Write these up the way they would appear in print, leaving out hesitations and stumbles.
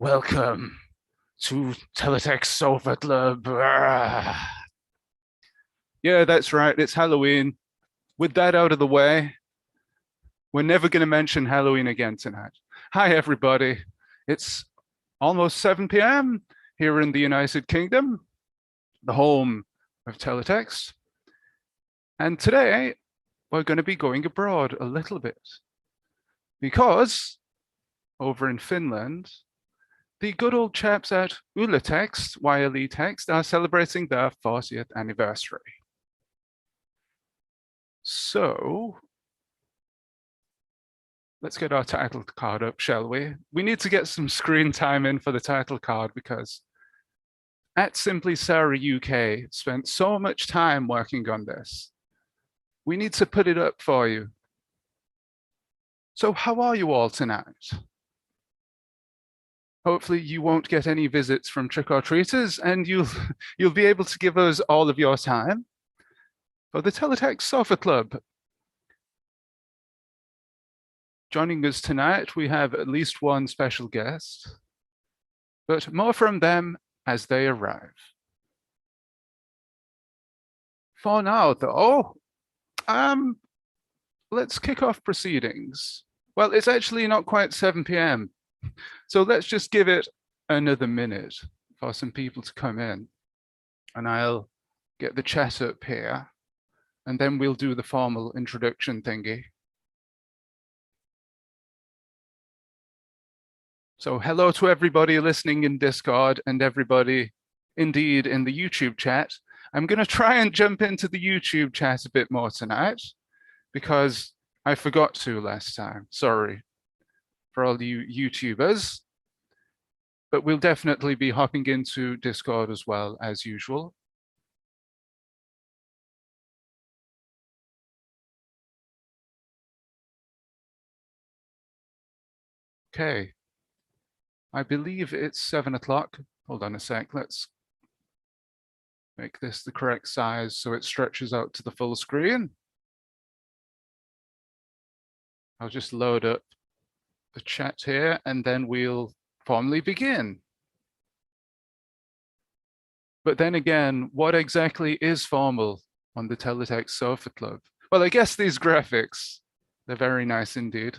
Welcome to Teletext Sofa Club. Yeah, that's right. It's Halloween. With that out of the way, we're never going to mention Halloween again tonight. Hi, everybody. It's almost 7 p.m. here in the United Kingdom, the home of Teletext. And today, we're going to be going abroad a little bit because over in Finland, the good old chaps at Text are celebrating their 40th anniversary. So let's get our title card up, shall we? We need to get some screen time in for the title card because at Simply Sarah UK spent so much time working on this. We need to put it up for you. So how are you all tonight? Hopefully you won't get any visits from trick-or-treaters and you'll be able to give us all of your time for the Teletext Sofa Club. Joining us tonight, we have at least one special guest, but more from them as they arrive. For now, though, let's kick off proceedings. Well, it's actually not quite 7 p.m. So let's just give it another minute for some people to come in, and I'll get the chat up here, and then we'll do the formal introduction thingy. So hello to everybody listening in Discord and everybody indeed in the YouTube chat. I'm going to try and jump into the YouTube chat a bit more tonight because I forgot to last time. Sorry for all you YouTubers, but we'll definitely be hopping into Discord as well as usual. Okay, I believe it's 7 o'clock. Hold on a sec, let's make this the correct size so it stretches out to the full screen. I'll just load up the chat here and then we'll formally begin. But then again, what exactly is formal on the Teletext Sofa Club? Well, I guess these graphics, they're very nice indeed.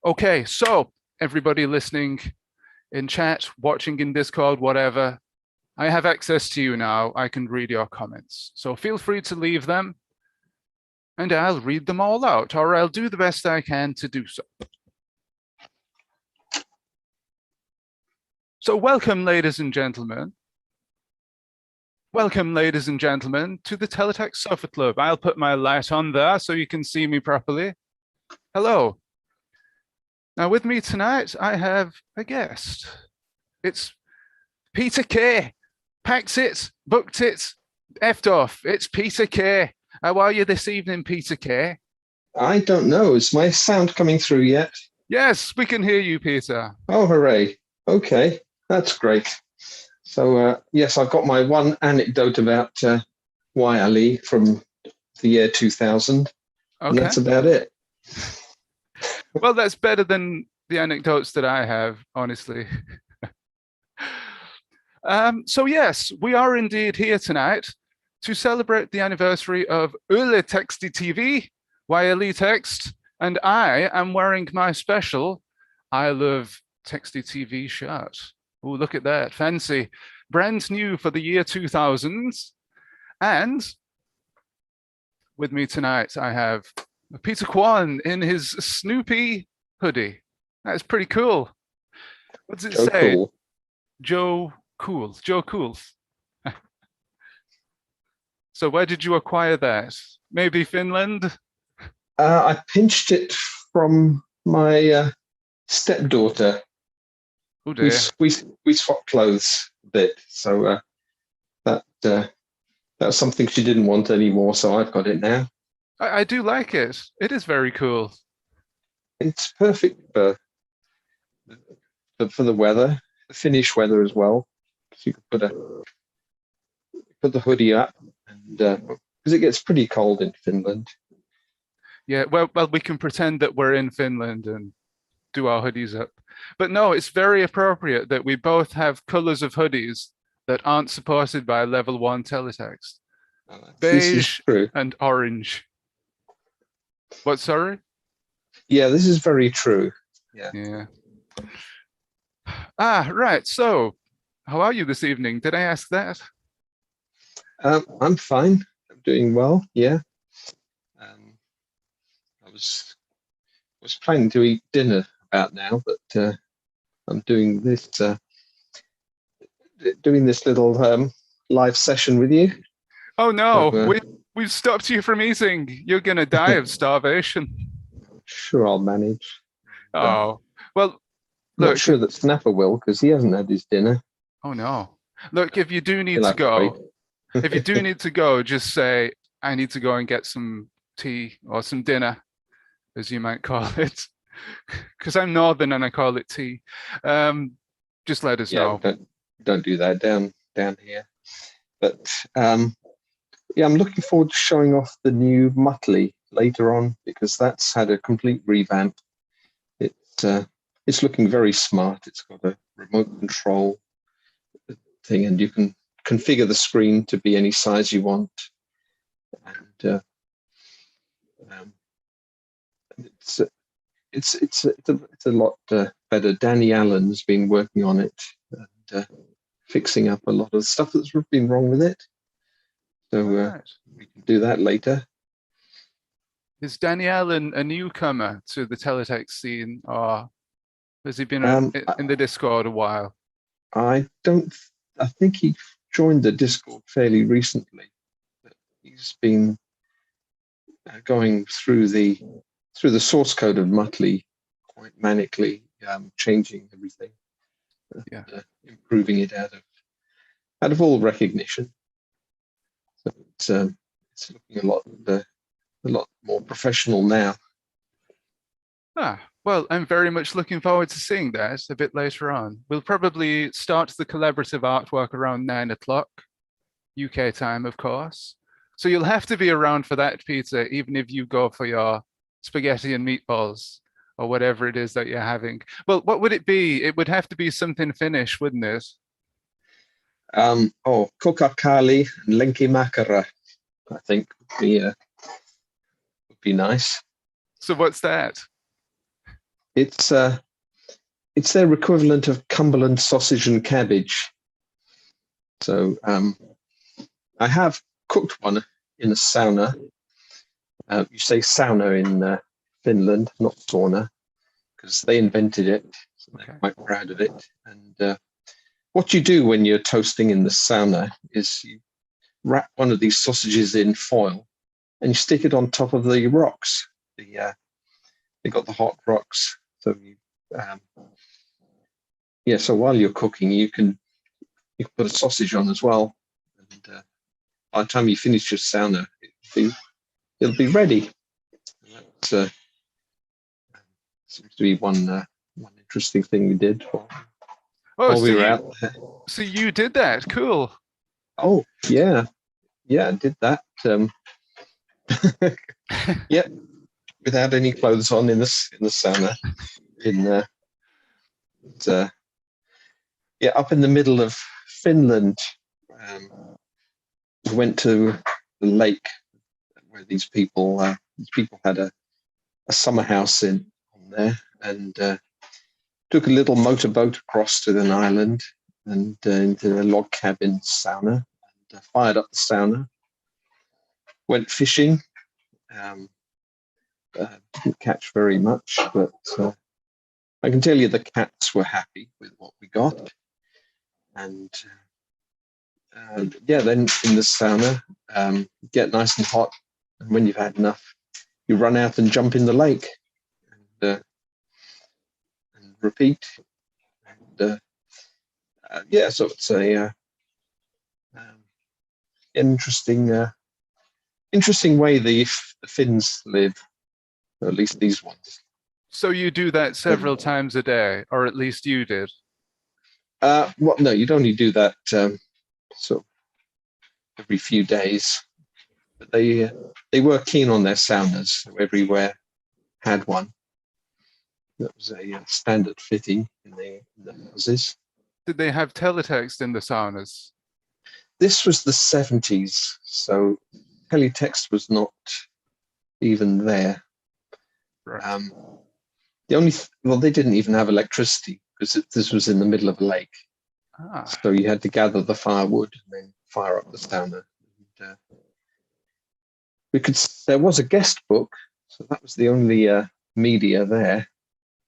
Okay, so everybody listening in chat, watching in Discord, whatever, I have access to you now. I can read your comments. So feel free to leave them and I'll read them all out, or I'll do the best I can to do so. So welcome, ladies and gentlemen. Welcome, ladies and gentlemen, to the Teletext Sofa Club. I'll put my light on there so you can see me properly. Hello. Now with me tonight, I have a guest. It's Peter K. Packed it, booked it, effed off. It's Peter K. How are you this evening, Peter K? I don't know. Is my sound coming through yet? Yes, we can hear you, Peter. Oh, hooray. Okay, that's great. So, yes, I've got my one anecdote about MUTTLEE from the year 2000. Okay. And that's about it. Well, that's better than the anecdotes that I have, honestly. So yes, we are indeed here tonight to celebrate the anniversary of TV, Text, and I am wearing my special I Love Texty TV shirt. Oh, look at that, fancy. Brand new for the year 2000. And with me tonight, I have Peter Kwan in his Snoopy hoodie. That's pretty cool. What does it say? Cool. Joe Cool. Joe Cool. So where did you acquire that? Maybe Finland? I pinched it from my stepdaughter. Oh dear. We swapped clothes a bit, so that was something she didn't want anymore, so I've got it now. I do like it. It is very cool. It's perfect for the weather, the Finnish weather as well. So you could put the hoodie up, and because it gets pretty cold in Finland. Yeah, well, we can pretend that we're in Finland and do our hoodies up. But no, it's very appropriate that we both have colors of hoodies that aren't supported by level 1 teletext. This is Beige true. and orange. What, sorry? Yeah, this is very true. Yeah. Yeah. Ah, right. So, how are you this evening? Did I ask that? I'm fine. I'm doing well. Yeah. I was planning to eat dinner about now, but I'm doing this little live session with you. Oh no, So, we've stopped you from eating. You're gonna die of starvation. Sure, I'll manage. Oh, well, Not look. sure that Snapper will, because he hasn't had his dinner. Oh no. Look, if you do need He'll to have to wait. go, if you do need to go, just say, I need to go and get some tea or some dinner, as you might call it. Because I'm Northern and I call it tea. Just let us know. Don't do that down here. But yeah, I'm looking forward to showing off the new MUTTLEE later on, because that's had a complete revamp. It's looking very smart. It's got a remote control thing, and you can configure the screen to be any size you want. And it's a lot better. Danny Allen's been working on it and fixing up a lot of stuff that's been wrong with it. So we can do that later. Is Danny Allen a newcomer to the teletext scene, or has he been in the Discord a while? I think he joined the Discord fairly recently. But he's been going through the source code of MUTTLEE quite manically, changing everything, improving it out of all recognition. So it's looking a lot more professional now. Ah, well, I'm very much looking forward to seeing that a bit later on. We'll probably start the collaborative artwork around 9 o'clock, UK time, of course. So you'll have to be around for that, Peter, even if you go for your spaghetti and meatballs or whatever it is that you're having. Well, what would it be? It would have to be something Finnish, wouldn't it? Kokakali and lenkimakara, I think would be nice. So what's that? It's their equivalent of Cumberland sausage and cabbage. So I have cooked one in a sauna. You say sauna in Finland, not sauna, because they invented it. So they're quite proud of it. And what you do when you're toasting in the sauna is you wrap one of these sausages in foil and you stick it on top of the rocks. They got the hot rocks. So so while you're cooking, you can put a sausage on as well. And by the time you finish your sauna, it'll be ready. That seems to be one interesting thing we did while we were out there. So you did that? Cool. Oh yeah, I did that. Yeah, without any clothes on in the sauna. Up in the middle of Finland. We went to the lake where these people had a summer house on there, and took a little motorboat across to an island and into a log cabin sauna, and fired up the sauna. Went fishing. Didn't catch very much, but I can tell you the cats were happy with what we got. And then in the sauna, get nice and hot, and when you've had enough, you run out and jump in the lake, and repeat. And so it's a interesting way the Finns live, or at least these ones. So you do that several times a day, or at least you did? Well, no, you'd only do that sort of every few days. But they were keen on their saunas, so everywhere had one. That was a standard fitting in the houses. Did they have teletext in the saunas? This was the 70s, so teletext was not even there. Right. Well, they didn't even have electricity because this was in the middle of a lake. So you had to gather the firewood and then fire up the sauna. And, there was a guest book, so that was the only media there,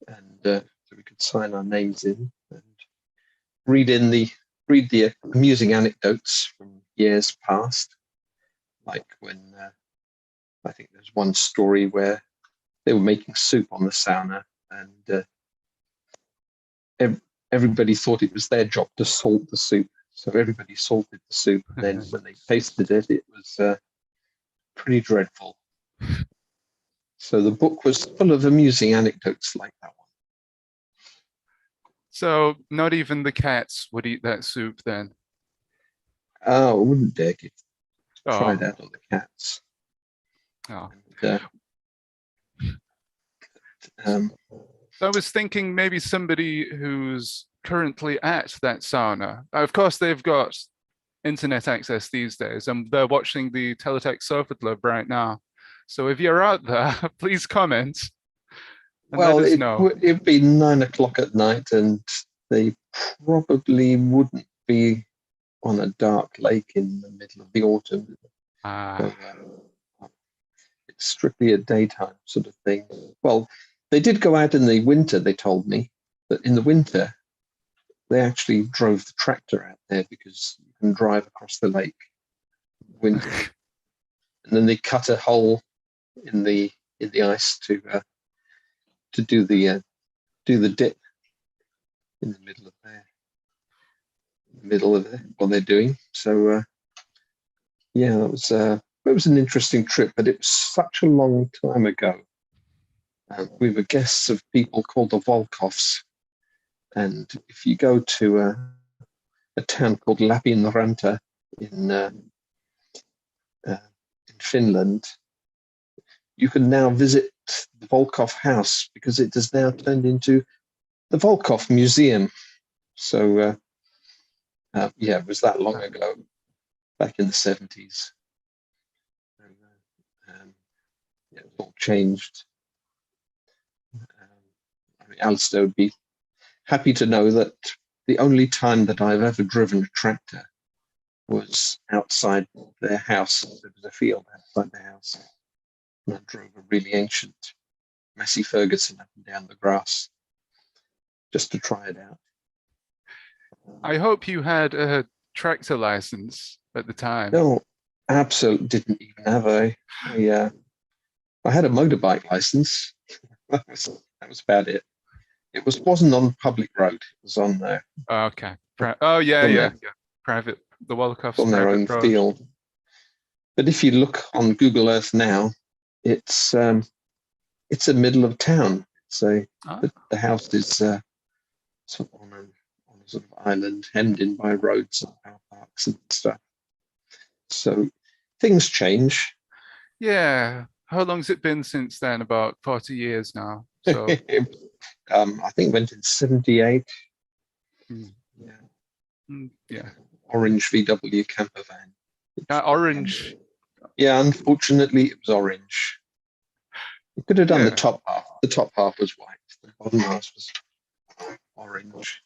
and so we could sign our names in and read the amusing anecdotes from years past, like when I think there's one story where they were making soup on the sauna, and everybody thought it was their job to salt the soup. So everybody salted the soup, and then when they tasted it, it was pretty dreadful. So the book was full of amusing anecdotes like that one. So not even the cats would eat that soup then? Oh, I wouldn't dare try that on the cats. Oh. And, So I was thinking maybe somebody who's currently at that sauna. Of course, they've got internet access these days, and they're watching the Teletext Sofa Club right now. So if you're out there, please comment and let us know. It'd be 9 o'clock at night, and they probably wouldn't be on a dark lake in the middle of the autumn. So, it's strictly a daytime sort of thing. Well, they did go out in the winter, they told me, but in the winter, they actually drove the tractor out there because you can drive across the lake in the winter. And then they cut a hole in the ice to do the dip in the middle of what they're doing. So yeah, it was an interesting trip, but it was such a long time ago. We were guests of people called the Volkovs, and if you go to a town called Lapinranta in Finland, you can now visit the Volkov house because it has now turned into the Volkov Museum. So yeah, it was that long ago, back in the 70s. Yeah, it's all changed. I mean, Alistair would be happy to know that the only time that I've ever driven a tractor was outside their house. There was a field outside their house, and I drove a really ancient Massey Ferguson up and down the grass just to try it out. I hope you had a tractor license at the time. No, absolutely didn't even have I had a motorbike license. That was about it. It wasn't on public road. It was on there. Okay. Yeah. Private. The Volkov's on their own road. field. But if you look on Google Earth now, it's the middle of town. So the house is sort of on a sort of island, hemmed in by roads and car parks and stuff. So things change. Yeah. How long's it been since then? About 40 years now. So I think it went in 78. Yeah. Orange VW camper van. Orange. Yeah, unfortunately it was orange. You could have done the top half. The top half was white. The bottom half was orange.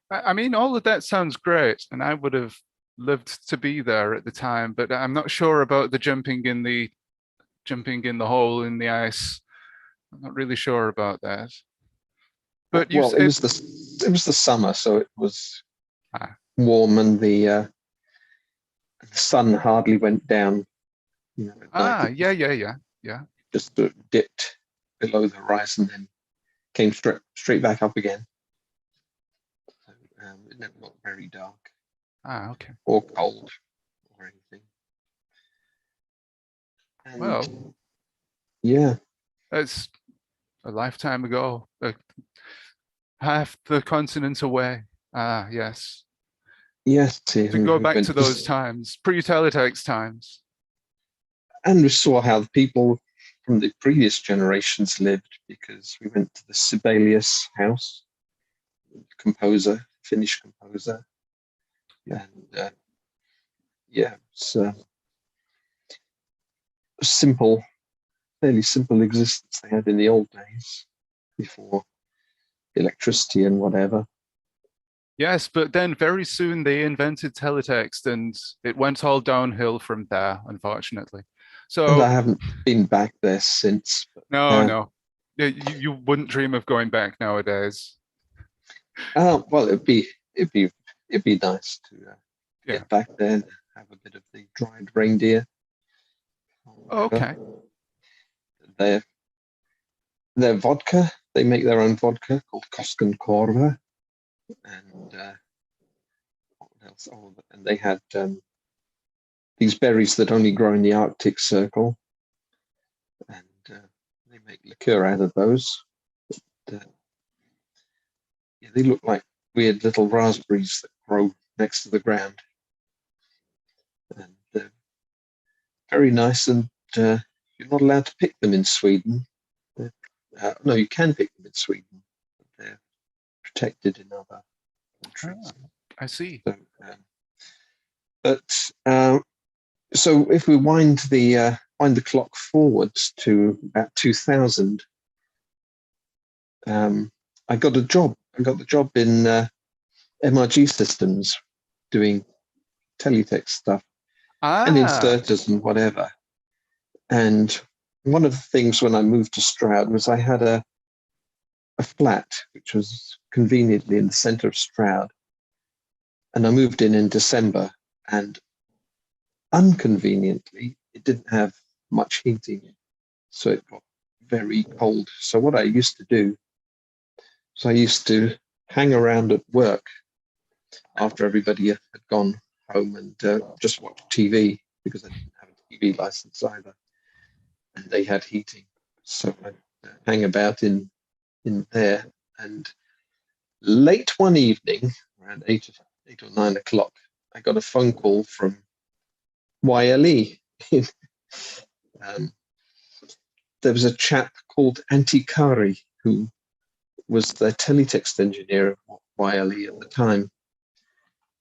I mean, all of that sounds great, and I would have loved to be there at the time, but I'm not sure about the jumping in the hole in the ice. I'm not really sure about that. But it was the summer, so it was warm, and the sun hardly went down. You know, yeah. Just sort of dipped below the horizon, then came straight back up again. So, it never got very dark. Okay. Or cold or anything. And well, yeah, it's a lifetime ago. Half the continent away. Yes. Yes. To go back to those times, pre-teletext times. And we saw how the people from the previous generations lived, because we went to the Sibelius house, composer, Finnish composer. And it's a simple, fairly simple existence they had in the old days before electricity and whatever. Yes, but then very soon they invented teletext and it went all downhill from there, unfortunately. And So I haven't been back there since. no. You wouldn't dream of going back nowadays. Well, it'd be nice to get back there and have a bit of the dried reindeer. Okay. Their vodka, they make their own vodka called Koskenkorva. And what else? Oh, and they had these berries that only grow in the Arctic Circle, and they make liqueur out of those. But, they look like weird little raspberries that grow next to the ground, and they're very nice. And you're not allowed to pick them in Sweden. No, you can pick them in Sweden, but they're protected in other countries. I see. So if we wind the clock forwards to about 2000, I got a job. I got the job in MRG Systems, doing teletext stuff and inserters and whatever. And one of the things when I moved to Stroud was I had a flat which was conveniently in the centre of Stroud, and I moved in December, and unconveniently it didn't have much heating, so it got very cold. So what I used to do is I used to hang around at work after everybody had gone home and just watch TV, because I didn't have a TV license either, and they had heating. So I'd hang about in there, and late one evening, around 8 or 9 o'clock, I got a phone call from YLE. There was a chap called Antti Kari, who was the teletext engineer at YLE at the time.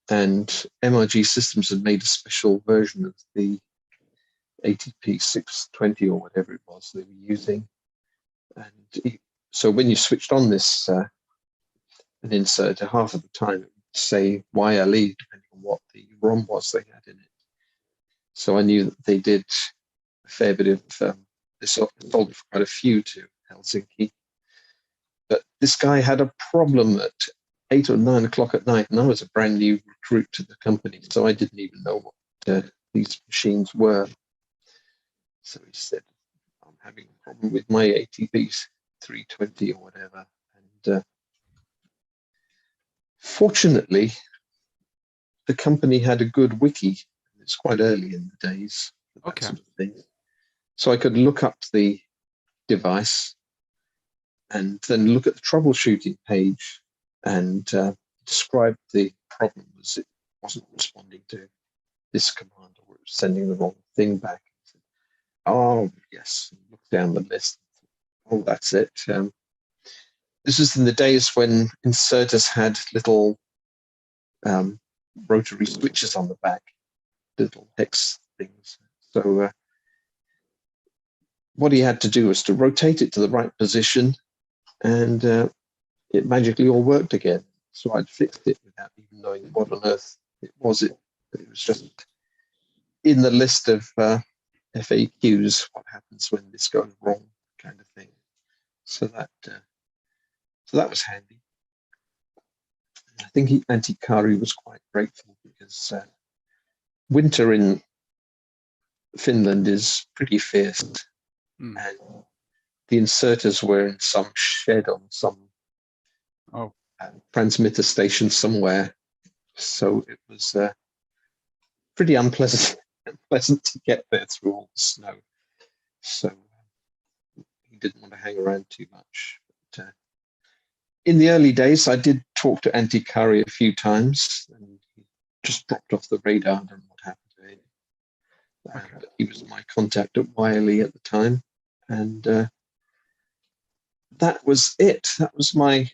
And MRG Systems had made a special version of the ATP 620 or whatever it was they were using. And so when you switched on this an inserter, half of the time it would say YLE, depending on what the ROM was they had in it. So I knew that they did a fair bit of, they sold for quite a few to Helsinki. But this guy had a problem at 8 or 9 o'clock at night, and I was a brand new recruit to the company, so I didn't even know what these machines were. So he said, I'm having a problem with my ATP 320 or whatever. And fortunately, the company had a good wiki. It's quite early in the days for that sort of thing. So I could look up the device and then look at the troubleshooting page and describe the problem as it wasn't responding to this command, or it was sending the wrong thing back. Said, oh, yes, look down the list. Oh, that's it. This was in the days when inserters had little rotary switches on the back, little hex things. So what he had to do was to rotate it to the right position, and it magically all worked again. So I'd fixed it without even knowing what on earth it was. It was just in the list of FAQs, what happens when this goes wrong, kind of thing. So that was handy. I think Antti Kari was quite grateful, because winter in Finland is pretty fierce, and the inserters were in some shed on some transmitter station somewhere. So it was pretty unpleasant to get there through all the snow. So he didn't want to hang around too much. But, in the early days, I did talk to Antti Kari a few times, and he just dropped off the radar. I don't know what happened to him. But he was my contact at YLE at the time. and that was it. That was my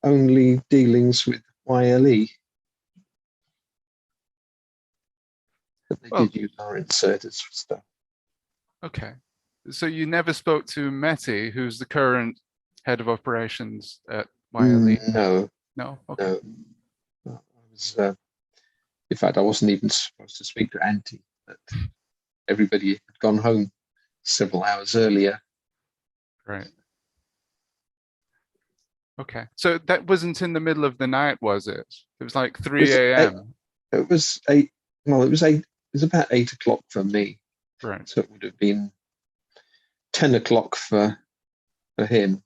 only dealings with YLE. But they did use our inserters for stuff. Okay. So you never spoke to MUTTLEE, who's the current head of operations at YLE? No. No? Okay. No. I was, in fact, I wasn't even supposed to speak to Auntie, but everybody had gone home several hours earlier. Right. Okay. So that wasn't in the middle of the night, was it? It was like 3 a.m. It was 8. Well, it was 8. It was about 8 o'clock for me. Right. So it would have been 10 o'clock for him.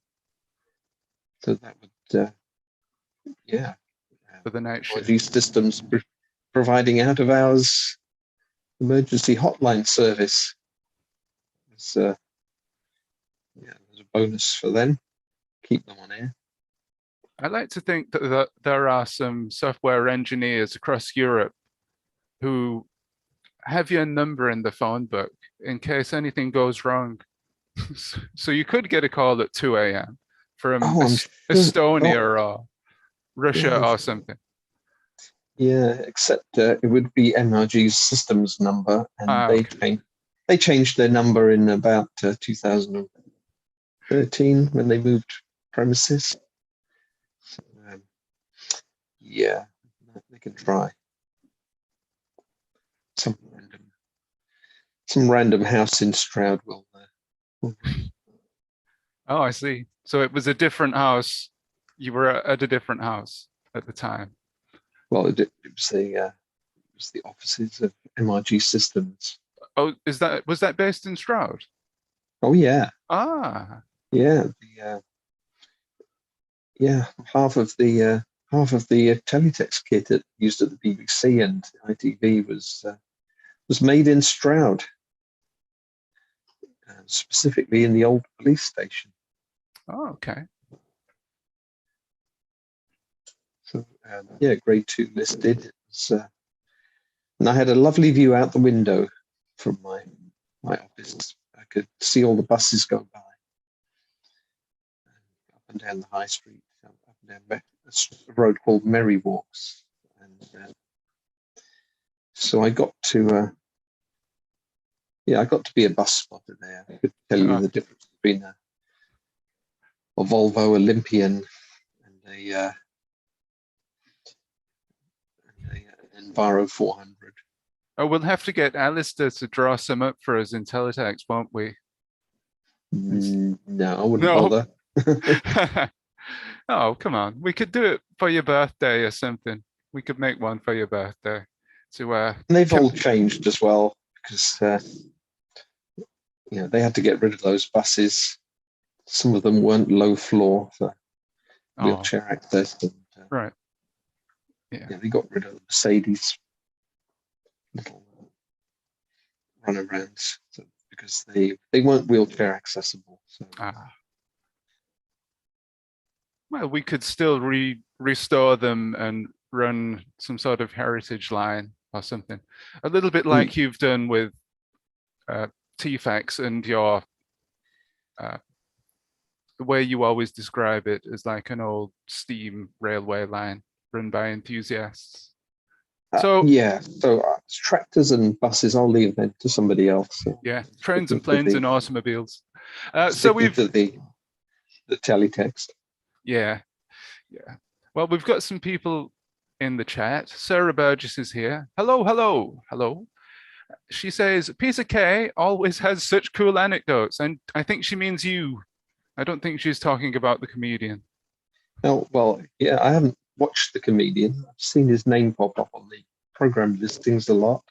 So that would, yeah. For the night shift. These systems providing out of hours emergency hotline service. It's, yeah, there's a bonus for them. Keep them on air. I like to think that there are some software engineers across Europe who have your number in the phone book in case anything goes wrong. So you could get a call at 2 a.m. from Estonia or Russia or something. Yeah, except it would be MRG's systems number, and they changed their number in about 2013 when they moved premises. So, yeah, they can try. Some random house in Stroud will. Oh, I see. So it was a different house. You were at a different house at the time. Well, it was the offices of MRG Systems. Oh, was that based in Stroud? Oh yeah. Ah. Yeah. Half of the Teletext kit that used at the BBC and ITV was made in Stroud, specifically in the old police station. Oh, okay. So yeah, grade 2 listed. And I had a lovely view out the window from my office. I could see all the buses go by, up and down the high street, up and down a road called Merry Walks. And so I got to be a bus spotter there. I could tell you the difference between a Volvo Olympian and a Enviro 400. Oh, we'll have to get Alistair to draw some up for us in Teletext, won't we? No, I wouldn't bother. Oh, come on. We could do it for your birthday or something. We could make one for your birthday. And they've all changed as well, because they had to get rid of those buses. Some of them weren't low floor for wheelchair access. And, right. Yeah, they got rid of the Mercedes little runarounds because they weren't wheelchair accessible. So. Well, we could still restore them and run some sort of heritage line or something. A little bit like you've done with TFAX and your the way you always describe it as like an old steam railway line run by enthusiasts. So tractors and buses, I'll leave them to somebody else. So. Yeah, trains and planes and automobiles. So we've to the teletext. Yeah. Well, we've got some people in the chat. Sarah Burgess is here. Hello. She says, Peter K always has such cool anecdotes. And I think she means you. I don't think she's talking about the comedian. Oh, well, yeah, I haven't watched the comedian. I've seen his name pop up on the program listings a lot.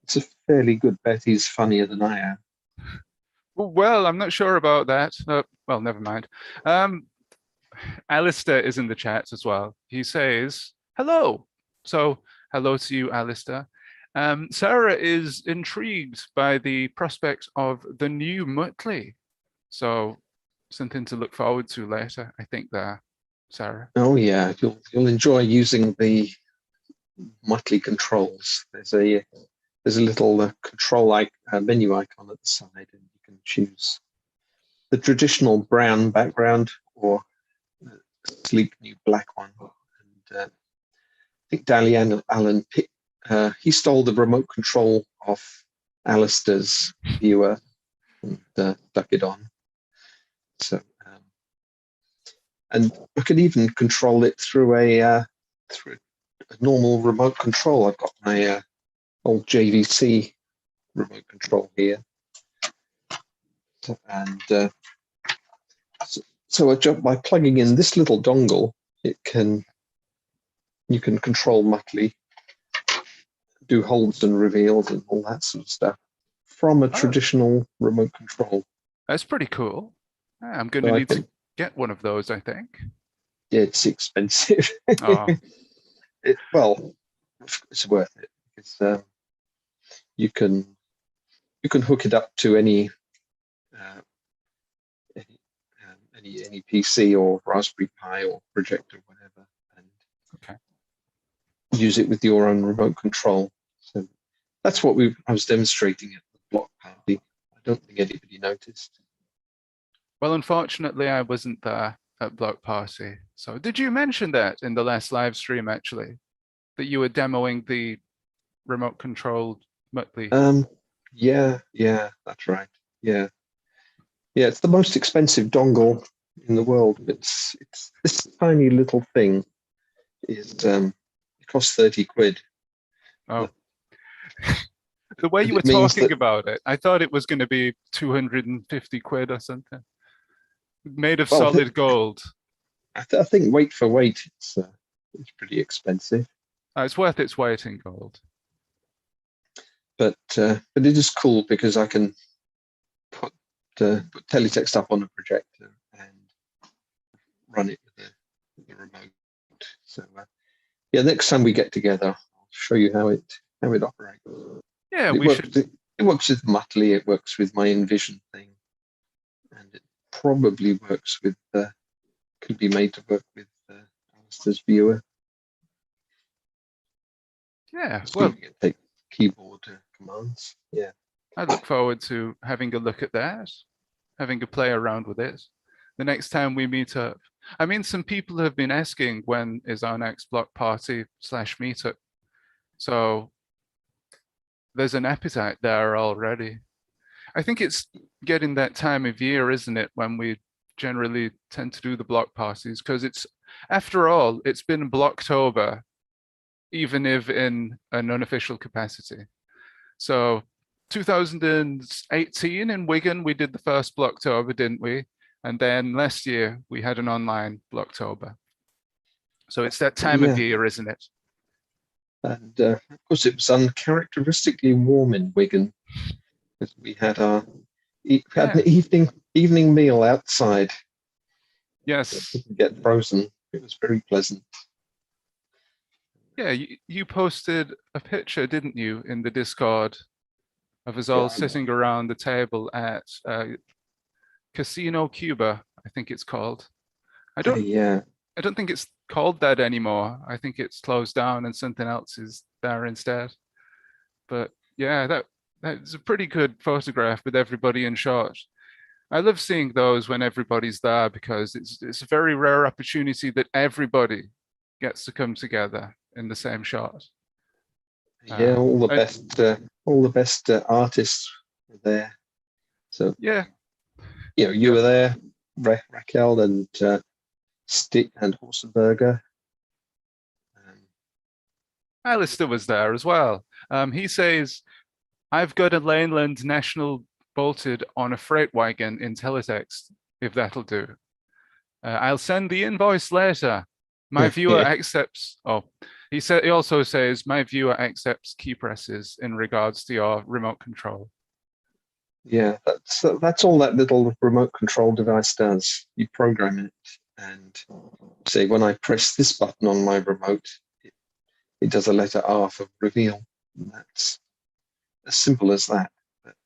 It's a fairly good bet he's funnier than I am. Well, I'm not sure about that. Well, never mind. Alistair is in the chat as well. He says, hello. So hello to you, Alistair. Sarah is intrigued by the prospect of the new MUTTLEE. So something to look forward to later, I think there, Sarah. Oh yeah, you'll enjoy using the MUTTLEE controls. There's a there's a little menu icon at the side, and you can choose the traditional brown background or the sleek new black one. And I think Allen he stole the remote control off Alistair's viewer and stuck it on. So, and I could even control it through a normal remote control. I've got my old JVC remote control here, and so by plugging in this little dongle, you can control MUTTLEE, do holds and reveals and all that sort of stuff from a traditional remote control. That's pretty cool. I'm going to need to get one of those, I think. Yeah, it's expensive. Oh. Well, it's worth it because you can hook it up to any PC or Raspberry Pi or projector, whatever, and use it with your own remote control. So that's what I was demonstrating at the block party. I don't think anybody noticed. Well, unfortunately, I wasn't there at block party. So did you mention that in the last live stream, actually, that you were demoing the remote controlled MUTTLEE? Yeah, that's right. Yeah, it's the most expensive dongle in the world. It's this tiny little thing. It costs 30 quid. Oh. The way you were talking about it, I thought it was going to be 250 quid or something. Made of solid gold. I think weight for weight, it's pretty expensive. It's worth its weight in gold. But it is cool because I can put teletext up on a projector and run it with the remote. So next time we get together, I'll show you how it operates. Yeah, it works with MUTTLEE. It works with my Envision thing, and it probably works with could be made to work with Alistair's viewer. Yeah, so you can take keyboard commands. Yeah, I look forward to having a look at that, having a play around with it the next time we meet up. I mean, some people have been asking when is our next block party / meetup. So there's an appetite there already. I think it's getting that time of year, isn't it, when we generally tend to do the block parties, because it's, after all, it's been Blocktober, even if in an unofficial capacity. So 2018 in Wigan, we did the first Blocktober, didn't we? And then last year we had an online Blocktober. So it's that time of year, isn't it? And of course, it was uncharacteristically warm in Wigan, because we had the evening meal outside. Yes. It didn't get frozen. It was very pleasant. Yeah, you posted a picture, didn't you, in the Discord of us all sitting around the table at Casino Cuba, I think it's called. I don't think it's called that anymore. I think it's closed down and something else is there instead. But yeah, that's a pretty good photograph with everybody in shot. I love seeing those when everybody's there, because it's a very rare opportunity that everybody gets to come together in the same shot. Yeah, all the best artists were there. So yeah, you were there, Raquel and Stick and Horsenberger. Alistair was there as well. He says, I've got a Laneland National bolted on a freight wagon in Teletext, if that'll do. I'll send the invoice later. My viewer accepts. Oh, he also says my viewer accepts key presses in regards to your remote control. Yeah, that's all that little remote control device does. You program it, and say when I press this button on my remote, it does a letter R for reveal. And that's as simple as that.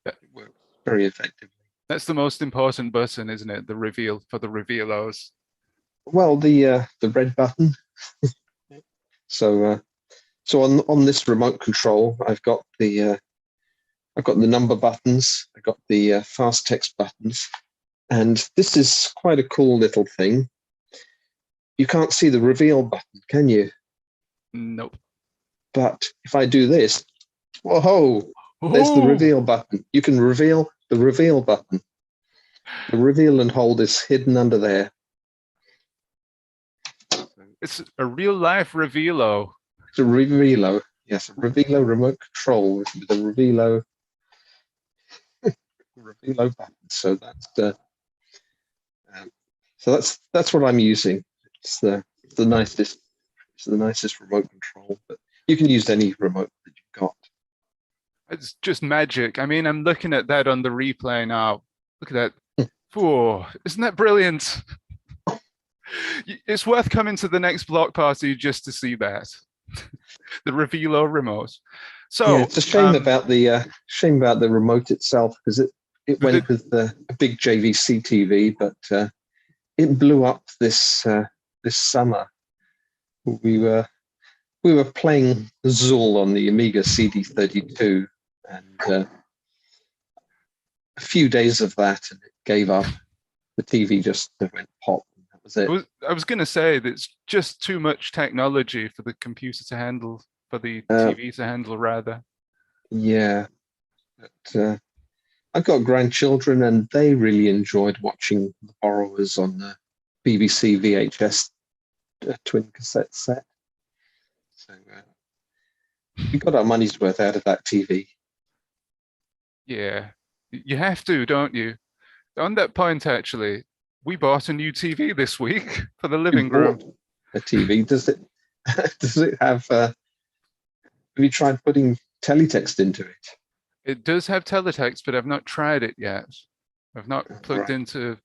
But it works very effectively. That's the most important button, isn't it? The reveal for the revealos. Well, the red button. So on this remote control, I've got the I've got the number buttons. I've got the fast text buttons. And this is quite a cool little thing. You can't see the reveal button, can you? Nope. But if I do this, whoa, there's the reveal button. You can reveal the reveal button. The reveal and hold is hidden under there. It's a real life Revealo. It's a Revealo. Yes, a Revealo remote control with a Revealo button. So that's what I'm using. It's the nicest remote control, but you can use any remote that you've got. It's just magic. I mean, I'm looking at that on the replay now. Look at that. Whoa, isn't that brilliant? It's worth coming to the next block party just to see that. The Revealo remote. So yeah, it's a shame about the remote itself, because it went with a big JVC TV, but it blew up this summer. We were playing Zool on the Amiga CD32, and a few days of that, and it gave up. The TV just went pop. And that was it. I was going to say that it's just too much technology for the computer to handle, for the TV to handle, rather. Yeah, but I've got grandchildren, and they really enjoyed watching The Borrowers on the BBC VHS twin cassette set. So we got our money's worth out of that TV. Yeah, you have to, don't you? On that point, actually, we bought a new TV this week for the living room. A TV? Does it have? Have you tried putting teletext into it? It does have teletext, but I've not tried it yet. I've not plugged into.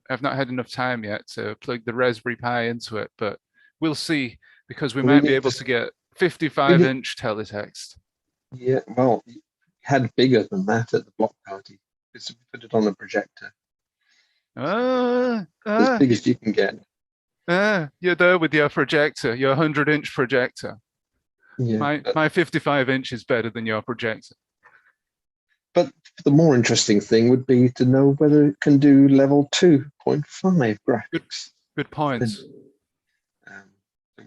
I've not had enough time yet to plug the Raspberry Pi into it, but we'll see, because we might be able to get 55-inch teletext. Yeah, well, you had bigger than that at the block party. Because we put it on a projector. As big as you can get. You're there with your projector, your 100-inch projector. Yeah, my 55-inch is better than your projector. But the more interesting thing would be to know whether it can do level 2.5 graphics. Good point.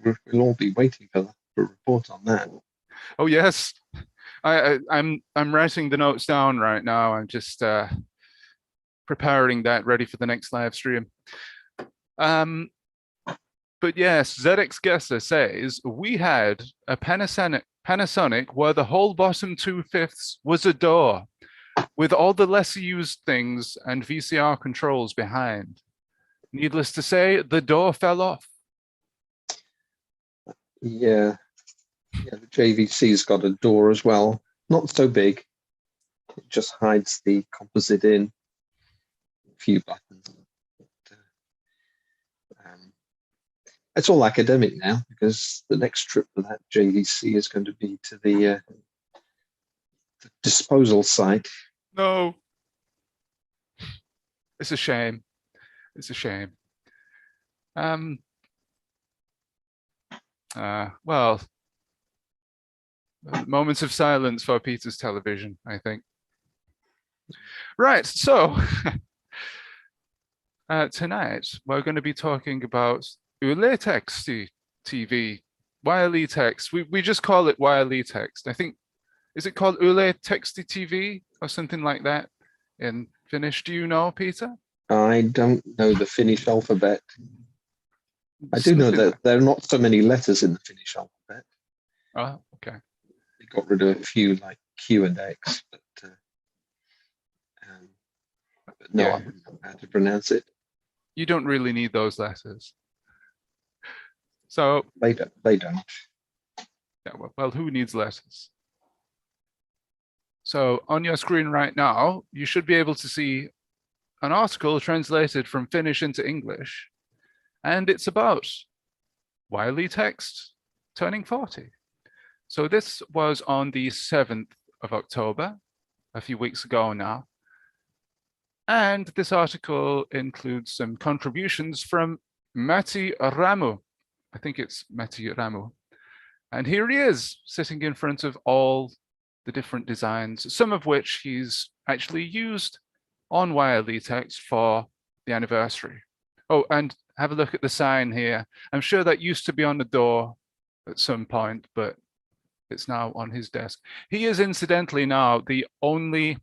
We'll all be waiting for a report on that. Oh yes, I'm writing the notes down right now. I'm just preparing that, ready for the next live stream. But yes, ZX Guesser says we had a Panasonic where the whole bottom 2/5 was a door, with all the lesser used things and VCR controls behind. Needless to say, the door fell off. Yeah, the JVC's got a door as well. Not so big. It just hides the composite in. A few buttons. It's all academic now, because the next trip for that JVC is going to be to the disposal site. No. It's a shame. It's a shame. Well, moments of silence for Peter's television, I think. Right, so tonight we're going to be talking about Yle-Text TV, YLE-Text. We just call it YLE-Text. I think, is it called Yle-Text TV or something like that in Finnish? Do you know, Peter? I don't know the Finnish alphabet. I do know that there are not so many letters in the Finnish alphabet. Oh, okay. They got rid of a few like Q and X, but no, I wouldn't know how to pronounce it. You don't really need those letters. So they don't. Yeah, well, who needs letters? So on your screen right now, you should be able to see an article translated from Finnish into English, and it's about YLE-Text turning 40. So this was on the 7th of October, a few weeks ago now. And this article includes some contributions from Matti Ramu. I think it's Matti Ramu. And here he is, sitting in front of all the different designs, some of which he's actually used on WireLead text for the anniversary. Oh, and have a look at the sign here. I'm sure that used to be on the door at some point, but it's now on his desk. He is incidentally now the only,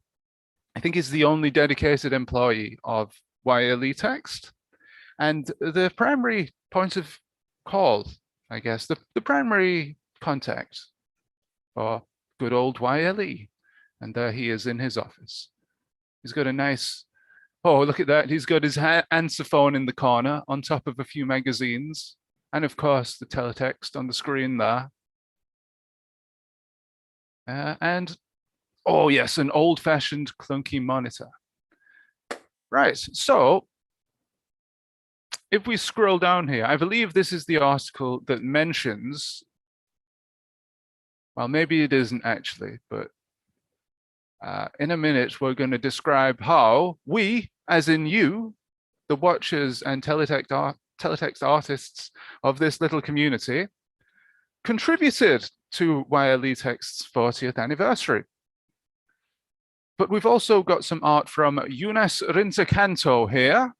I think he's the only dedicated employee of WireLead text. And the primary point of call, I guess, the primary contact for good old WireLead. And there he is in his office. He's got a nice, oh, look at that. He's got his answer phone in the corner on top of a few magazines. And of course, the teletext on the screen there. And, oh yes, an old-fashioned clunky monitor. Right, so if we scroll down here, I believe this is the article that mentions, well, maybe it isn't actually, but in a minute, we're going to describe how we, as in you, the watchers and teletext artists of this little community, contributed to WireLead Text's 40th anniversary. But we've also got some art from Younes Rintakanto here.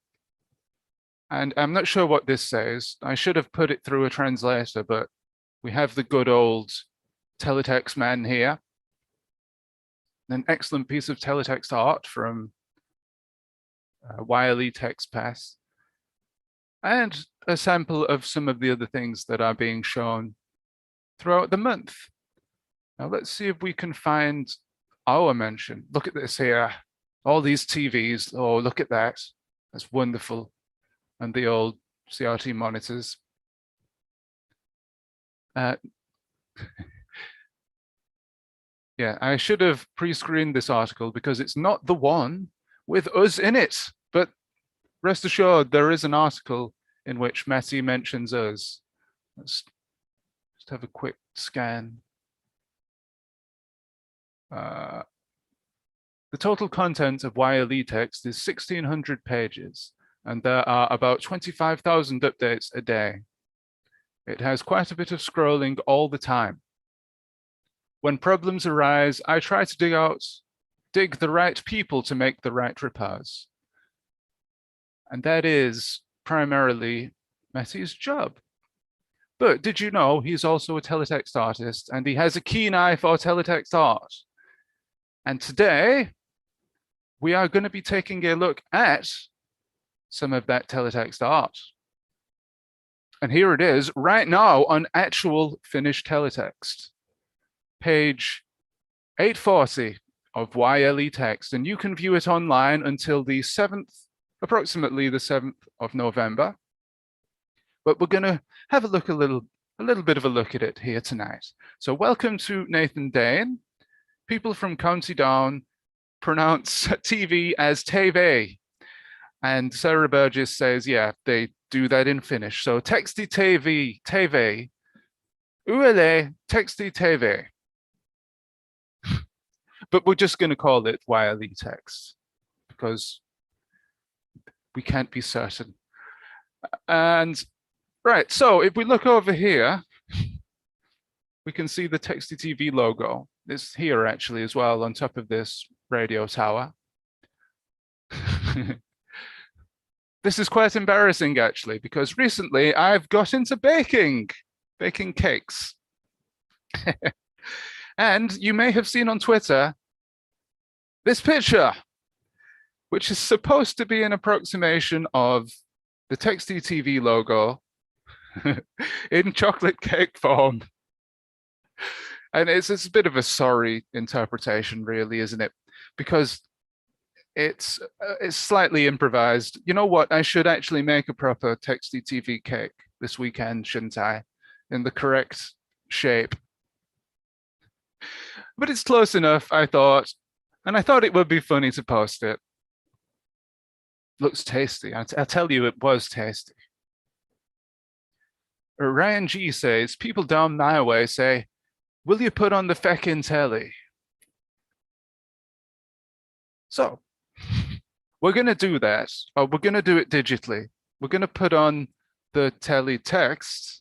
And I'm not sure what this says. I should have put it through a translator, but we have the good old teletext man here. An excellent piece of teletext art from WireLead Text Pass. And a sample of some of the other things that are being shown throughout the month. Now let's see if we can find our mention. Look at this here. All these TVs. Oh, look at that. That's wonderful. And the old CRT monitors. Yeah, I should have pre-screened this article because it's not the one with us in it. But rest assured, there is an article in which Matty mentions us. Let's just have a quick scan. The total content of WireLead text is 1,600 pages, and there are about 25,000 updates a day. It has quite a bit of scrolling all the time. When problems arise, I try to dig the right people to make the right repairs. And that is primarily Matty's job. But did you know he's also a teletext artist and he has a keen eye for teletext art? And today, we are going to be taking a look at some of that teletext art. And here it is right now on actual Finnish teletext. Page 840 of WireLead text, and you can view it online until the 7th, approximately the 7th of November. But we're going to have a little bit of a look at it here tonight. So welcome to Nathan Dane. People from County Down pronounce TV as TV. And Sarah Burgess says, yeah, they do that in Finnish. So texti TV, uele texti TV. But we're just going to call it WireLead text because we can't be certain. And right, so if we look over here, we can see the Texty TV logo. It's here actually as well on top of this radio tower. This is quite embarrassing actually, because recently I've got into baking cakes. And you may have seen on Twitter this picture, which is supposed to be an approximation of the Texty TV logo in chocolate cake form. And it's a bit of a sorry interpretation, really, isn't it? Because it's slightly improvised. You know what? I should actually make a proper Texty TV cake this weekend, shouldn't I? In the correct shape. But it's close enough, I thought. And I thought it would be funny to post it. Looks tasty. I'll tell you, it was tasty. Ryan G says, people down my way say, will you put on the feckin' telly? So we're going to do that. Or we're going to do it digitally. We're going to put on the teletext.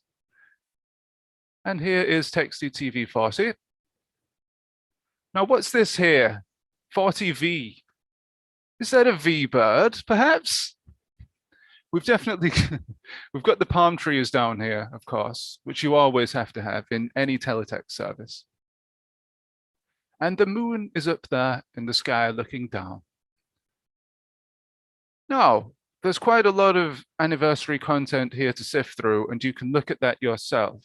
And here is Texty TV 40. Now, what's this here? 40V. Is that a V-bird, perhaps? We've definitely, we've got the palm trees down here, of course, which you always have to have in any teletext service. And the moon is up there in the sky looking down. Now, there's quite a lot of anniversary content here to sift through, and you can look at that yourself.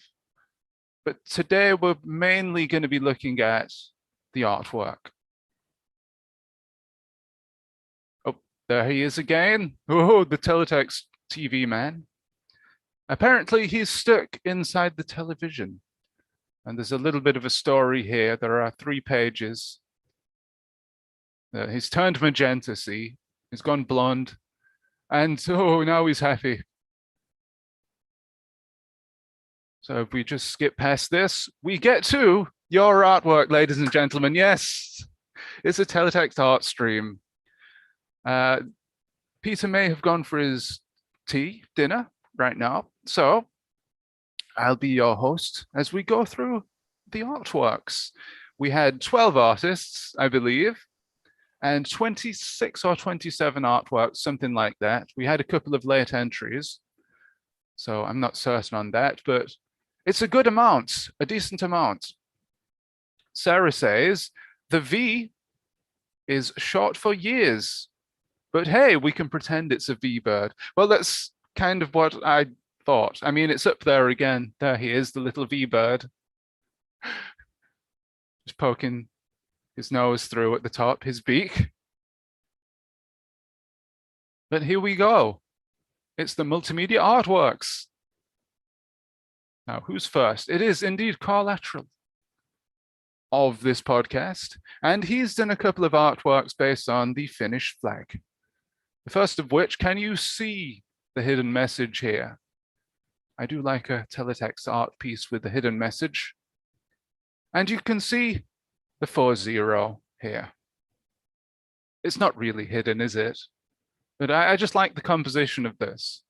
But today we're mainly going to be looking at the artwork. Oh, there he is again. Oh, the Teletext TV man. Apparently he's stuck inside the television. And there's a little bit of a story here. There are 3 pages. He's turned magenta, see? He's gone blonde. And oh, now he's happy. So if we just skip past this, we get to your artwork, ladies and gentlemen. Yes, it's a Teletext art stream. Peter may have gone for his dinner right now. So I'll be your host as we go through the artworks. We had 12 artists, I believe, and 26 or 27 artworks, something like that. We had a couple of late entries, so I'm not certain on that, but it's a good amount, a decent amount. Sarah says, the V is short for years, but hey, we can pretend it's a V-bird. Well, that's kind of what I thought. I mean, it's up there again. There he is, the little V-bird. Just poking his nose through at the top, his beak. But here we go. It's the multimedia artworks. Now, who's first? It is indeed Carl Attrell of this podcast, and he's done a couple of artworks based on the Finnish flag. The first of which, can you see the hidden message here? I do like a teletext art piece with the hidden message. And you can see the 4-0 here. It's not really hidden, is it? But I just like the composition of this.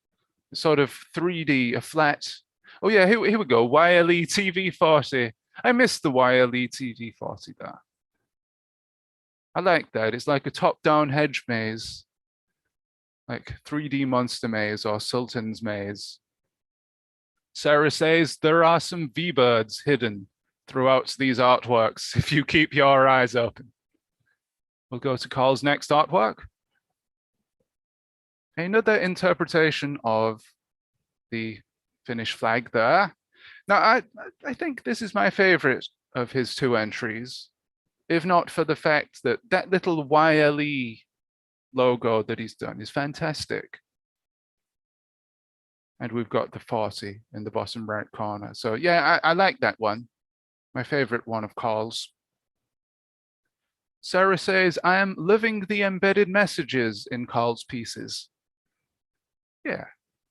It's sort of 3D, a flat. Oh yeah, here we go, YLE TV40. I missed the YLE TV40 there. I like that. It's like a top-down hedge maze, like 3D Monster Maze or Sultan's Maze. Sarah says there are some V-birds hidden throughout these artworks if you keep your eyes open. We'll go to Carl's next artwork. Another interpretation of the Finnish flag there. Now, I think this is my favorite of his 2 entries, if not for the fact that that little YLE logo that he's done is fantastic. And we've got the 40 in the bottom right corner. So yeah, I like that one. My favorite one of Carl's. Sarah says, I am loving the embedded messages in Carl's pieces. Yeah,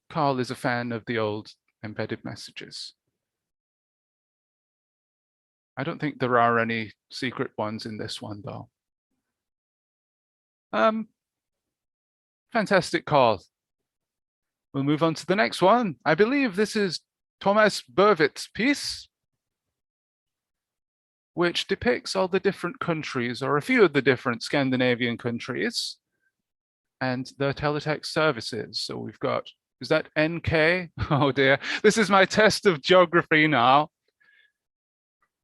Carl is a fan of the old embedded messages. I don't think there are any secret ones in this one, though. Fantastic, Carl. We'll move on to the next one. I believe this is Thomas Burwitt's piece, which depicts all the different countries, or a few of the different Scandinavian countries, and their teletext services. So we've got, is that NK? Oh dear, this is my test of geography now.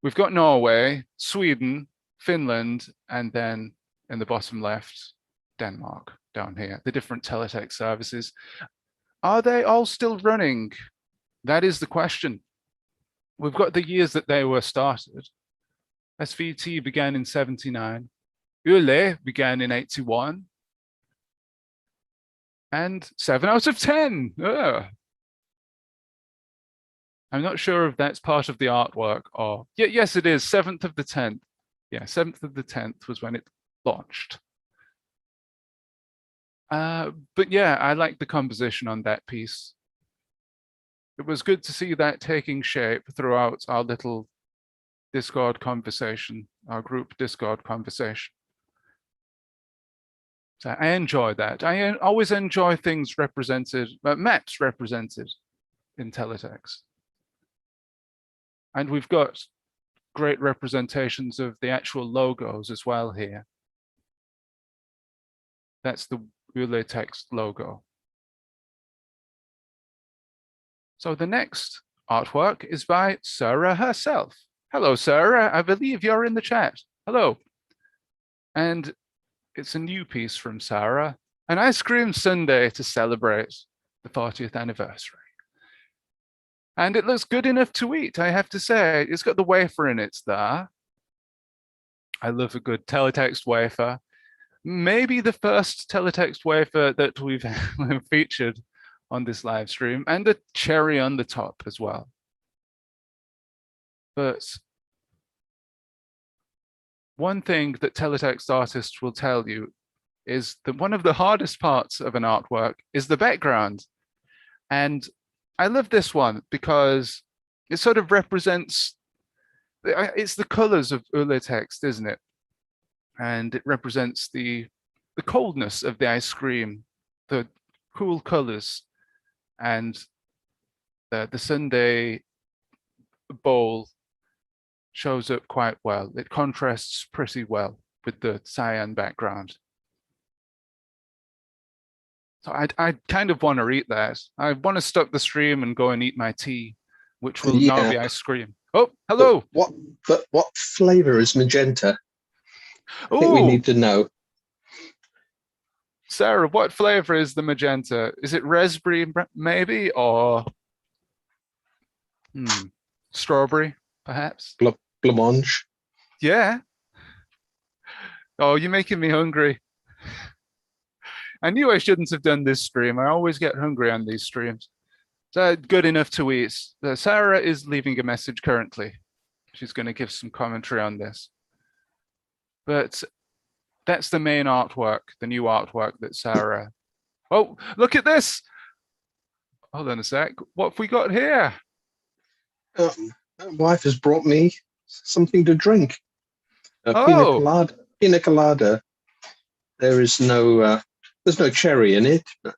We've got Norway, Sweden, Finland, and then in the bottom left, Denmark down here, the different teletext services. Are they all still running? That is the question. We've got the years that they were started. SVT began in 79. Yle began in 81. And 7 out of 10. Ugh. I'm not sure if that's part of the artwork or, yes, it is, 7th of the 10th. Yeah, 7th of the 10th was when it launched. But yeah, I like the composition on that piece. It was good to see that taking shape throughout our little Discord conversation, our group Discord conversation. So I enjoy that. I always enjoy things represented, maps represented in teletext. And we've got great representations of the actual logos as well here. That's the MUTTLEE logo. So the next artwork is by Sarah herself. Hello, Sarah. I believe you're in the chat. Hello. And it's a new piece from Sarah, an ice cream sundae to celebrate the 40th anniversary. And it looks good enough to eat, I have to say. It's got the wafer in it there. I love a good Teletext wafer. Maybe the first Teletext wafer that we've featured on this live stream, and a cherry on the top as well. But one thing that Teletext artists will tell you is that one of the hardest parts of an artwork is the background. And I love this one because it sort of represents, it's the colors of MUTTLEE text, isn't it? And it represents the coldness of the ice cream, the cool colors, and the sundae bowl shows up quite well. It contrasts pretty well with the cyan background. So I kind of want to eat that. I want to stop the stream and go and eat my tea, which will now be ice cream. Oh, hello. But what flavor is magenta? I think we need to know. Sarah, what flavor is the magenta? Is it raspberry maybe, or strawberry perhaps? Blancmange. Yeah. Oh, you're making me hungry. I knew I shouldn't have done this stream. I always get hungry on these streams. So good enough to eat. Sarah is leaving a message currently. She's going to give some commentary on this. But that's the main artwork, the new artwork that Sarah. Oh, look at this. Hold on a sec. What have we got here? My wife has brought me something to drink. Pina colada. There is no, there's no cherry in it, but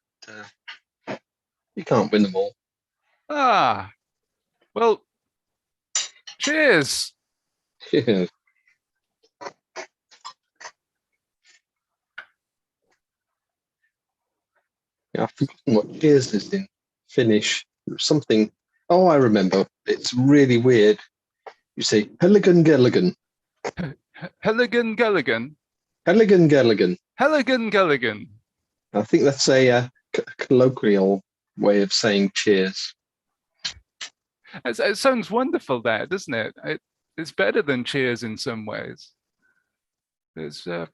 you can't win them all. Ah, well, cheers. Yeah. I've forgotten what cheers is in Finnish. Something. Oh, I remember. It's really weird. You say Helligan Gelligan. Helligan Gelligan. Helligan Gelligan. Helligan Gelligan. I think that's a colloquial way of saying cheers. It sounds wonderful there, doesn't it? It's better than cheers in some ways. It's a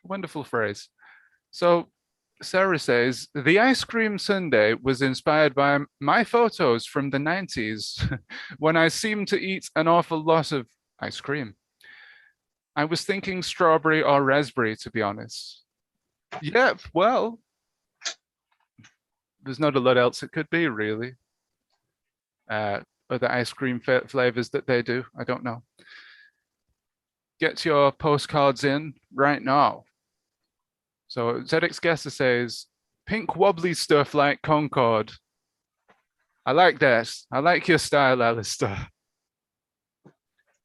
wonderful phrase. So Sarah says, the ice cream sundae was inspired by my photos from the 90s when I seemed to eat an awful lot of ice cream. I was thinking strawberry or raspberry, to be honest. Yep, well, there's not a lot else it could be, really. Other ice cream flavors that they do, I don't know. Get your postcards in right now. So ZX Guesser says, pink wobbly stuff like Concord. I like that. I like your style, Alistair.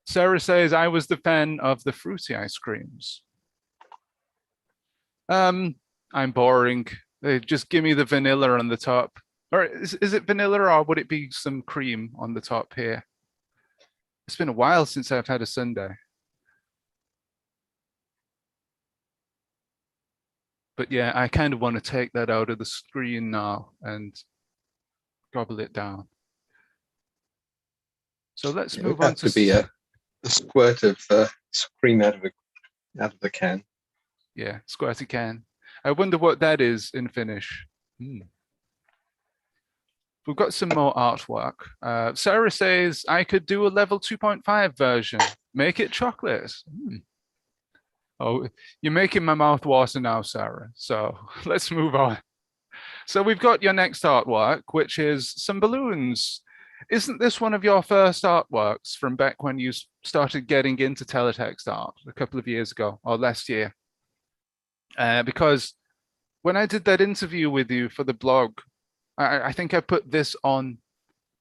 Sarah says, I was the fan of the fruity ice creams. I'm boring. Just give me the vanilla on the top. Or is it vanilla, or would it be some cream on the top here? It's been a while since I've had a sundae. But yeah, I kind of want to take that out of the screen now and gobble it down. So let's move on to be a squirt of cream out of the can. Yeah, squirty can. I wonder what that is in Finnish. We've got some more artwork. Sarah says, I could do a level 2.5 version. Make it chocolate. Oh, you're making my mouth water now, Sarah. So let's move on. So we've got your next artwork, which is some balloons. Isn't this one of your first artworks from back when you started getting into teletext art a couple of years ago or last year? Because when I did that interview with you for the blog, I think I put this on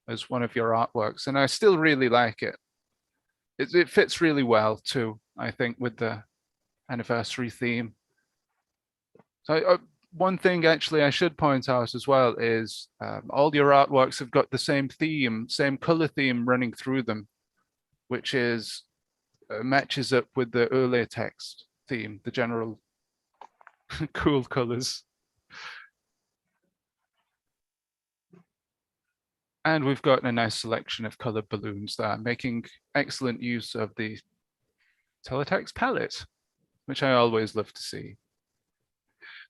as one of your artworks, and I still really like it. it fits really well too, I think, with the anniversary theme. So one thing actually I should point out as well is all your artworks have got the same theme, same color theme running through them, which is matches up with the earlier text theme, the general cool colors. And we've got a nice selection of colored balloons there, making excellent use of the Teletext palette, which I always love to see.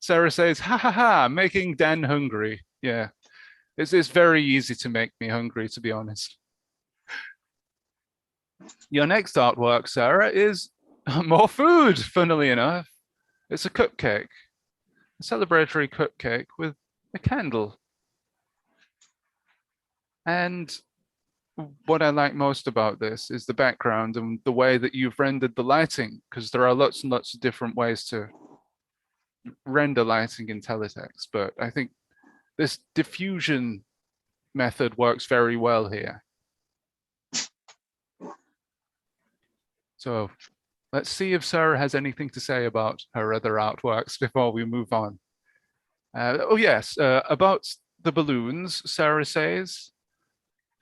Sarah says, ha ha ha, making Dan hungry. Yeah, it's very easy to make me hungry, to be honest. Your next artwork, Sarah, is more food, funnily enough. It's a cupcake, a celebratory cupcake with a candle. And what I like most about this is the background and the way that you've rendered the lighting, because there are lots and lots of different ways to render lighting in Teletext, but I think this diffusion method works very well here. So let's see if Sarah has anything to say about her other artworks before we move on. Oh yes, about the balloons, Sarah says,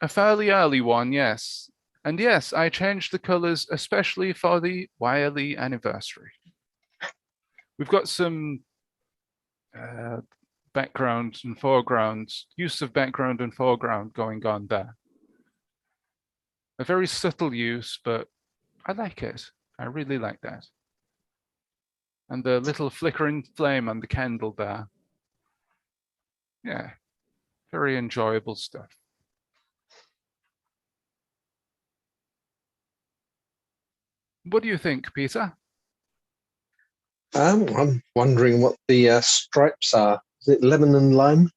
a fairly early one, yes. And yes, I changed the colors especially for the MUTTLEE anniversary. We've got some background and foreground, use of background and foreground going on there. A very subtle use, but I like it. I really like that. And the little flickering flame on the candle there. Yeah, very enjoyable stuff. What do you think, Peter? I'm wondering what the stripes are. Is it lemon and lime?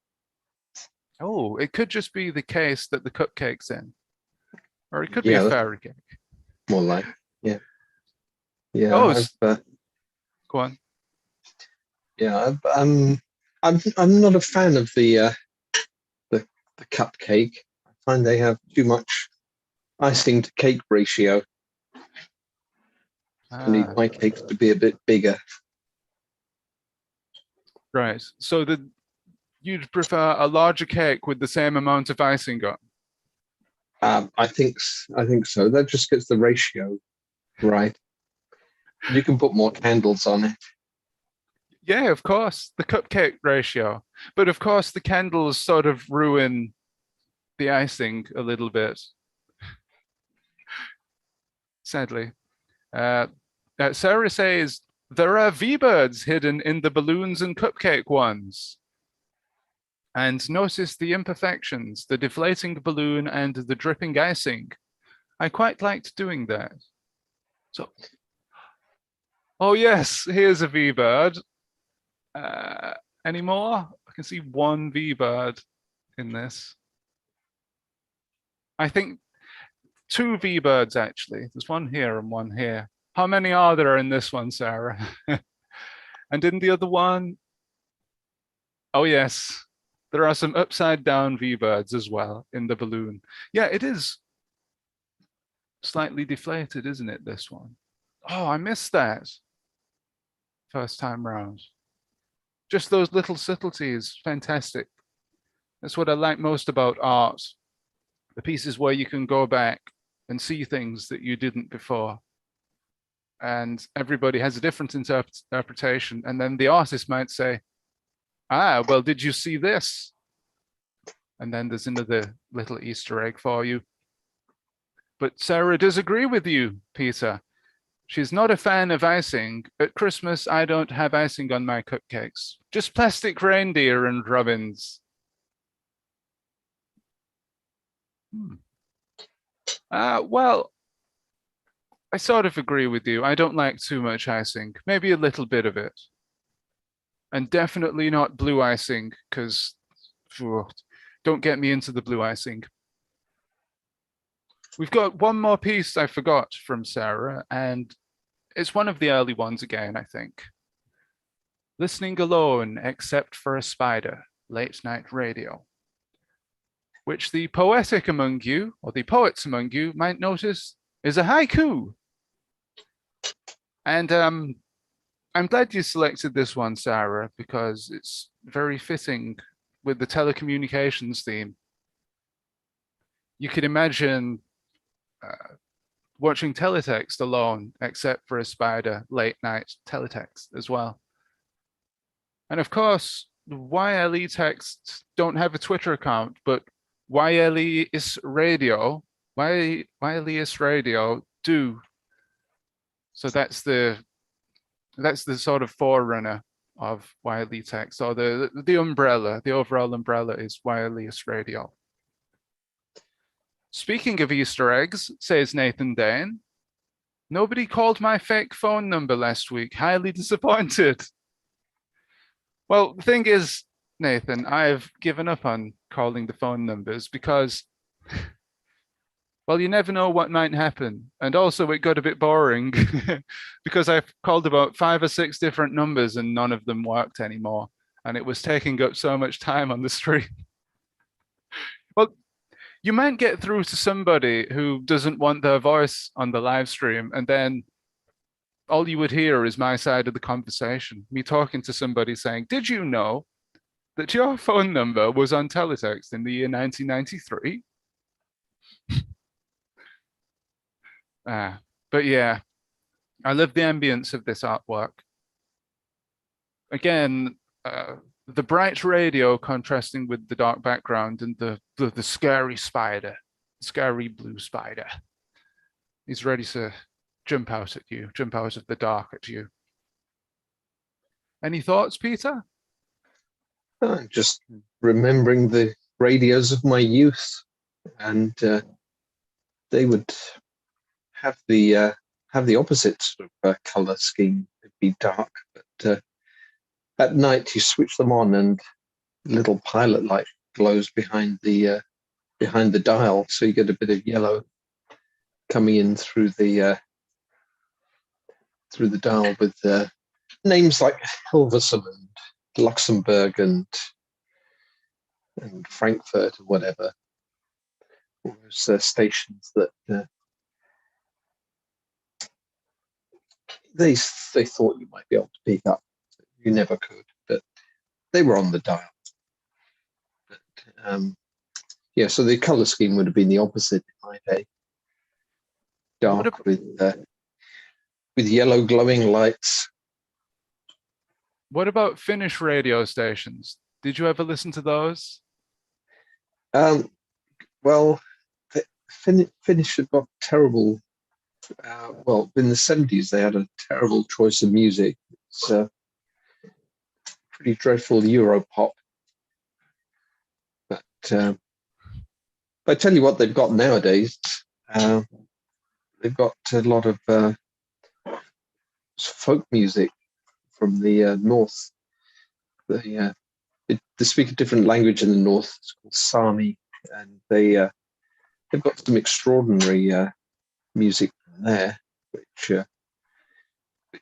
Oh, it could just be the case that the cupcake's in. Or it could be a fairy cake. More like, yeah. Yeah. Oh, go on. Yeah, I'm not a fan of the cupcake. I find they have too much icing to cake ratio. I need my cakes to be a bit bigger. Right. So you'd prefer a larger cake with the same amount of icing on? I think so. That just gets the ratio right. You can put more candles on it. Yeah, of course, the cupcake ratio. But of course, the candles sort of ruin the icing a little bit, sadly. Sarah says, there are V-birds hidden in the balloons and cupcake ones. And notice the imperfections, the deflating balloon and the dripping icing. I quite liked doing that. So, oh yes, here's a V-bird. Any more? I can see one V-bird in this. I think two V-birds actually. There's one here and one here. How many are there in this one, Sarah? And in the other one? Oh yes, there are some upside down V-birds as well in the balloon. Yeah, it is slightly deflated, isn't it, this one? Oh, I missed that first time round. Just those little subtleties, fantastic. That's what I like most about art. The pieces where you can go back and see things that you didn't before. And everybody has a different interpretation. And then the artist might say, ah, well, did you see this? And then there's another little Easter egg for you. But Sarah does agree with you, Peter. She's not a fan of icing. At Christmas, I don't have icing on my cupcakes. Just plastic reindeer and robins. Well, I sort of agree with you. I don't like too much icing, maybe a little bit of it. And definitely not blue icing, because don't get me into the blue icing. We've got one more piece I forgot from Sarah, and it's one of the early ones again, I think. Listening alone, except for a spider, late night radio. Which the poetic among you, or the poets among you, might notice is a haiku. And I'm glad you selected this one, Sarah, because it's very fitting with the telecommunications theme. You could imagine watching teletext alone, except for a spider late night teletext as well. And of course, YLE texts don't have a Twitter account, but YLE is radio. YLE is radio do. So that's the sort of forerunner of YLE text, or the umbrella, the overall umbrella is YLE is radio. Speaking of Easter eggs, says Nathan Dane, nobody called my fake phone number last week. Highly disappointed. Well, the thing is, Nathan, I've given up on calling the phone numbers because, well, you never know what might happen. And also it got a bit boring because I've called about 5 or 6 different numbers and none of them worked anymore. And it was taking up so much time on the stream. Well, you might get through to somebody who doesn't want their voice on the live stream, and then all you would hear is my side of the conversation, me talking to somebody saying, did you know that your phone number was on teletext in the year 1993? But yeah, I love the ambience of this artwork. Again, the bright radio contrasting with the dark background and the scary spider, scary blue spider. He's ready to jump out at you, jump out of the dark at you. Any thoughts, Peter? Just remembering the radios of my youth, and they would have the opposite sort of color scheme. It'd be dark, but at night you switch them on, and the little pilot light glows behind the dial, so you get a bit of yellow coming in through the dial with names like Hilversum and Luxembourg and Frankfurt or whatever. All those stations that they thought you might be able to pick up. You never could, but they were on the dial. But yeah, so the color scheme would have been the opposite in my day. Dark with yellow glowing lights. What about Finnish radio stations? Did you ever listen to those? Well, the Finnish had got terrible. Well, in the 70s, they had a terrible choice of music. It's pretty dreadful Europop. But I tell you what they've got nowadays. They've got a lot of folk music from the north. They speak a different language in the north. It's called Sami, and they've got some extraordinary music from there, which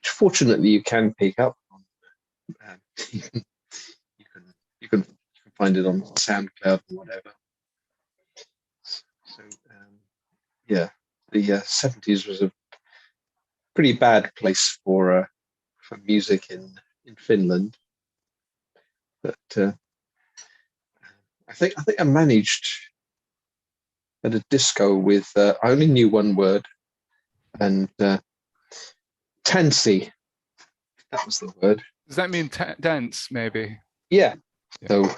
fortunately you can pick up on. You can find it on SoundCloud and whatever. So yeah, the 70s was a pretty bad place for music in Finland. But I think I managed at a disco with I only knew one word, and tansy. That was the word. Does that mean dance, maybe? Yeah. So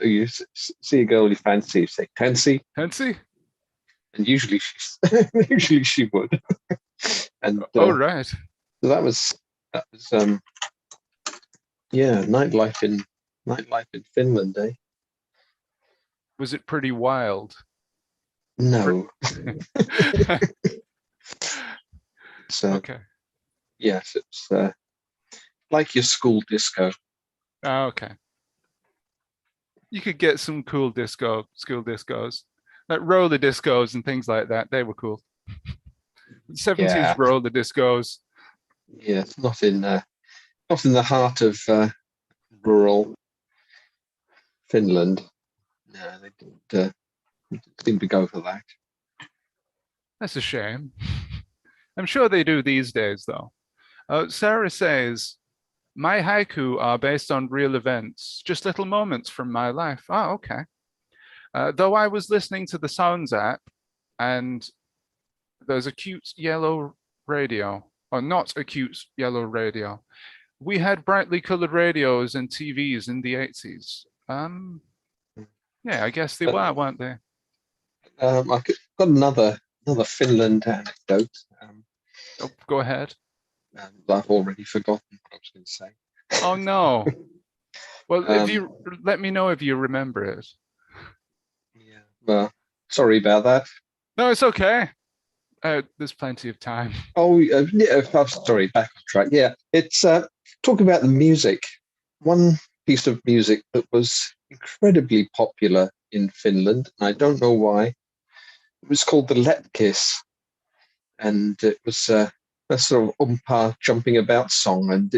you see a girl you fancy, you say tansy. Tansy? And usually she would. And oh right. So that was yeah, nightlife in Finland, eh? Was it pretty wild? No. So okay. Yes, it's like your school disco. Oh, okay. You could get some cool school discos, like roller discos and things like that. They were cool. 70s roller discos. Yeah, it's not in the heart of rural Finland. No, they didn't seem to go for that. That's a shame. I'm sure they do these days, though. Sarah says, my haiku are based on real events, just little moments from my life. Oh, okay. Though I was listening to the Sounds app, and there's a cute yellow radio, or not a cute yellow radio. We had brightly colored radios and TVs in the 80s. Yeah, I guess they were, weren't they? I've got another Finland anecdote. Oh, go ahead. I've already forgotten what I was going to say. Oh no. Well, if you let me know if you remember it. Yeah. Well, sorry about that. No, it's okay. There's plenty of time. Oh, yeah, I'm sorry. Back on track. Yeah, it's talk about the music. One piece of music that was incredibly popular in Finland, and I don't know why. It was called the Letkiss, and it was a sort of umpa jumping about song, and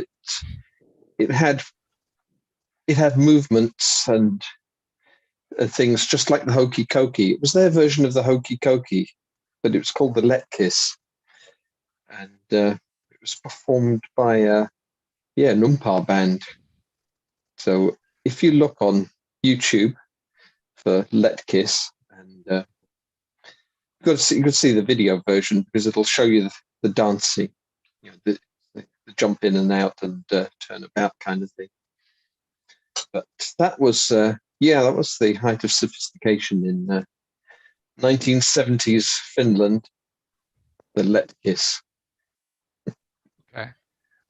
it had movements and things just like the Hokey Cokey. It was their version of the Hokey Cokey, but it was called the Letkiss, and it was performed by an umpa band. So if you look on YouTube for Letkiss, and you could see the video version because it'll show you the dancing, the jump in and out and turn about kind of thing. But that was the height of sophistication in 1970s Finland, the Letkiss. Okay.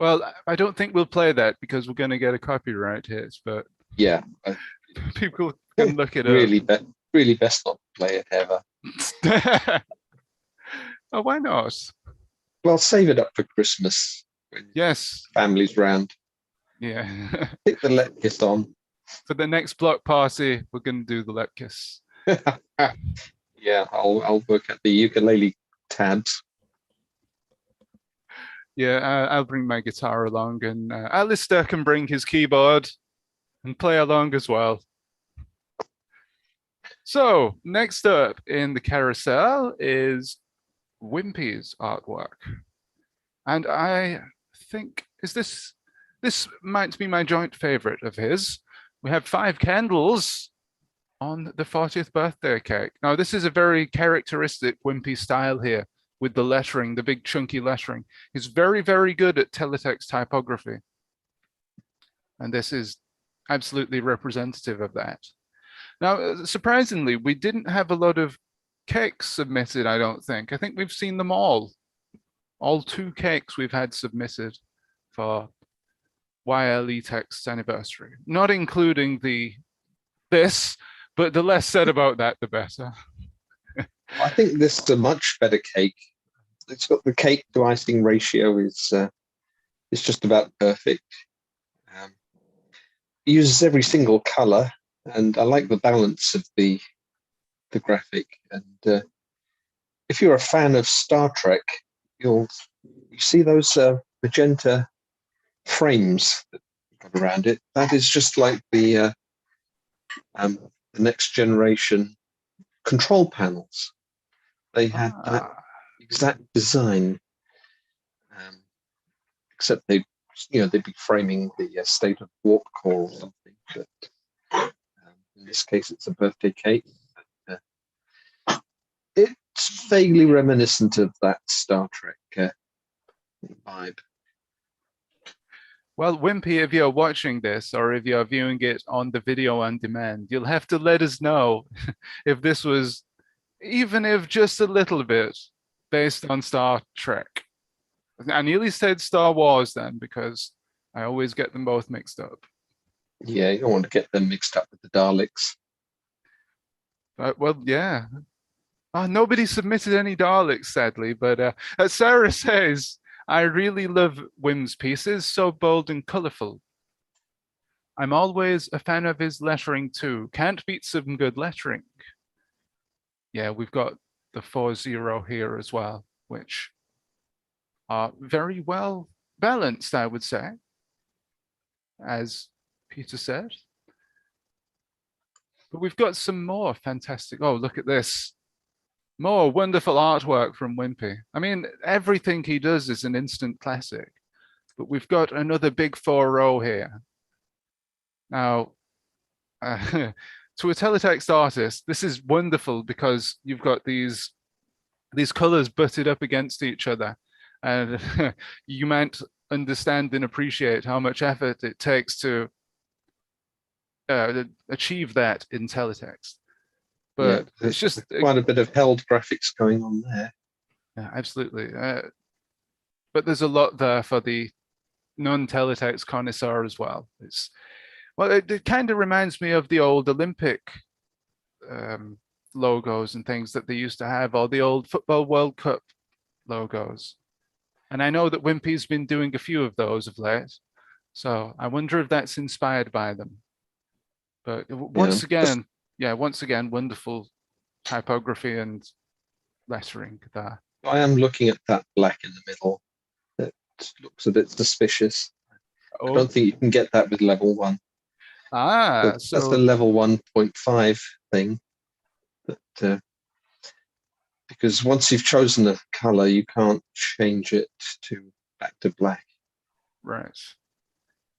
Well, I don't think we'll play that because we're going to get a copyright hit, but yeah, people can look it up. Really best not to play it ever. Oh, why not? Well, save it up for Christmas. Yes. Family's round. Yeah. Pick the Letkiss on. For the next block party, we're going to do the Letkiss. Yeah, I'll work at the ukulele tabs. Yeah, I'll bring my guitar along, and Alistair can bring his keyboard and play along as well. So next up in the carousel is Wimpy's artwork. And I think, this might be my joint favorite of his. We have 5 candles on the 40th birthday cake. Now, this is a very characteristic Wimpy style here with the lettering, the big chunky lettering. He's very, very good at teletext typography. And this is absolutely representative of that. Now, surprisingly, we didn't have a lot of cakes submitted, I don't think. I think we've seen them all. All 2 cakes we've had submitted for YLE Text's anniversary, not including this, but the less said about that, the better. I think this is a much better cake. It's got the cake to icing ratio is just about perfect. It uses every single color, and I like the balance of the graphic. And if you're a fan of Star Trek, you see those magenta frames that got around it. That is just like the next generation control panels. They had that exact design, except they'd be framing the state of warp core or something. But in this case, it's a birthday cake. It's vaguely reminiscent of that Star Trek vibe. Well, Wimpy, if you're watching this or if you're viewing it on the video on demand, you'll have to let us know if this was, even if just a little bit, based on Star Trek. I nearly said Star Wars then, because I always get them both mixed up. Yeah, you don't want to get them mixed up with the Daleks. Well, yeah. Nobody submitted any Daleks, sadly, but as Sarah says, I really love Wim's pieces, so bold and colourful. I'm always a fan of his lettering too. Can't beat some good lettering. Yeah, we've got the 4-0 here as well, which are very well balanced, I would say, as Peter said. But we've got some more fantastic. Oh, look at this. More wonderful artwork from Wimpy. I mean, everything he does is an instant classic, but we've got another big 4-row here. Now, to a teletext artist, this is wonderful because you've got these colors butted up against each other, and you might understand and appreciate how much effort it takes to achieve that in teletext. But yeah, it's just quite a bit of held graphics going on there. Yeah, absolutely. But there's a lot there for the non-teletext connoisseur as well. It kind of reminds me of the old Olympic logos and things that they used to have, or the old Football World Cup logos. And I know that Wimpy's been doing a few of those of late, so I wonder if that's inspired by them. But once again, wonderful typography and lettering there. I am looking at that black in the middle. It looks a bit suspicious. I don't think you can get that with level 1. That's the level 1.5 thing. But because once you've chosen a color, you can't change it back to black. Right.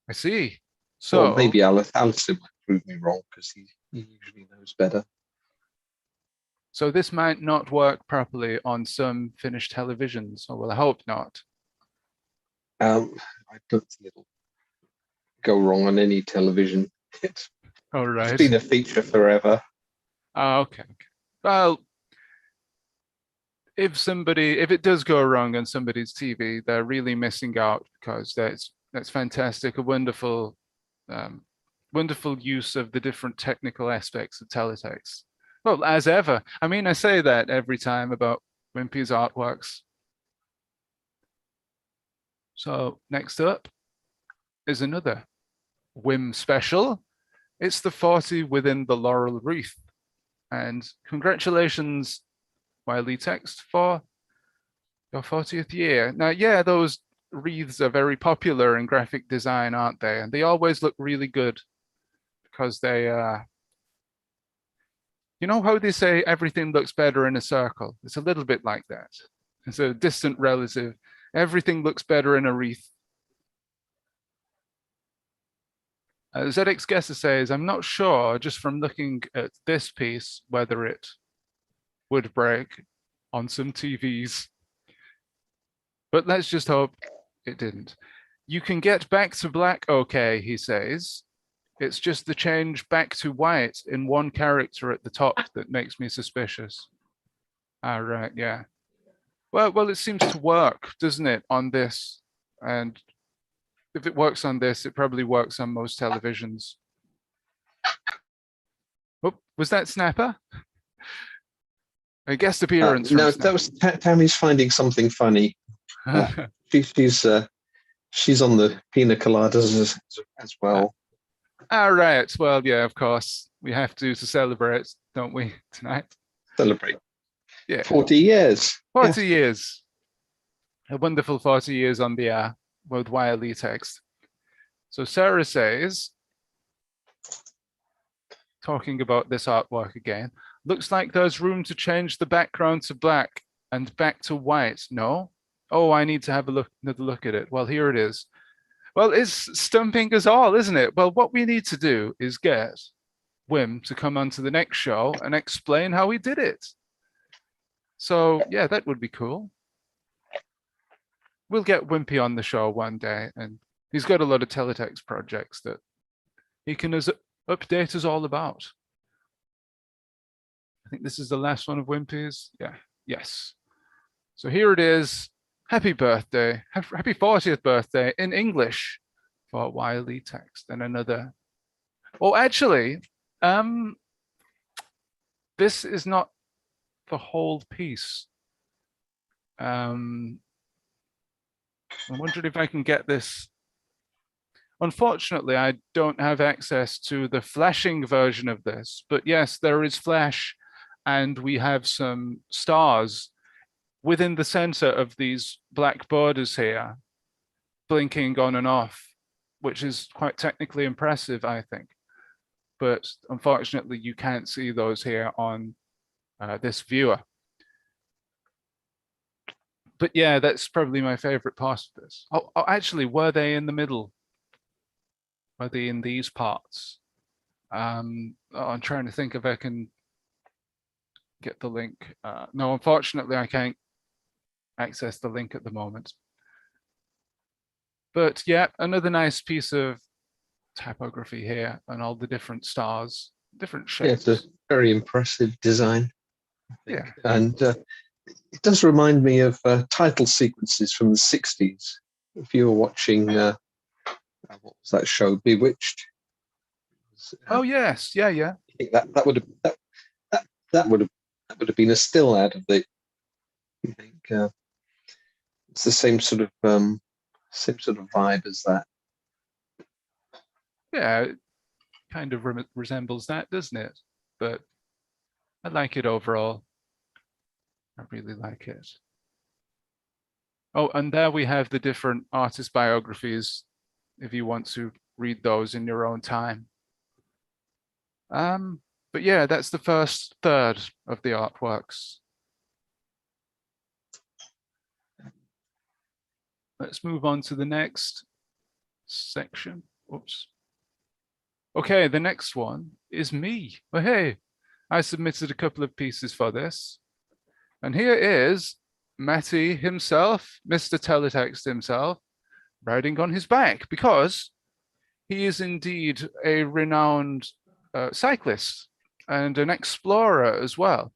I see. So or maybe Alistair might prove me wrong because he usually knows better. So this might not work properly on some Finnish televisions, or well, I hope not. I don't think it'll go wrong on any television. It's been a feature forever. Oh, okay. Well, if it does go wrong on somebody's TV, they're really missing out, because that's fantastic, a wonderful use of the different technical aspects of teletext. Well, as ever. I mean, I say that every time about Wimpy's artworks. So next up is another Wim special. It's the 40 within the laurel wreath. And congratulations, MUTTLEE Text, for your 40th year. Now, yeah, those wreaths are very popular in graphic design, aren't they? And they always look really good because they you know how they say everything looks better in a circle? It's a little bit like that. It's a distant relative. Everything looks better in a wreath. ZX Guesser says, I'm not sure, just from looking at this piece, whether it would break on some TVs. But let's just hope it didn't. You can get back to black okay, he says. It's just the change back to white in one character at the top that makes me suspicious. Right, yeah. Well, it seems to work, doesn't it, on this? And if it works on this, it probably works on most televisions. Oh, was that Snapper? A guest appearance from No, Snapper. that was Tammy's finding something funny. She's on the pina coladas as well. All right. Well, yeah, of course. We have to celebrate, don't we, tonight? Celebrate. Yeah. 40 years. 40 years. A wonderful 40 years on the air with MUTTLEE Text. So Sarah says, talking about this artwork again, looks like there's room to change the background to black and back to white. No? Oh, I need to have another look at it. Well, here it is. Well, it's stumping us all, isn't it? Well, what we need to do is get Wim to come onto the next show and explain how he did it. So yeah, that would be cool. We'll get Wimpy on the show one day, and he's got a lot of teletext projects that he can update us all about. I think this is the last one of Wimpy's. Yeah, yes. So here it is. Happy birthday, happy 40th birthday in English for MUTTLEE Text. And another, oh, actually, this is not the whole piece. I'm wondering if I can get this. Unfortunately, I don't have access to the flashing version of this, but yes, there is flash, and we have some stars within the center of these black borders here, blinking on and off, which is quite technically impressive, I think. But unfortunately, you can't see those here on this viewer. But yeah, that's probably my favorite part of this. Oh, actually, were they in the middle? Were they in these parts? I'm trying to think if I can get the link. No, unfortunately, I can't access the link at the moment. But yeah, another nice piece of typography here and all the different stars, different shapes. Yeah, it's a very impressive design, I think. Yeah. And it does remind me of title sequences from the 60s. If you were watching, what was that show, Bewitched? Oh yes, yeah. I think that would have been a still out of it. I think it's the same sort of vibe as that. Yeah, it kind of resembles that, doesn't it? But I like it overall. I really like it. Oh, and there we have the different artist biographies if you want to read those in your own time. But yeah, that's the first third of the artworks. Let's move on to the next section. Oops. Okay, the next one is me. Oh, hey, I submitted a couple of pieces for this. And here is Matty himself, Mr. Teletext himself, riding on his back because he is indeed a renowned cyclist and an explorer as well.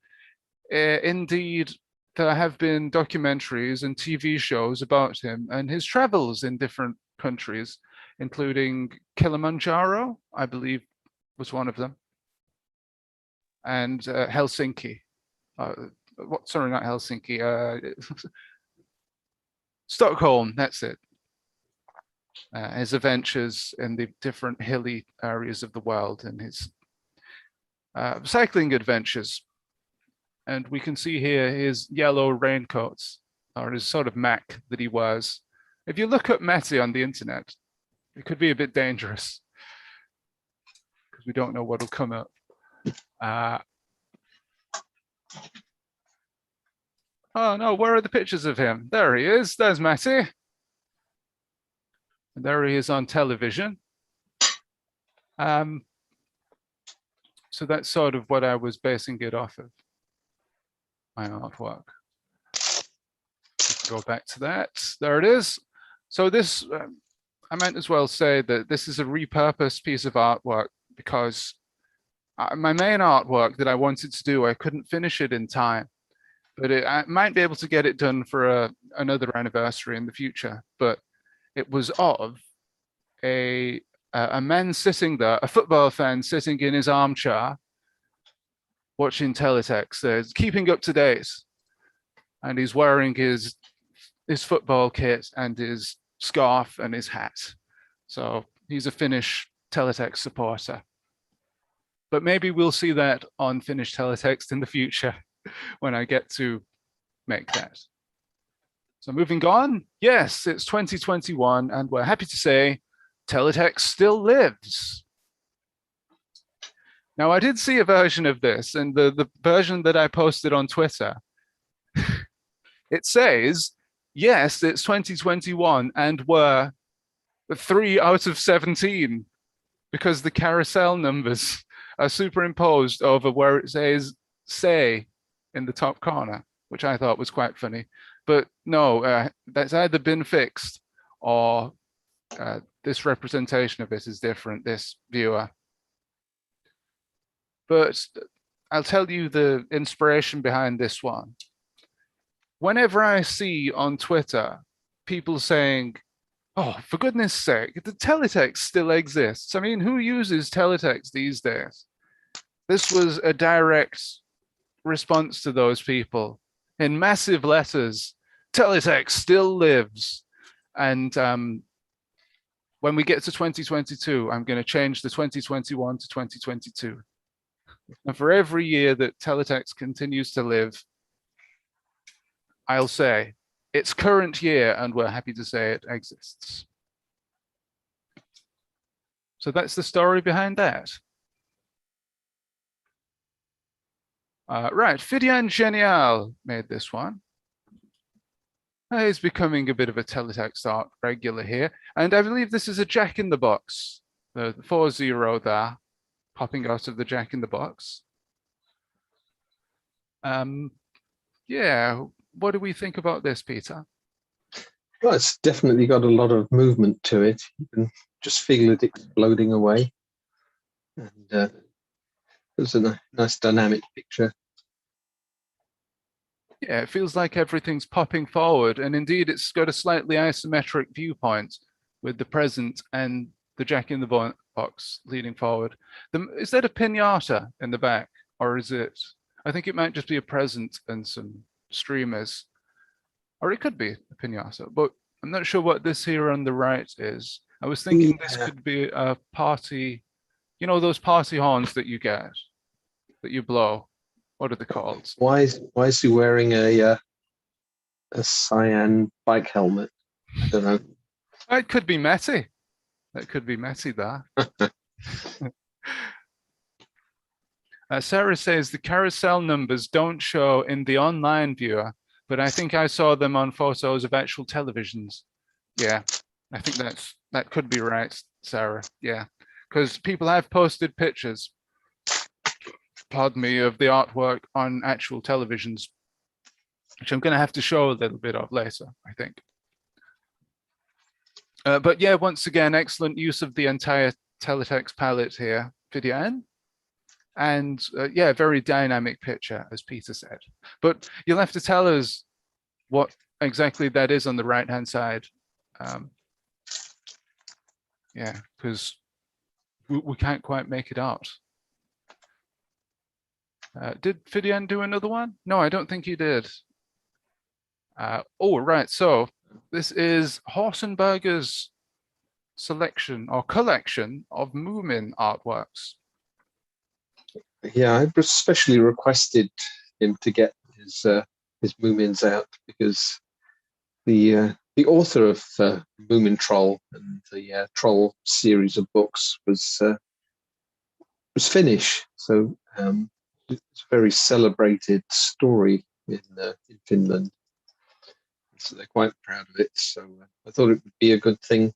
Indeed, there have been documentaries and TV shows about him and his travels in different countries, including Kilimanjaro, I believe was one of them, and Helsinki. Sorry, not Helsinki. Stockholm, that's it. His adventures in the different hilly areas of the world and his cycling adventures. And we can see here his yellow raincoats, or his sort of Mac that he wears. If you look up Matty on the internet, it could be a bit dangerous because we don't know what'll come up. Oh no, where are the pictures of him? There he is, there's Matty. And there he is on television. So that's sort of what I was basing it off of, my artwork. Go back to that. There it is. So this, I might as well say that this is a repurposed piece of artwork because my main artwork that I wanted to do, I couldn't finish it in time, but I might be able to get it done for another anniversary in the future. But it was of a man sitting there, a football fan sitting in his armchair, watching Teletext, keeping up to date, and he's wearing his football kit and his scarf and his hat. So he's a Finnish Teletext supporter. But maybe we'll see that on Finnish Teletext in the future when I get to make that. So moving on, yes, it's 2021, and we're happy to say Teletext still lives. Now, I did see a version of this, and the version that I posted on Twitter, it says, yes, it's 2021, and we're 3 out of 17 because the carousel numbers are superimposed over where it says say in the top corner, which I thought was quite funny. But no, that's either been fixed or this representation of it is different, this viewer. But I'll tell you the inspiration behind this one. Whenever I see on Twitter people saying, oh, for goodness sake, the teletext still exists. I mean, who uses teletext these days? This was a direct response to those people in massive letters. Teletext still lives. And when we get to 2022, I'm going to change the 2021 to 2022. And for every year that teletext continues to live, I'll say it's current year, and we're happy to say it exists. So that's the story behind that. Right, Fidian Genial made this one. He's becoming a bit of a Teletext art regular here. And I believe this is a Jack in the Box. The 4-0 there, popping out of the Jack in the Box. Yeah, what do we think about this, Peter? Well, it's definitely got a lot of movement to it. You can just feel it exploding away. And it's a nice dynamic picture. Yeah, it feels like everything's popping forward. And indeed, it's got a slightly isometric viewpoint with the present and the Jack in the Box leaning forward. Is that a pinata in the back? Or is it? I think it might just be a present and some streamers. Or it could be a pinata, but I'm not sure what this here on the right is. I was thinking this could be a party, you know, those party horns that you get, that you blow. What are they called? Why is he wearing a cyan bike helmet? I don't know. It could be Messi. That could be Messi there. Sarah says the carousel numbers don't show in the online viewer, but I think I saw them on photos of actual televisions. Yeah, I think that could be right, Sarah. Yeah, because people have posted pictures, pardon me, of the artwork on actual televisions, which I'm going to have to show a little bit of later, I think. But yeah, once again, excellent use of the entire Teletext palette here, Vivian. And yeah, very dynamic picture, as Peter said. But you'll have to tell us what exactly that is on the right-hand side. Yeah, because we can't quite make it out. Did Fidian do another one? No, I don't think he did. Oh, right. So this is Horsenberger's selection or collection of Moomin artworks. Yeah, I especially requested him to get his Moomins out because the author of Moomin Troll and the Troll series of books was Finnish, so it's a very celebrated story in Finland. So they're quite proud of it. So I thought it would be a good thing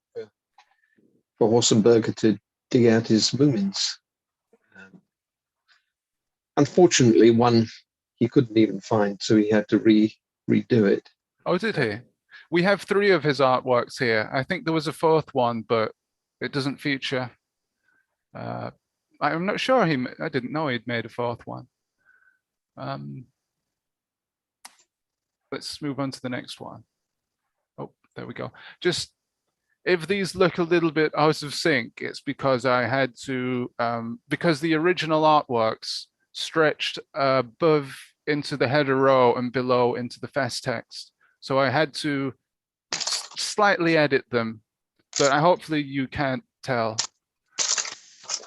for Horsenberger to dig out his Moomins. Unfortunately, one he couldn't even find, so he had to redo it. Oh, did he? We have 3 of his artworks here. I think there was a 4th one, but it doesn't feature. I'm not sure I didn't know he'd made a 4th one. Let's move on to the next one. Oh, there we go. Just if these look a little bit out of sync, it's because I had to, because the original artworks stretched above into the header row and below into the fast text. So I had to slightly edit them, but hopefully you can't tell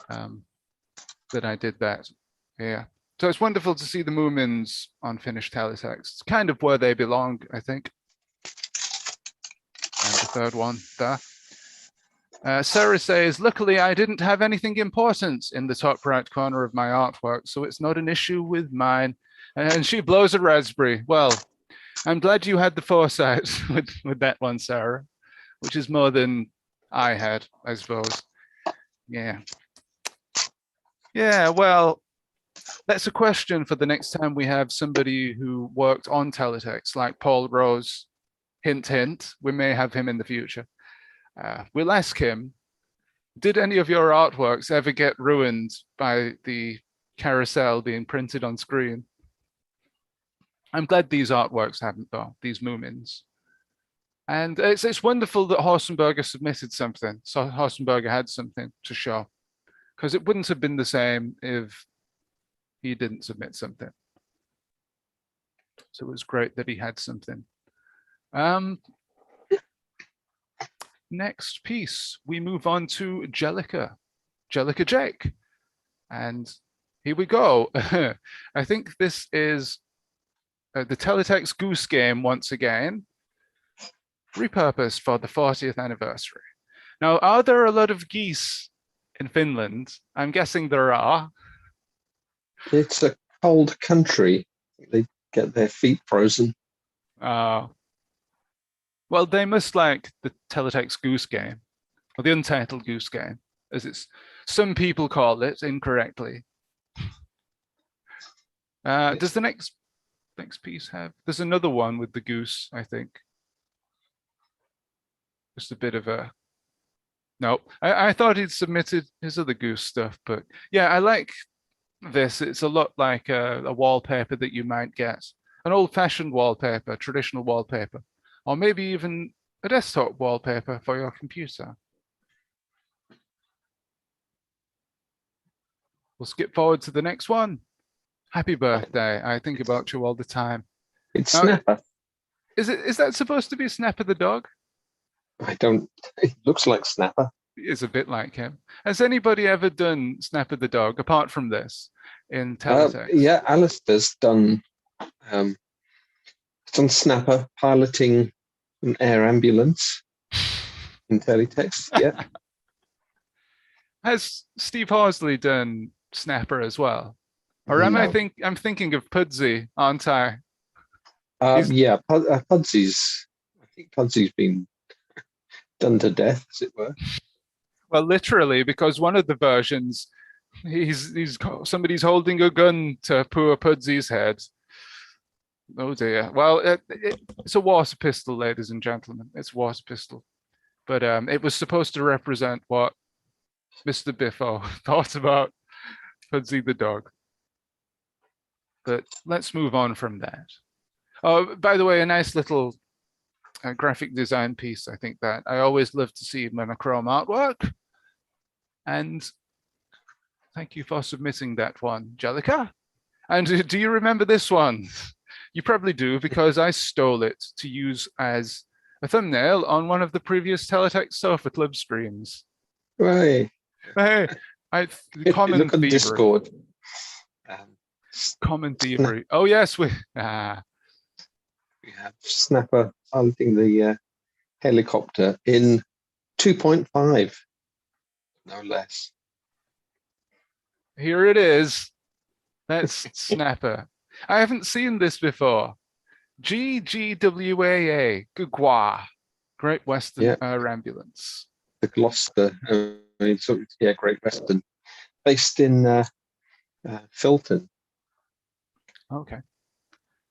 that I did that. Yeah. So it's wonderful to see the Moomins on Finnish Teletext. It's kind of where they belong, I think. And the 3rd one there. Sarah says, luckily I didn't have anything important in the top right corner of my artwork, so it's not an issue with mine. And she blows a raspberry. Well, I'm glad you had the foresight with that one, Sarah, which is more than I had, I suppose. Yeah. Yeah, well, that's a question for the next time we have somebody who worked on Teletext, like Paul Rose. Hint, hint, we may have him in the future. We'll ask him, did any of your artworks ever get ruined by the carousel being printed on screen? I'm glad these artworks haven't, though, these Moomins. And it's wonderful that Horsenberger submitted something. So Horsenberger had something to show, because it wouldn't have been the same if he didn't submit something. So it was great that he had something. Next piece, we move on to Jellica Jake. And here we go. I think this is the Teletext Goose Game once again, repurposed for the 40th anniversary. Now, are there a lot of geese in Finland? I'm guessing there are. It's a cold country. They get their feet frozen. Well, they must like the Teletext Goose Game, or the Untitled Goose Game, as it's some people call it incorrectly. Does the next piece have? There's another one with the goose, I think. Just a bit of a. No, I thought he'd submitted his other goose stuff, but yeah, I like this. It's a lot like a wallpaper that you might get, an old-fashioned wallpaper, traditional wallpaper, or maybe even a desktop wallpaper for your computer. We'll skip forward to the next one. Happy birthday. I think about you all the time. It's Now, Snapper. Is that supposed to be Snapper the dog? I don't. It looks like Snapper. It's a bit like him. Has anybody ever done Snapper the dog apart from this in Teletext? Yeah, Alistair's done. It's on Snapper piloting an air ambulance in Teletext. Yeah. Has Steve Horsley done Snapper as well? Or am No. I'm thinking of Pudsey, aren't I? Yeah, Pudsy's. I think Pudsy's been done to death, as it were. Well, literally, because one of the versions, somebody's holding a gun to poor Pudsy's head. Oh dear. Well, it's a water pistol, ladies and gentlemen. It's a water pistol, but it was supposed to represent what Mr. Biffo thought about Pudsey the dog. But let's move on from that. Oh, by the way, a nice little graphic design piece. I think that I always love to see monochrome artwork. And thank you for submitting that one, Jellica. And do you remember this one? You probably do, because I stole it to use as a thumbnail on one of the previous Teletext Sofa Club streams. Right. Hey, common look on thievery. Discord. Common thievery. Oh yes, we have Snapper piloting the helicopter in 2.5, no less. Here it is. That's Snapper. I haven't seen this before. GGWAA, Gugwa, Great Western Air Ambulance. The Gloucester, Great Western, based in Filton. Okay.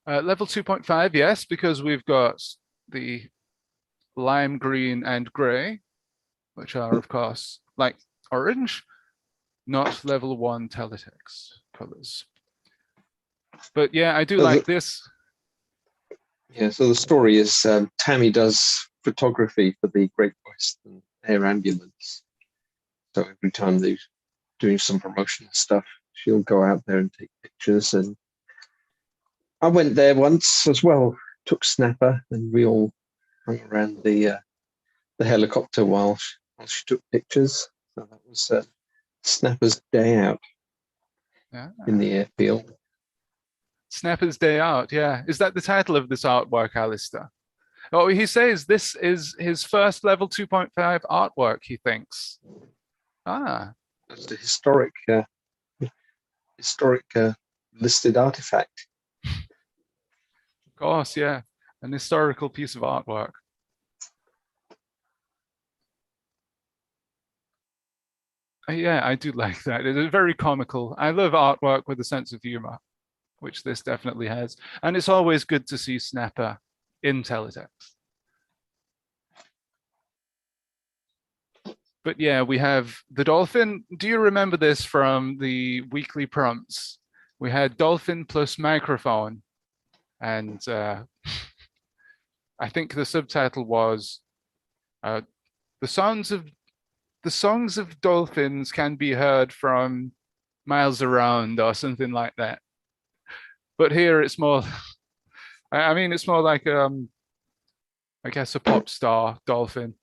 Level 2.5, yes, because we've got the lime green and gray, which are, of course, like orange, not level 1 Teletext colors. But yeah, I do like this. Yeah, so the story is Tammy does photography for the Great Western Air Ambulance. So every time they're doing some promotional stuff, she'll go out there and take pictures. And I went there once as well, took Snapper, and we all hung around the helicopter while she took pictures. So that was Snapper's day out in the airfield. Snapper's Day Out, yeah. Is that the title of this artwork, Alistair? Oh, he says this is his first level 2.5 artwork, he thinks. That's the historic listed artifact. Of course, yeah. An historical piece of artwork. Yeah, I do like that. It's very comical. I love artwork with a sense of humor, which this definitely has. And it's always good to see Snapper in Teletext. But yeah, we have the dolphin. Do you remember this from the weekly prompts? We had dolphin plus microphone. And I think the subtitle was the songs of dolphins can be heard from miles around, or something like that. But here it's more, I mean, it's more like, I guess, a pop star dolphin,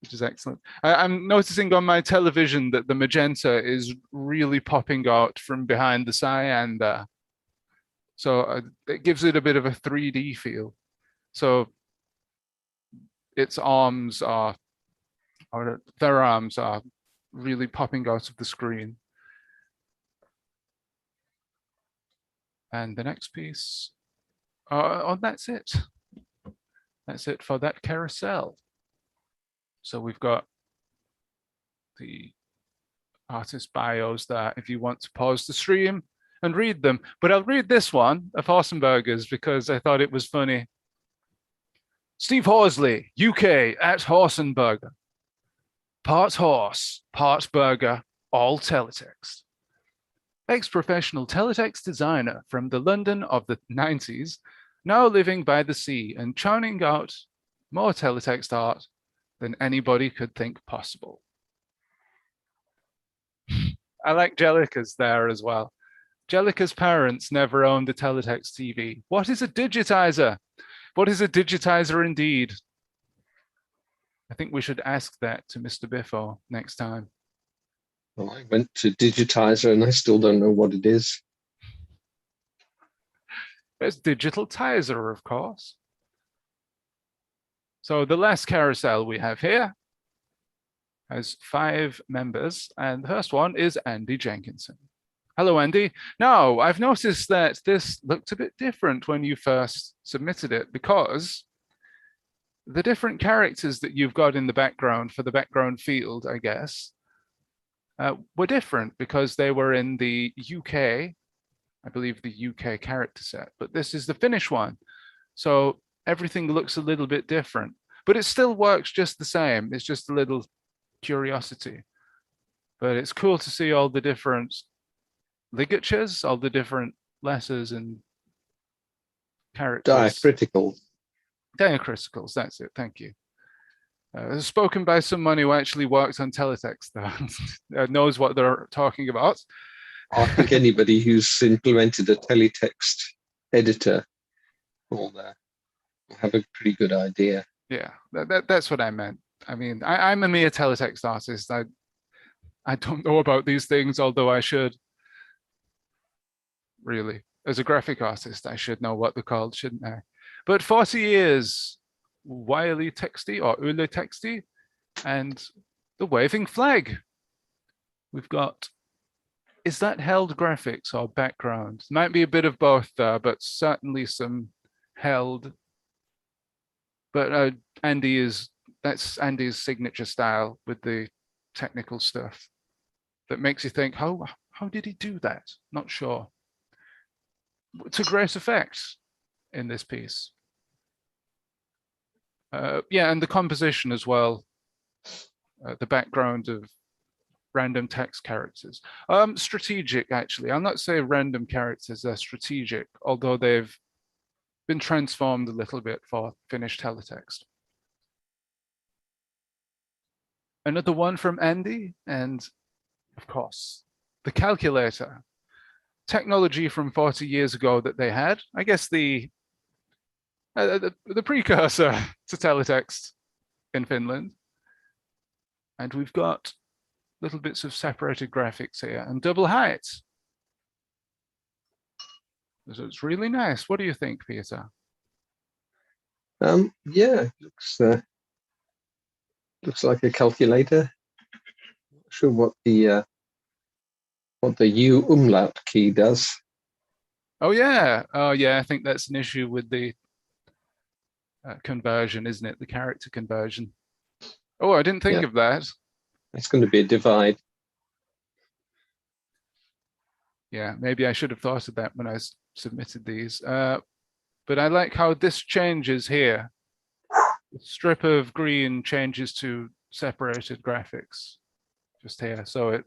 which is excellent. I'm noticing on my television that the magenta is really popping out from behind the cyan there. So it gives it a bit of a 3D feel. So its arms are, or their arms are really popping out of the screen. And the next piece, oh, that's it. That's it for that carousel. So we've got the artist bios there if you want to pause the stream and read them. But I'll read this one of Horsenberger's because I thought it was funny. Steve Horsley, UK at Horsenberger. Part horse, part burger, all teletext. Ex-professional teletext designer from the London of the 90s, now living by the sea and churning out more teletext art than anybody could think possible. I like Jellica's there as well. Jellica's parents never owned a teletext TV. What is a digitizer? What is a digitizer indeed? I think we should ask that to Mr. Biffo next time. Well, I went to Digitiser and I still don't know what it is. There's Digital Tizer, of course. So the last carousel we have here has 5 members, and the first one is Andy Jenkinson. Hello, Andy. Now, I've noticed that this looked a bit different when you first submitted it because the different characters that you've got in the background for the background field, I guess, were different because they were in the UK, I believe the UK character set, but this is the Finnish one. So everything looks a little bit different, but it still works just the same. It's just a little curiosity, but it's cool to see all the different ligatures, all the different letters and characters. Diacriticals, that's it, thank you. Spoken by someone who actually works on teletext, knows what they're talking about. I think anybody who's implemented a teletext editor will have a pretty good idea. Yeah, that's what I meant. I mean, I'm a mere teletext artist. I don't know about these things, although I should. Really, as a graphic artist, I should know what they're called, shouldn't I? But 40 years, Wiley Texty or Ule Texty, and the waving flag. We've got, is that held graphics or background? Might be a bit of both there, but certainly some held. But that's Andy's signature style with the technical stuff that makes you think, how did he do that? Not sure. It's a great effect in this piece. Yeah, and the composition as well, the background of random text characters. Strategic, actually. I'll not say random characters, they're strategic, although they've been transformed a little bit for Finnish teletext. Another one from Andy, and of course, the calculator. Technology from 40 years ago that they had. I guess the precursor to teletext in Finland. And we've got little bits of separated graphics here and double height. So it's really nice. What do you think, Peter? Yeah, looks like a calculator. Not sure what the U umlaut key does. Oh yeah, I think that's an issue with the conversion, isn't it? The character conversion. Oh, I didn't think of that. It's going to be a divide. Yeah, maybe I should have thought of that when I submitted these. But I like how this changes here. The strip of green changes to separated graphics just here. So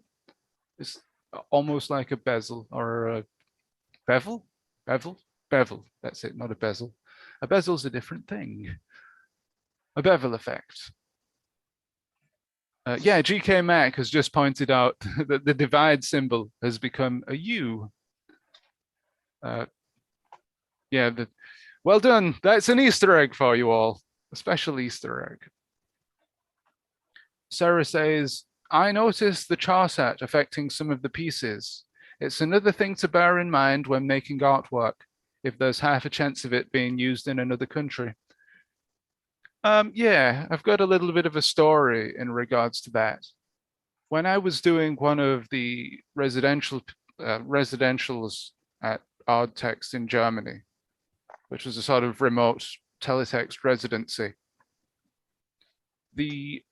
it's almost like a bezel or a bevel. That's it, not a bezel. A bezel's a different thing. A bevel effect. Yeah, GK Mac has just pointed out that the divide symbol has become a U. Yeah, well done. That's an Easter egg for you all, a special Easter egg. Sarah says, I noticed the charsat affecting some of the pieces. It's another thing to bear in mind when making artwork, if there's half a chance of it being used in another country. Yeah, I've got a little bit of a story in regards to that. When I was doing one of the residentials at Odd Text in Germany, which was a sort of remote Teletext residency. The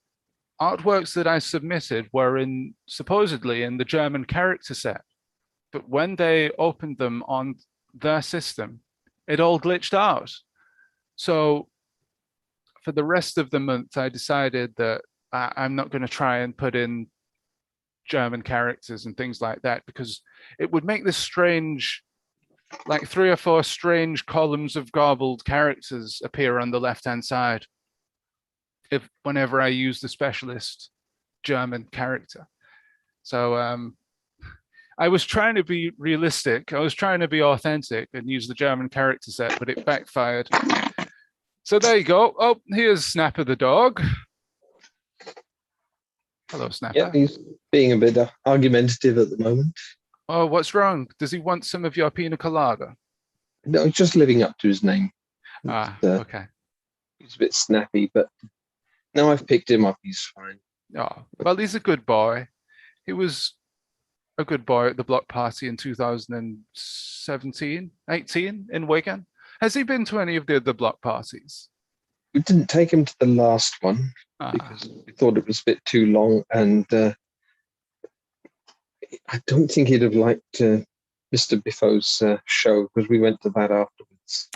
artworks that I submitted were supposedly in the German character set, but when they opened them on their system, it all glitched out. So for the rest of the month, I decided that I'm not going to try and put in German characters and things like that, because it would make this strange, like 3 or 4 strange columns of garbled characters appear on the left-hand side whenever I use the specialist German character. So I was trying to be realistic. I was trying to be authentic and use the German character set, but it backfired. So there you go. Oh, here's Snapper the dog. Hello, Snapper. Yeah, he's being a bit argumentative at the moment. Oh, what's wrong? Does he want some of your pina colada? No, he's just living up to his name. Okay. He's a bit snappy, but now I've picked him up, he's fine. Oh, well, he's a good boy. He was a good boy at the block party in 2017, 18 in Wigan. Has he been to any of the other block parties? We didn't take him to the last one because we thought it was a bit too long, and I don't think he'd have liked Mr. Biffo's show, because we went to that afterwards.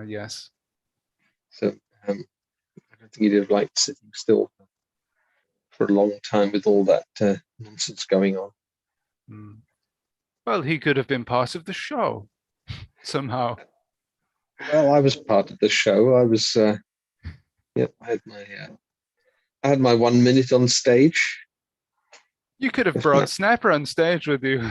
Yes. So I don't think he'd have liked sitting still for a long time with all that nonsense going on. Well, he could have been part of the show somehow. Well, I was part of the show. I was, I had my 1 minute on stage. You could have brought Snapper on stage with you.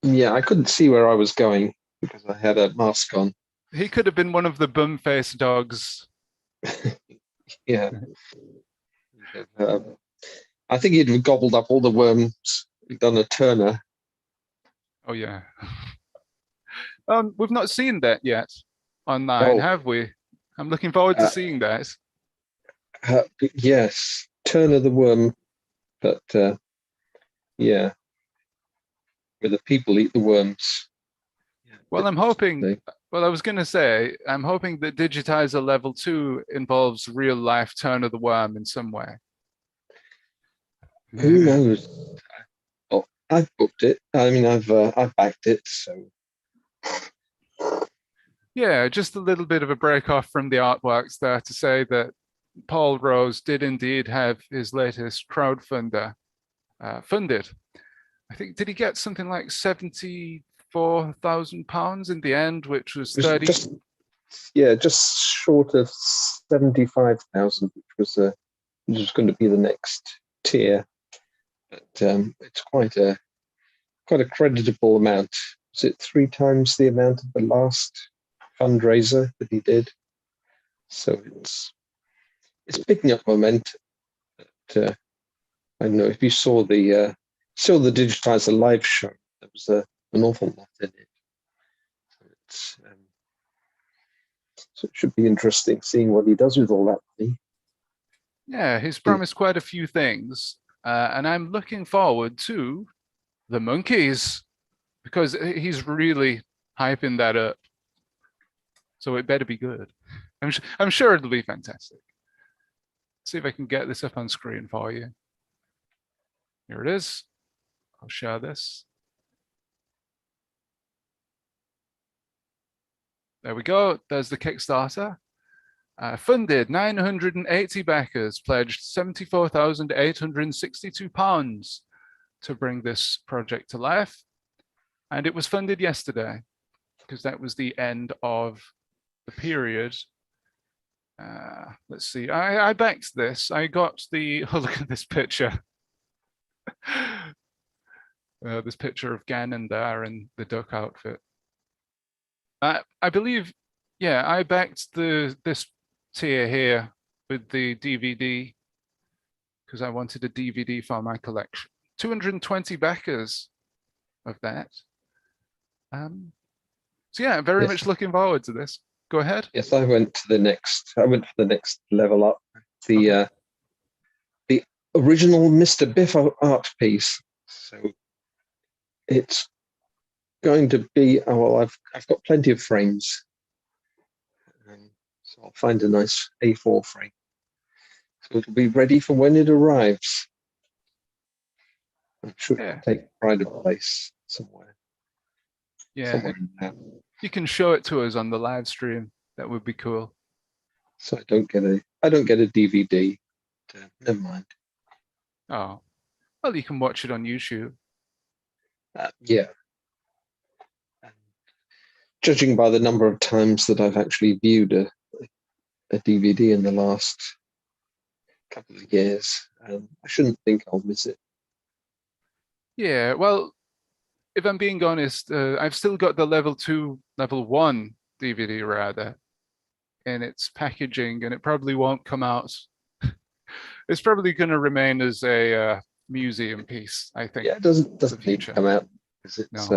Yeah, I couldn't see where I was going because I had a mask on. He could have been one of the bum-faced dogs. Yeah. I think he'd have gobbled up all the worms. He'd done a Turner. Oh, yeah. We've not seen that yet online, have we? I'm looking forward to seeing that. Yes, Turner the worm, but yeah, where the people eat the worms. Well, I'm hoping. Well, I was going to say, I'm hoping that Digitiser Level 2 involves real life Turner the worm in some way. Who knows? Oh, I've booked it. I mean, I've backed it. So yeah, just a little bit of a break off from the artworks there to say that Paul Rose did indeed have his latest crowdfunder funded. I think, did he get something like £74,000 in the end, which was 30? Just short of 75,000, which was going to be the next tier. But it's quite a creditable amount. Was it 3 times the amount of the last fundraiser that he did? So it's picking up momentum. But, I don't know if you saw the Digitiser live show. There was an awful lot in it. So it should be interesting seeing what he does with all that money. Yeah, he's promised quite a few things, and I'm looking forward to the monkeys, because he's really hyping that up. So it better be good. I'm sure it'll be fantastic. See if I can get this up on screen for you. Here it is. I'll share this. There we go. There's the Kickstarter. Funded 980 backers, pledged £74,862 to bring this project to life. And it was funded yesterday, because that was the end of the period. Let's see, I backed this. I got the, oh, look at this picture. This picture of Gannon there in the duck outfit. I believe, yeah, I backed this tier here with the DVD because I wanted a DVD for my collection. 220 backers of that. So yeah, very much looking forward to this. Go ahead. Yes, I went for the next level up. The original Mr. Biffo art piece. So it's going to be, oh, well, I've got plenty of frames. So I'll find a nice A4 frame. So it'll be ready for when it arrives. I'm sure it'll take pride of place somewhere. Yeah, somewhere in there. You can show it to us on the live stream. That would be cool. So I don't get a DVD. Never mind. Oh, well, you can watch it on YouTube. Yeah. Judging by the number of times that I've actually viewed a DVD in the last couple of years, I shouldn't think I'll miss it. Yeah, well, if I'm being honest, I've still got the level 1 DVD rather in its packaging, and it probably won't come out. It's probably going to remain as a museum piece, I think. Yeah, it doesn't need to come out because it's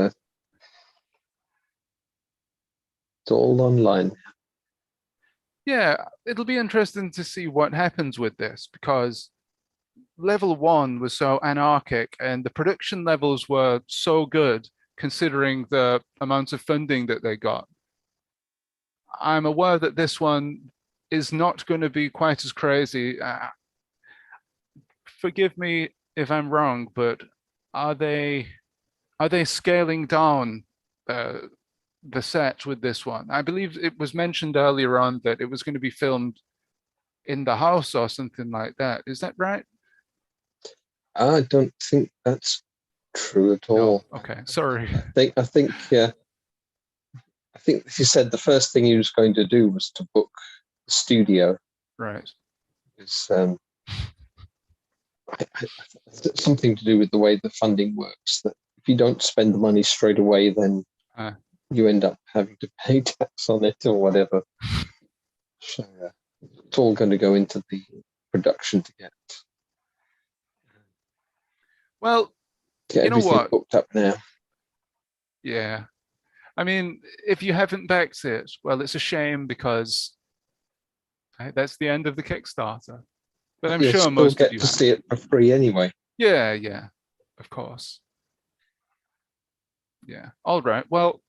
all online. Yeah, it'll be interesting to see what happens with this, because level 1 was so anarchic and the production levels were so good considering the amount of funding that they got. I'm aware that this one is not going to be quite as crazy. Forgive me if I'm wrong, but are they scaling down the set with this one? I believe it was mentioned earlier on that it was going to be filmed in the house or something like that. Is that right? I don't think that's true at all. No? Okay, sorry. I think he said the first thing he was going to do was to book the studio. Right. It's something to do with the way the funding works, that if you don't spend the money straight away, then you end up having to pay tax on it or whatever. So it's all going to go into the production to get you know what? Booked up now. Yeah. I mean, if you haven't backed it, well, it's a shame because that's the end of the Kickstarter. But I'm sure most of you get to see it for free anyway. Yeah, of course. Yeah. All right. Well,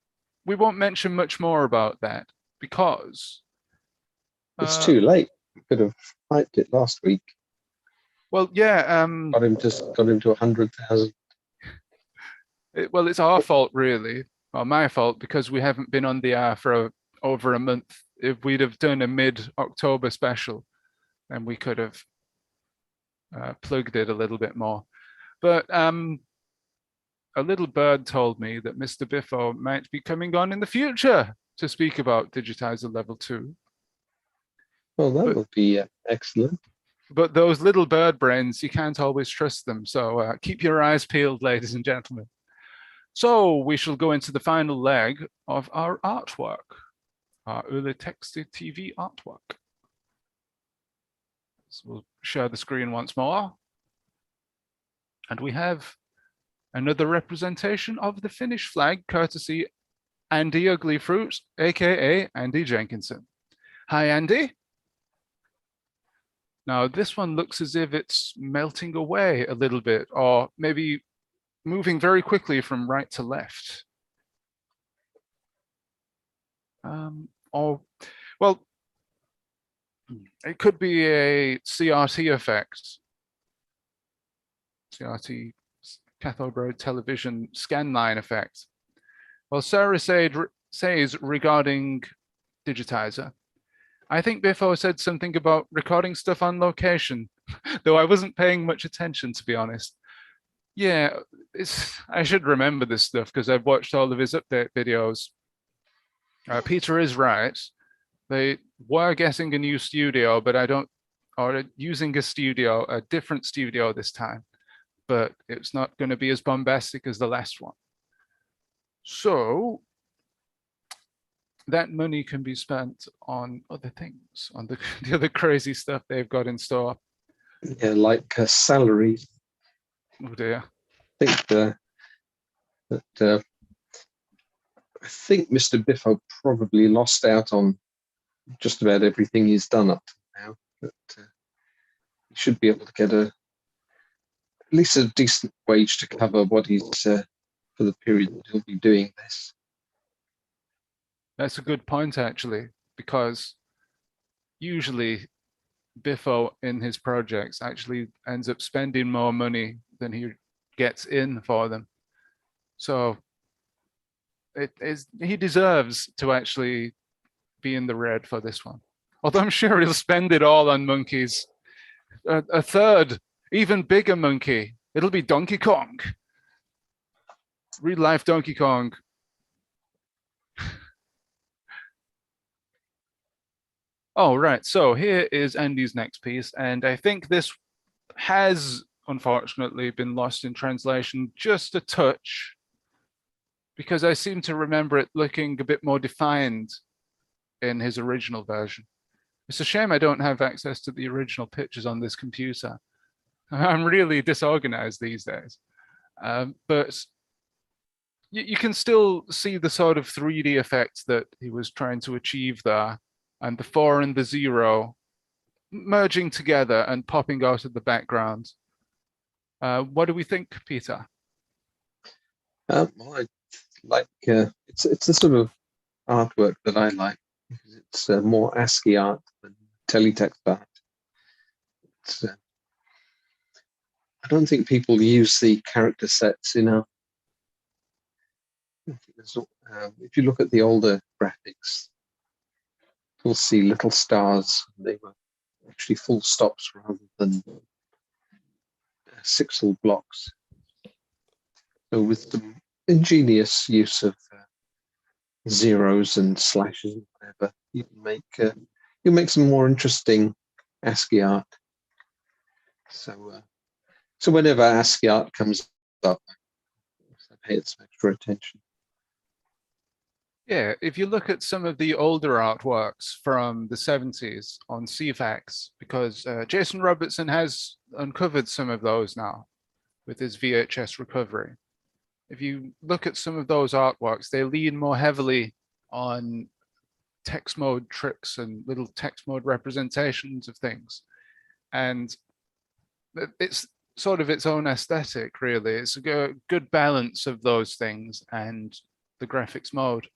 we won't mention much more about that because it's too late. We could have hyped it last week. Well, yeah. Got him to 100,000. Well, it's our fault, really. Well, my fault, because we haven't been on the air for over a month. If we'd have done a mid-October special, then we could have plugged it a little bit more. But a little bird told me that Mr. Biffo might be coming on in the future to speak about Digitiser Level 2. Well, that would be excellent. But those little bird brains, you can't always trust them. So keep your eyes peeled, ladies and gentlemen. So we shall go into the final leg of our artwork, our early texted TV artwork. So we'll share the screen once more. And we have another representation of the Finnish flag, courtesy Andy Uglyfruit, aka Andy Jenkinson. Hi, Andy. Now, this one looks as if it's melting away a little bit, or maybe moving very quickly from right to left. Well, it could be a CRT effect. CRT, cathode ray television scan line effect. Well, Sarah says regarding Digitiser, I think Biffo said something about recording stuff on location, though I wasn't paying much attention, to be honest. Yeah, I should remember this stuff because I've watched all of his update videos. Peter is right. They were getting a new studio, but using a different studio this time, but it's not going to be as bombastic as the last one. So that money can be spent on other things, on the other crazy stuff they've got in store. Yeah, like salaries. Oh dear. I think Mr. Biffo probably lost out on just about everything he's done up to now. But he should be able to get at least a decent wage to cover what he's for the period that he'll be doing this. That's a good point, actually, because usually Biffo in his projects actually ends up spending more money than he gets in for them. So he deserves to actually be in the red for this one. Although I'm sure he'll spend it all on monkeys. A third, even bigger monkey. It'll be Donkey Kong. Real life Donkey Kong. Oh, right. So here is Andy's next piece. And I think this has unfortunately been lost in translation just a touch, because I seem to remember it looking a bit more defined in his original version. It's a shame I don't have access to the original pictures on this computer. I'm really disorganized these days. But you can still see the sort of 3D effect that he was trying to achieve there, and the 4 and the 0 merging together and popping out of the background. What do we think, Peter? Well, I like it's the sort of artwork that I like, because it's more ASCII art than teletext art. I don't think people use the character sets enough. If you look at the older graphics, you'll see little stars. They were actually full stops rather than sixel blocks. So with the ingenious use of zeros and slashes and whatever, you make some more interesting ASCII art. So whenever ASCII art comes up, I pay it some extra attention. Yeah, if you look at some of the older artworks from the 70s on CFAX, because Jason Robertson has uncovered some of those now with his VHS recovery. If you look at some of those artworks, they lean more heavily on text mode tricks and little text mode representations of things. And it's sort of its own aesthetic, really. It's a good balance of those things and the graphics mode.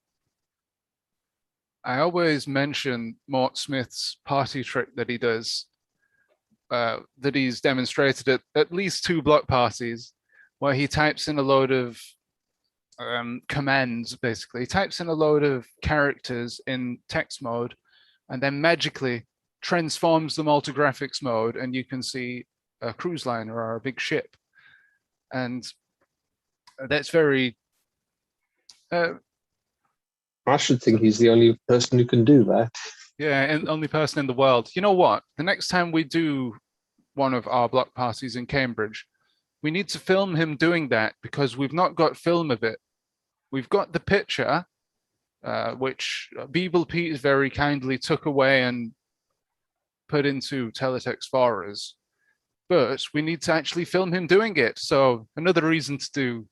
I always mention Mort Smith's party trick that he does, that he's demonstrated at least 2 block parties, where he types in a load of commands, basically. He types in a load of characters in text mode and then magically transforms them all to graphics mode, and you can see a cruise liner or a big ship. And that's very... I should think he's the only person who can do that. Yeah, and only person in the world. You know what? The next time we do one of our block parties in Cambridge, we need to film him doing that, because we've not got film of it. We've got the picture, which Beeble Pete very kindly took away and put into Teletext for us. But we need to actually film him doing it. So another reason to do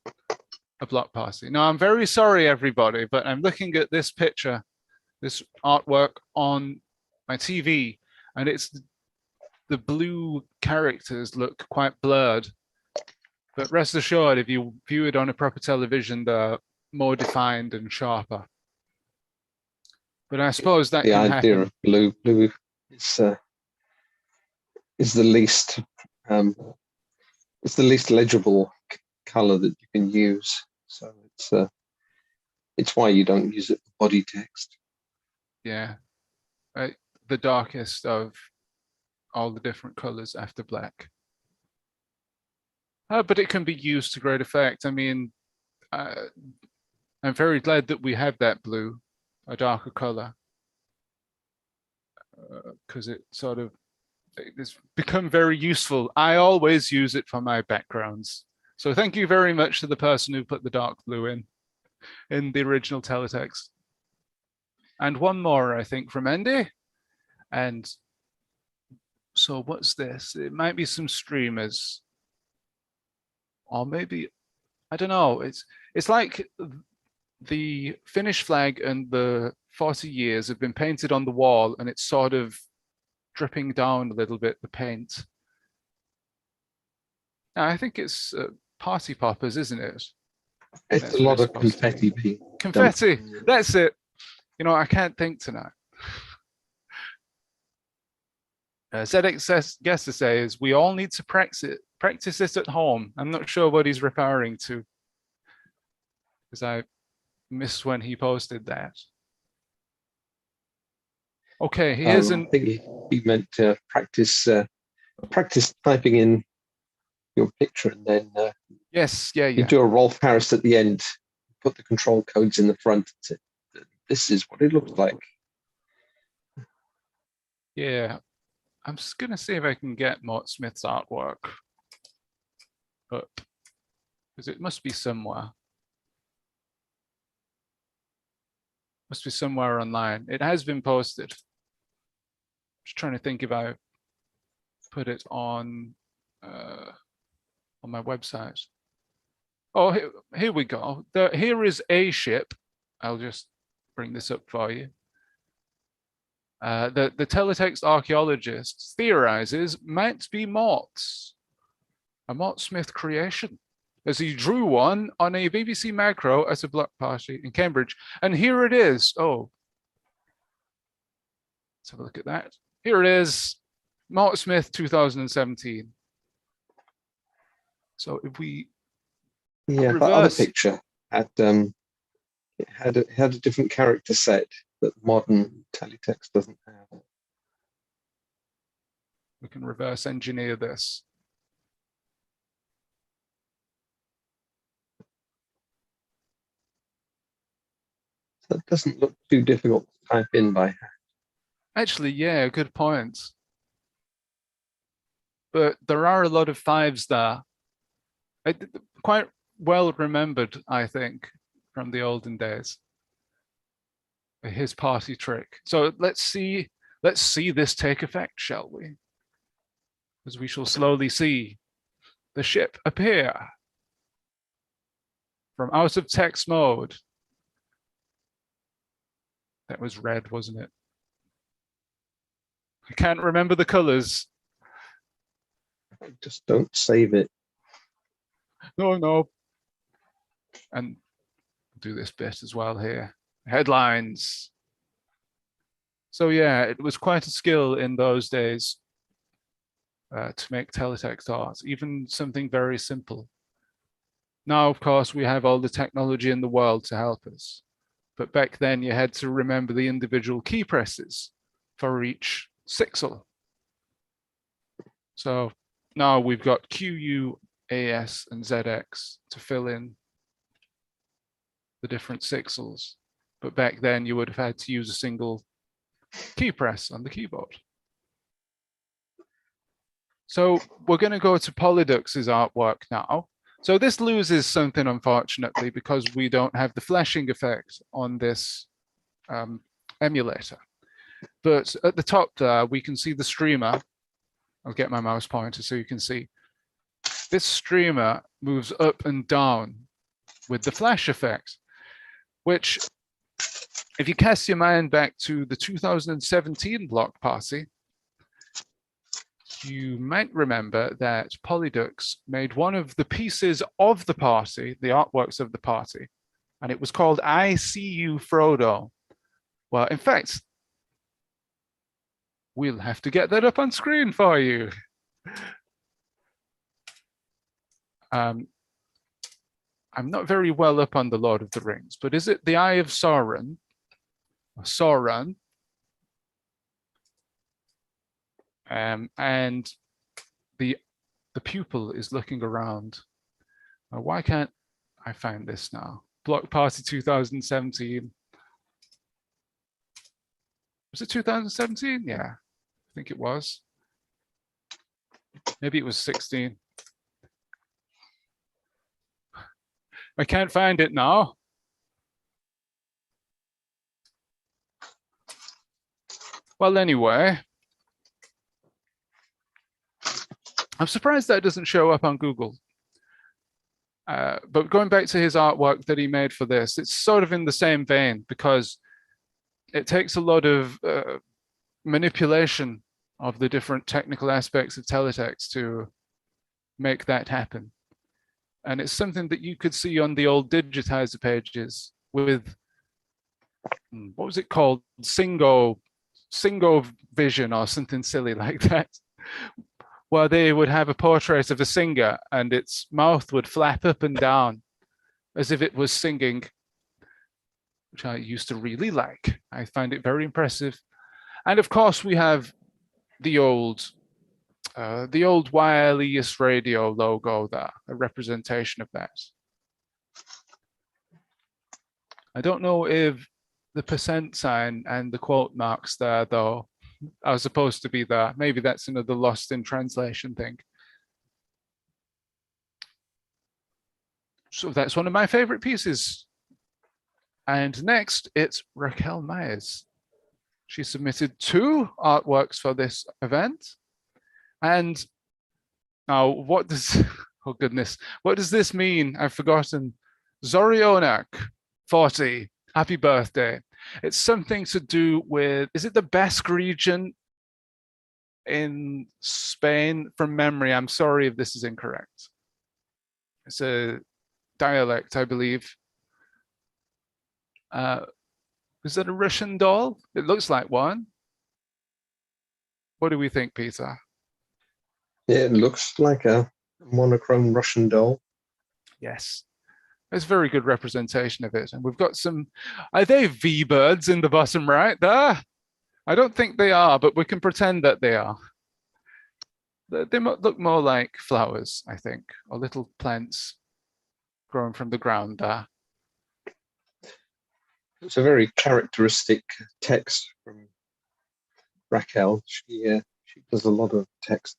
a block party. Now, I'm very sorry, everybody, but I'm looking at this picture, this artwork on my TV, and the blue characters look quite blurred. But rest assured, if you view it on a proper television, they're more defined and sharper. But I suppose that the can idea happen. of blue is the least it's the least legible color that you can use. So it's why you don't use it for body text. Yeah, the darkest of all the different colors after black. But it can be used to great effect. I mean, I'm very glad that we have that blue, a darker color, because it's become very useful. I always use it for my backgrounds. So thank you very much to the person who put the dark blue in the original teletext. And one more, I think, from Andy. And so what's this? It might be some streamers. Or maybe, I don't know. It's like the Finnish flag and the 40 years have been painted on the wall, and it's sort of dripping down a little bit, the paint. Now, I think it's Party Poppers, isn't it? It's a lot of confetti being confetti. dumped. That's it. You know, I can't think tonight. ZX guest to say is we all need to practice this at home. I'm not sure what he's referring to because I missed when he posted that. Okay, here's I think he meant practice typing in your picture and then yes, yeah. You do a Rolf Harris at the end, put the control codes in the front. This is what it looks like. Yeah, I'm just gonna see if I can get Mort Smith's artwork up because it must be somewhere. Must be somewhere online. It has been posted. Just trying to think if I put it on my website. Oh, here we go. Here is a ship. I'll just bring this up for you. The Teletext archaeologist theorizes might be Mort's, a Mort Smith creation, as he drew one on a BBC macro at a block party in Cambridge. And here it is. Oh, let's have a look at that. Here it is, Mort Smith 2017. So if we reverse, that other picture had it had a different character set that modern Teletext doesn't have. We can reverse engineer this. That doesn't look too difficult to type in by hand. Actually, yeah, good point. But there are a lot of fives there. Quite well remembered, I think, from the olden days. His party trick. So let's see this take effect, shall we? As we shall slowly see the ship appear from out of text mode. That was red, wasn't it? I can't remember the colors. Just don't save it. No. And do this bit as well here. Headlines. So yeah, it was quite a skill in those days to make teletext art, even something very simple. Now, of course, we have all the technology in the world to help us. But back then you had to remember the individual key presses for each sixel. So now we've got QU, AS, and ZX to fill in the different sixels. But back then you would have had to use a single key press on the keyboard. So we're going to go to Polydux's artwork now. So this loses something, unfortunately, because we don't have the flashing effect on this emulator. But at the top there, we can see the streamer. I'll get my mouse pointer so you can see. This streamer moves up and down with the flash effect, which, if you cast your mind back to the 2017 block party, you might remember that Polydux made one of the pieces of the party, the artworks of the party, and it was called I See You, Frodo. Well, in fact, we'll have to get that up on screen for you. I'm not very well up on the Lord of the Rings, but is it the Eye of Sauron? Sauron. And the pupil is looking around. Why can't I find this now? Block Party 2017. Was it 2017? Yeah, I think it was. Maybe it was 16. I can't find it now. Well, anyway, I'm surprised that doesn't show up on Google. But going back to his artwork that he made for this, it's sort of in the same vein because it takes a lot of manipulation of the different technical aspects of teletext to make that happen. And it's something that you could see on the old Digitiser pages with, what was it called? Singo Vision or something silly like that, where they would have a portrait of a singer and its mouth would flap up and down as if it was singing, which I used to really like. I find it very impressive. And of course, we have the old wireless radio logo there, a representation of that. I don't know if the percent sign and the quote marks there, though, are supposed to be there. Maybe that's another lost in translation thing. So that's one of my favorite pieces. And next, it's Raquel Myers. She submitted 2 artworks for this event. And now what does, oh goodness, what does this mean? I've forgotten. Zorionak, 40, happy birthday. It's something to do with, is it the Basque region in Spain? From memory, I'm sorry if this is incorrect. It's a dialect, I believe. Is that a Russian doll? It looks like one. What do we think, Peter? Yeah, it looks like a monochrome Russian doll. Yes. It's a very good representation of it. And we've got some, are they V-birds in the bottom right there? I don't think they are, but we can pretend that they are. They look more like flowers, I think, or little plants growing from the ground there. It's a very characteristic text from Raquel. She does a lot of text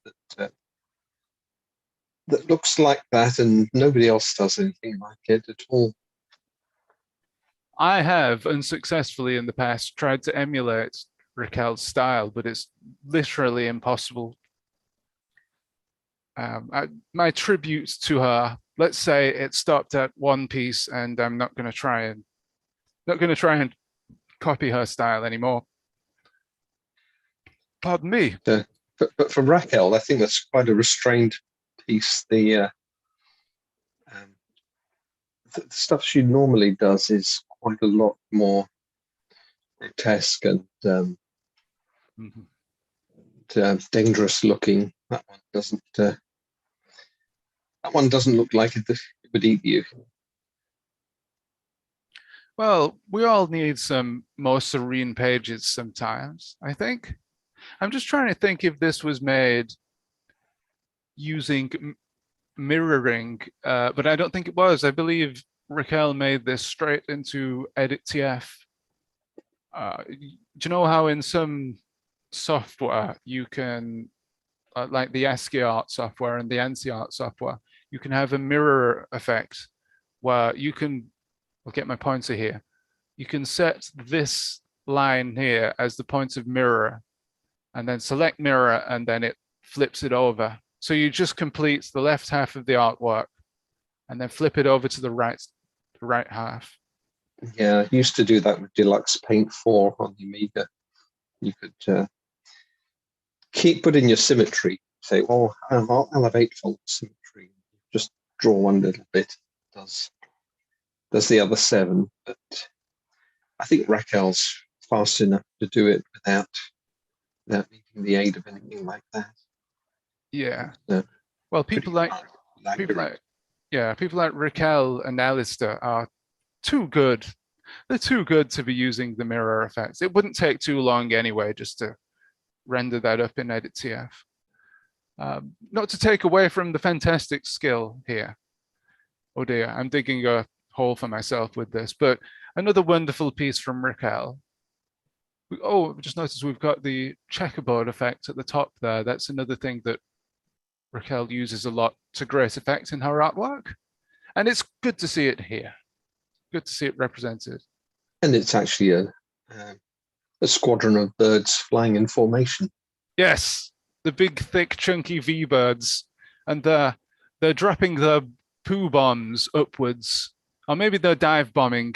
that looks like that, and nobody else does anything like it at all. I have unsuccessfully in the past tried to emulate Raquel's style, but it's literally impossible. My tribute to her, let's say it stopped at one piece, and I'm not going to try and copy her style anymore. Pardon me. But for Raquel, I think that's quite a restrained piece. The stuff she normally does is quite a lot more grotesque and dangerous looking. That one doesn't look like it would eat you. Well, we all need some more serene pages sometimes, I think. I'm just trying to think if this was made using mirroring, but I don't think it was. I believe Raquel made this straight into Edit.tf. Do you know how in some software you can, like the ASCII art software and the ANSI art software, you can have a mirror effect where you can, I'll get my pointer here. You can set this line here as the point of mirror and then select mirror and then it flips it over. So you just complete the left half of the artwork and then flip it over to the right half. Yeah, I used to do that with Deluxe Paint 4 on the Amiga. You could keep putting your symmetry. Say, well, I'll have 8-fold symmetry. Just draw one little bit. Does the other 7, but I think Raquel's fast enough to do it without needing the aid of anything like that. Yeah. Well, people like Raquel and Alistair are too good. They're too good to be using the mirror effects. It wouldn't take too long anyway just to render that up in Edit.tf. Not to take away from the fantastic skill here. Oh dear, I'm digging a hole for myself with this, but another wonderful piece from Raquel. Oh, just noticed we've got the checkerboard effect at the top there. That's another thing that Raquel uses a lot to great effect in her artwork. And it's good to see it here. Good to see it represented. And it's actually a squadron of birds flying in formation. Yes, the big, thick, chunky V-birds. And they're dropping their poo bombs upwards. Or maybe they're dive bombing.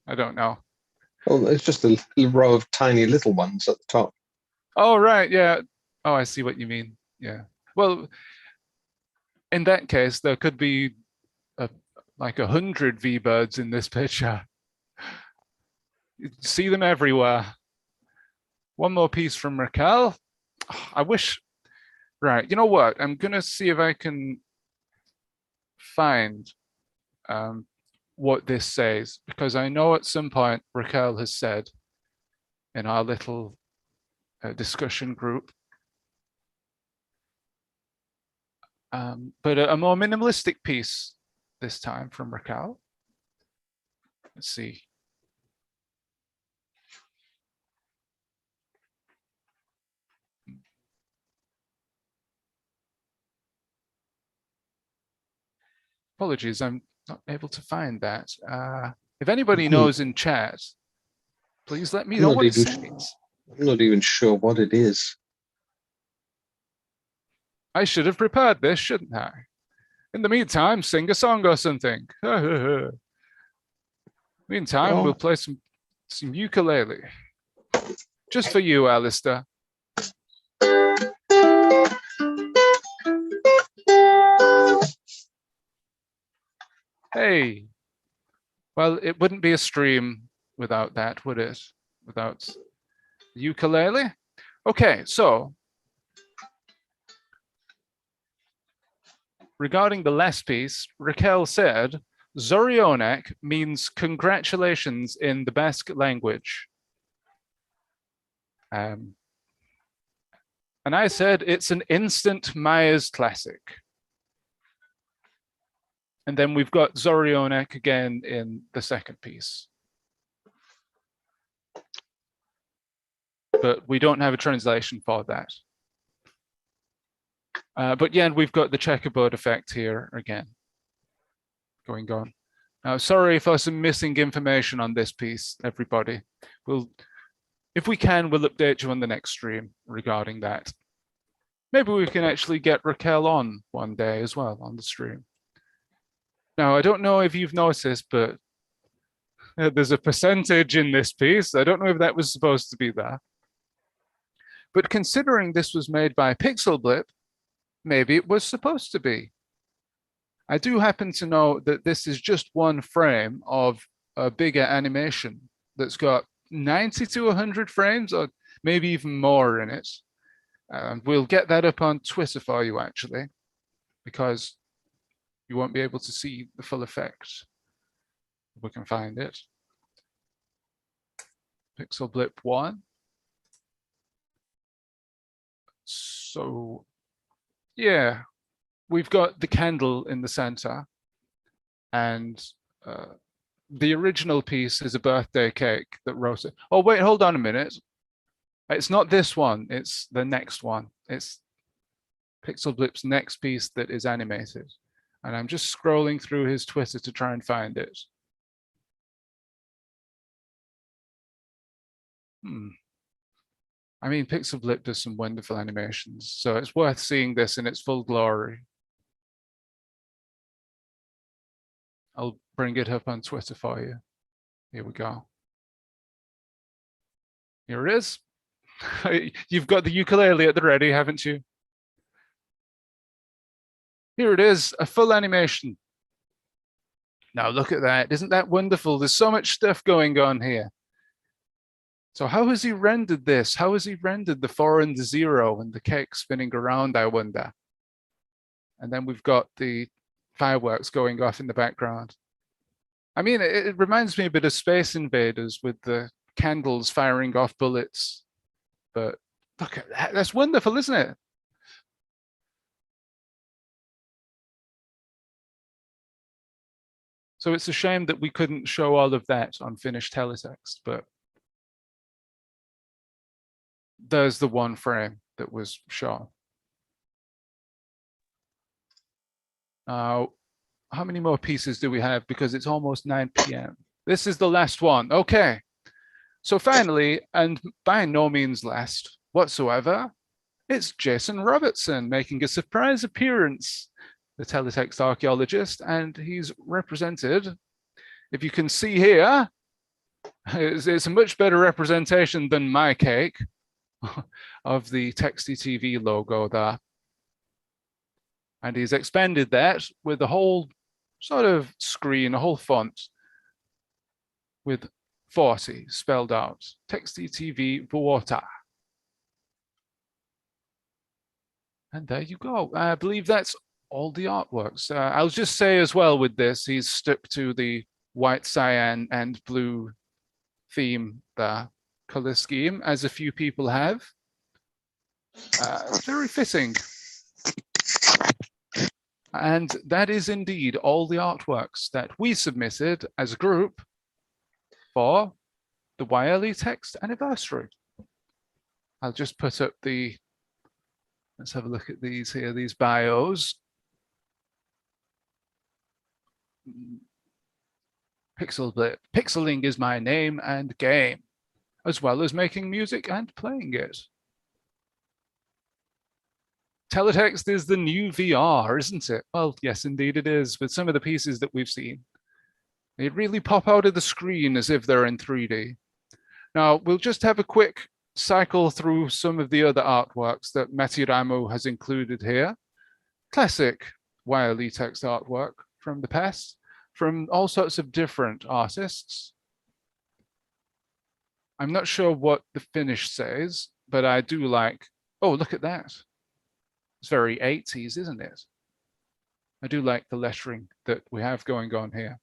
I don't know. Oh, it's just a row of tiny little ones at the top. Oh, right, yeah. Oh, I see what you mean. Yeah. Well, in that case, there could be like 100 V-birds in this picture. You see them everywhere. One more piece from Raquel. I wish, right, you know what? I'm gonna see if I can find what this says, because I know at some point Raquel has said in our little discussion group, but a more minimalistic piece this time from Raquel. Let's see. Apologies, I'm not able to find that. If anybody knows in chat, please let me know what it says. I'm not even sure what it is. I should have prepared this, shouldn't I? In the meantime, sing a song or something. Meantime, we'll play some ukulele. Just for you, Alistair. Hey. Well, it wouldn't be a stream without that, would it? Without ukulele? Okay, so regarding the last piece, Raquel said, Zorionek means congratulations in the Basque language. And I said, it's an instant Myers classic. And then we've got Zorionek again in the second piece. But we don't have a translation for that. But yeah, we've got the checkerboard effect here again, going on. Now, sorry for some missing information on this piece, everybody. If we can, we'll update you on the next stream regarding that. Maybe we can actually get Raquel on one day as well on the stream. Now, I don't know if you've noticed, but there's a percentage in this piece. I don't know if that was supposed to be there. But considering this was made by Pixelblip, maybe it was supposed to be. I do happen to know that this is just one frame of a bigger animation that's got 90 to 100 frames, or maybe even more in it. We'll get that up on Twitter for you, actually, because you won't be able to see the full effect. We can find it. Pixelblip 1. So, yeah, we've got the candle in the center, and the original piece is a birthday cake that Rosa. Oh, wait, hold on a minute. It's not this one, it's the next one. It's Pixelblip's next piece that is animated. And I'm just scrolling through his Twitter to try and find it. I mean, Pixelblip does some wonderful animations, so it's worth seeing this in its full glory. I'll bring it up on Twitter for you. Here we go. Here it is. You've got the ukulele at the ready, haven't you? Here it is, a full animation. Now look at that. Isn't that wonderful? There's so much stuff going on here. So how has he rendered this? How has he rendered the 4 and the 0 and the cake spinning around, I wonder? And then we've got the fireworks going off in the background. I mean, it reminds me a bit of Space Invaders with the candles firing off bullets. But look at that. That's wonderful, isn't it? So it's a shame that we couldn't show all of that on Finnish Teletext, but there's the one frame that was shown. How many more pieces do we have? Because it's almost 9 p.m. This is the last one. Okay. So finally, and by no means last whatsoever, it's Jason Robertson making a surprise appearance, the Teletext archaeologist, and he's represented, if you can see here, it's a much better representation than my cake of the Texty TV logo there. And he's expanded that with a whole sort of screen, a whole font with 40 spelled out. Texty TV water. And there you go. I believe that's all the artworks. I'll just say as well with this, he's stuck to the white, cyan, and blue theme, the color scheme, as a few people have. Very fitting. And that is indeed all the artworks that we submitted as a group for the YLE Text anniversary. I'll just put up the, let's have a look at these here, these bios. Pixeling is my name and game, as well as making music and playing it. Teletext is the new VR, isn't it? Well, yes, indeed it is. With some of the pieces that we've seen, they really pop out of the screen as if they're in 3D. Now, we'll just have a quick cycle through some of the other artworks that Matiramu has included here. Classic YLE Text artwork from the past, from all sorts of different artists. I'm not sure what the Finnish says, but I do like, oh, look at that. It's very 80s, isn't it? I do like the lettering that we have going on here.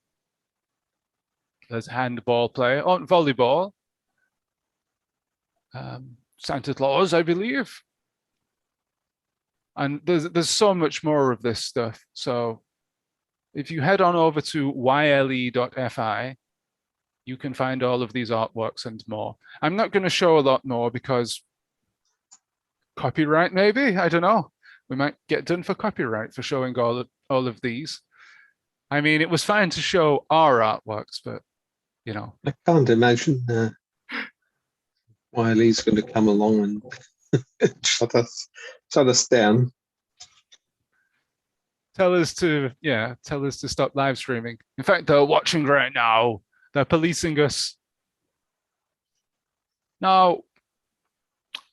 There's handball player, oh, volleyball. Santa Claus, I believe. And there's so much more of this stuff. So if you head on over to yle.fi, you can find all of these artworks and more. I'm not going to show a lot more because copyright, maybe? I don't know. We might get done for copyright for showing all of these. I mean, it was fine to show our artworks, but, you know. I can't imagine Wiley's going to come along and shut us down. Tell us to stop live streaming. In fact, they're watching right now. They're policing us. Now,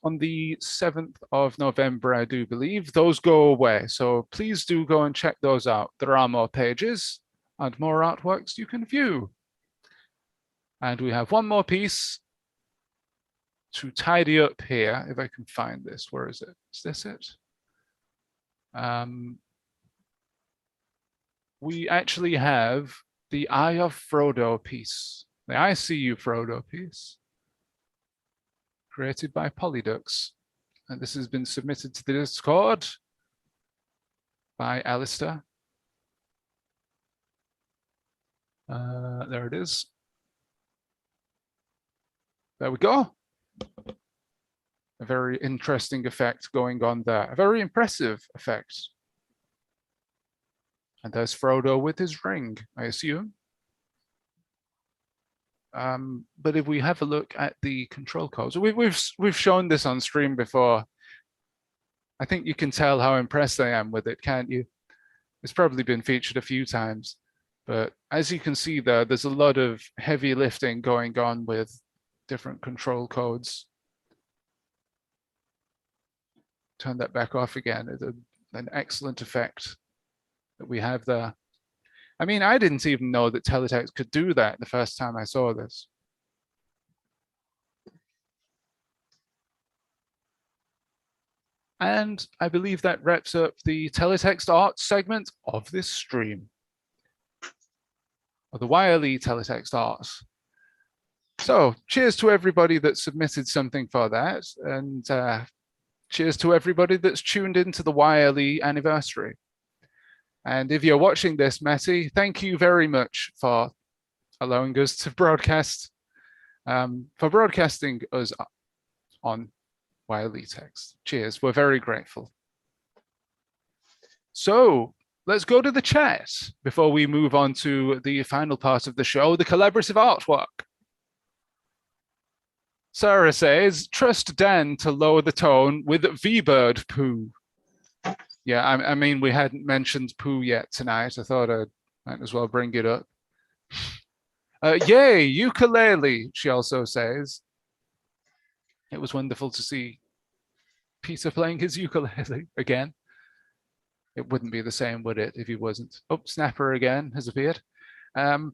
on the 7th of November, I do believe, those go away. So please do go and check those out. There are more pages and more artworks you can view. And we have one more piece to tidy up here, if I can find this. Where is it? Is this it? We actually have the Eye of Frodo piece, the I See You Frodo piece, created by Polydux. And this has been submitted to the Discord by Alistair. There it is. There we go. A very interesting effect going on there. A very impressive effect. And there's Frodo with his ring, I assume. But if we have a look at the control codes, we've shown this on stream before. I think you can tell how impressed I am with it, can't you? It's probably been featured a few times, but as you can see there, there's a lot of heavy lifting going on with different control codes. Turn that back off again. It's an excellent effect that we have there. I mean, I didn't even know that Teletext could do that the first time I saw this. And I believe that wraps up the Teletext art segment of this stream, or the YLE Teletext art. So cheers to everybody that submitted something for that, and cheers to everybody that's tuned into the YLE anniversary. And if you're watching this, Matty, thank you very much for allowing us to broadcast, for broadcasting us on YLE Text. Cheers, we're very grateful. So let's go to the chat before we move on to the final part of the show, the collaborative artwork. Sarah says, trust Dan to lower the tone with V-Bird poo. Yeah, I mean, we hadn't mentioned poo yet tonight. I thought I might as well bring it up. Yay, ukulele, she also says. It was wonderful to see Peter playing his ukulele again. It wouldn't be the same, would it, if he wasn't? Oh, Snapper again has appeared. Oh.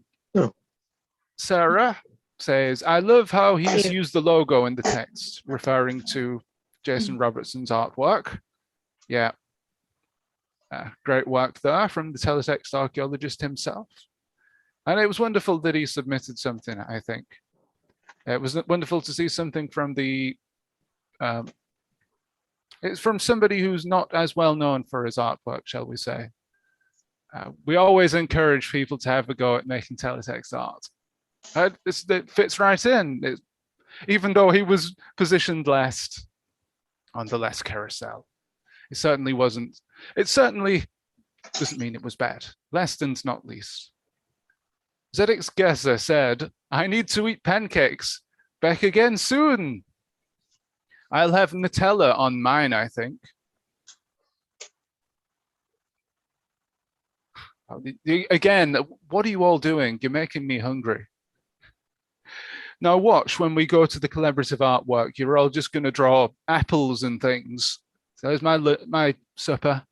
Sarah says, I love how he's used the logo in the text, referring to Jason Robertson's artwork. Yeah. Great work there from the teletext archaeologist himself. And it was wonderful that he submitted something, I think. It was wonderful to see something from the... it's from somebody who's not as well known for his artwork, shall we say. We always encourage people to have a go at making teletext art. It fits right in, even though he was positioned last on the last carousel. It certainly wasn't. It certainly doesn't mean it was bad. Last and not least. ZX Gesser said, I need to eat pancakes. Back again soon. I'll have Nutella on mine, I think. Again, what are you all doing? You're making me hungry. Now watch, when we go to the collaborative artwork, you're all just going to draw apples and things. So there's my supper.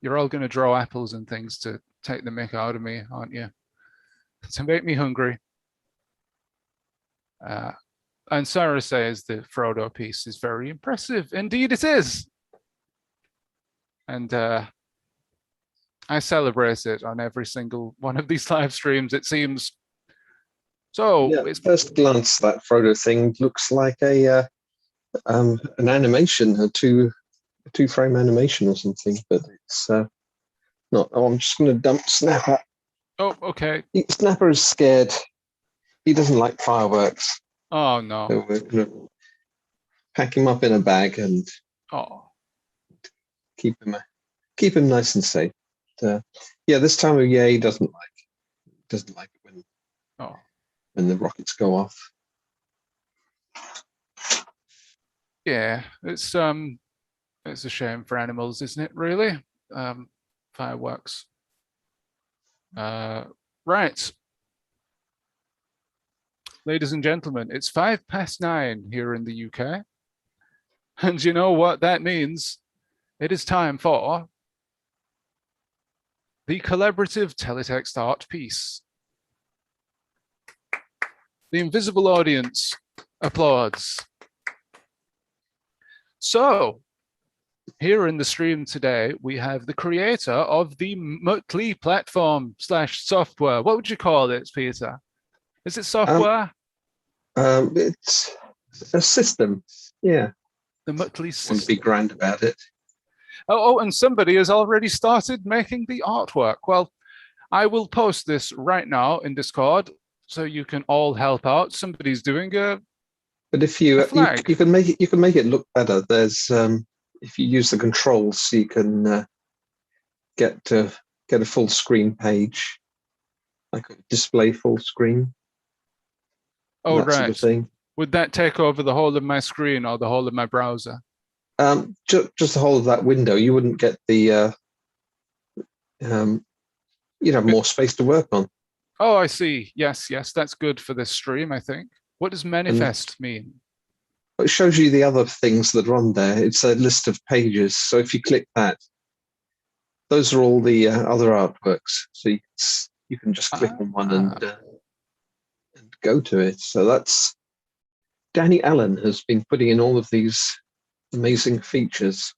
You're all going to draw apples and things to take the mick out of me, aren't you? To make me hungry. And Sarah says the Frodo piece is very impressive. Indeed it is. And I celebrate it on every single one of these live streams, it seems. So yeah, at first glance, that Frodo thing looks like an animation, a two-frame animation or something, but it's not. Oh, I'm just going to dump Snapper. Oh, okay. Snapper is scared. He doesn't like fireworks. Oh no. So we're going to pack him up in a bag and keep him nice and safe. Yeah, this time of year he doesn't like it when the rockets go off. Yeah, it's a shame for animals, isn't it? Really, fireworks. Right, ladies and gentlemen, it's 9:05 here in the UK, and you know what that means? It is time for the collaborative teletext art piece. The invisible audience applauds. So, here in the stream today, we have the creator of the MUTTLEE platform / software. What would you call it, Peter? Is it software? It's a system. Yeah. The MUTTLEE system. Wouldn't be grand about it. Oh, and somebody has already started making the artwork. Well, I will post this right now in Discord so you can all help out. Somebody's doing a But if you can make it look better. There's if you use the controls, you can get a full screen page, like a display full screen. Oh, that right. Sort of thing. Would that take over the whole of my screen or the whole of my browser? Just the whole of that window. You wouldn't get the you'd have more space to work on. Oh, I see. Yes, that's good for this stream, I think. What does manifest mean? It shows you the other things that are on there. It's a list of pages. So if you click that, those are all the other artworks. So you can just click on one and go to it. So that's Danny Allen has been putting in all of these amazing features.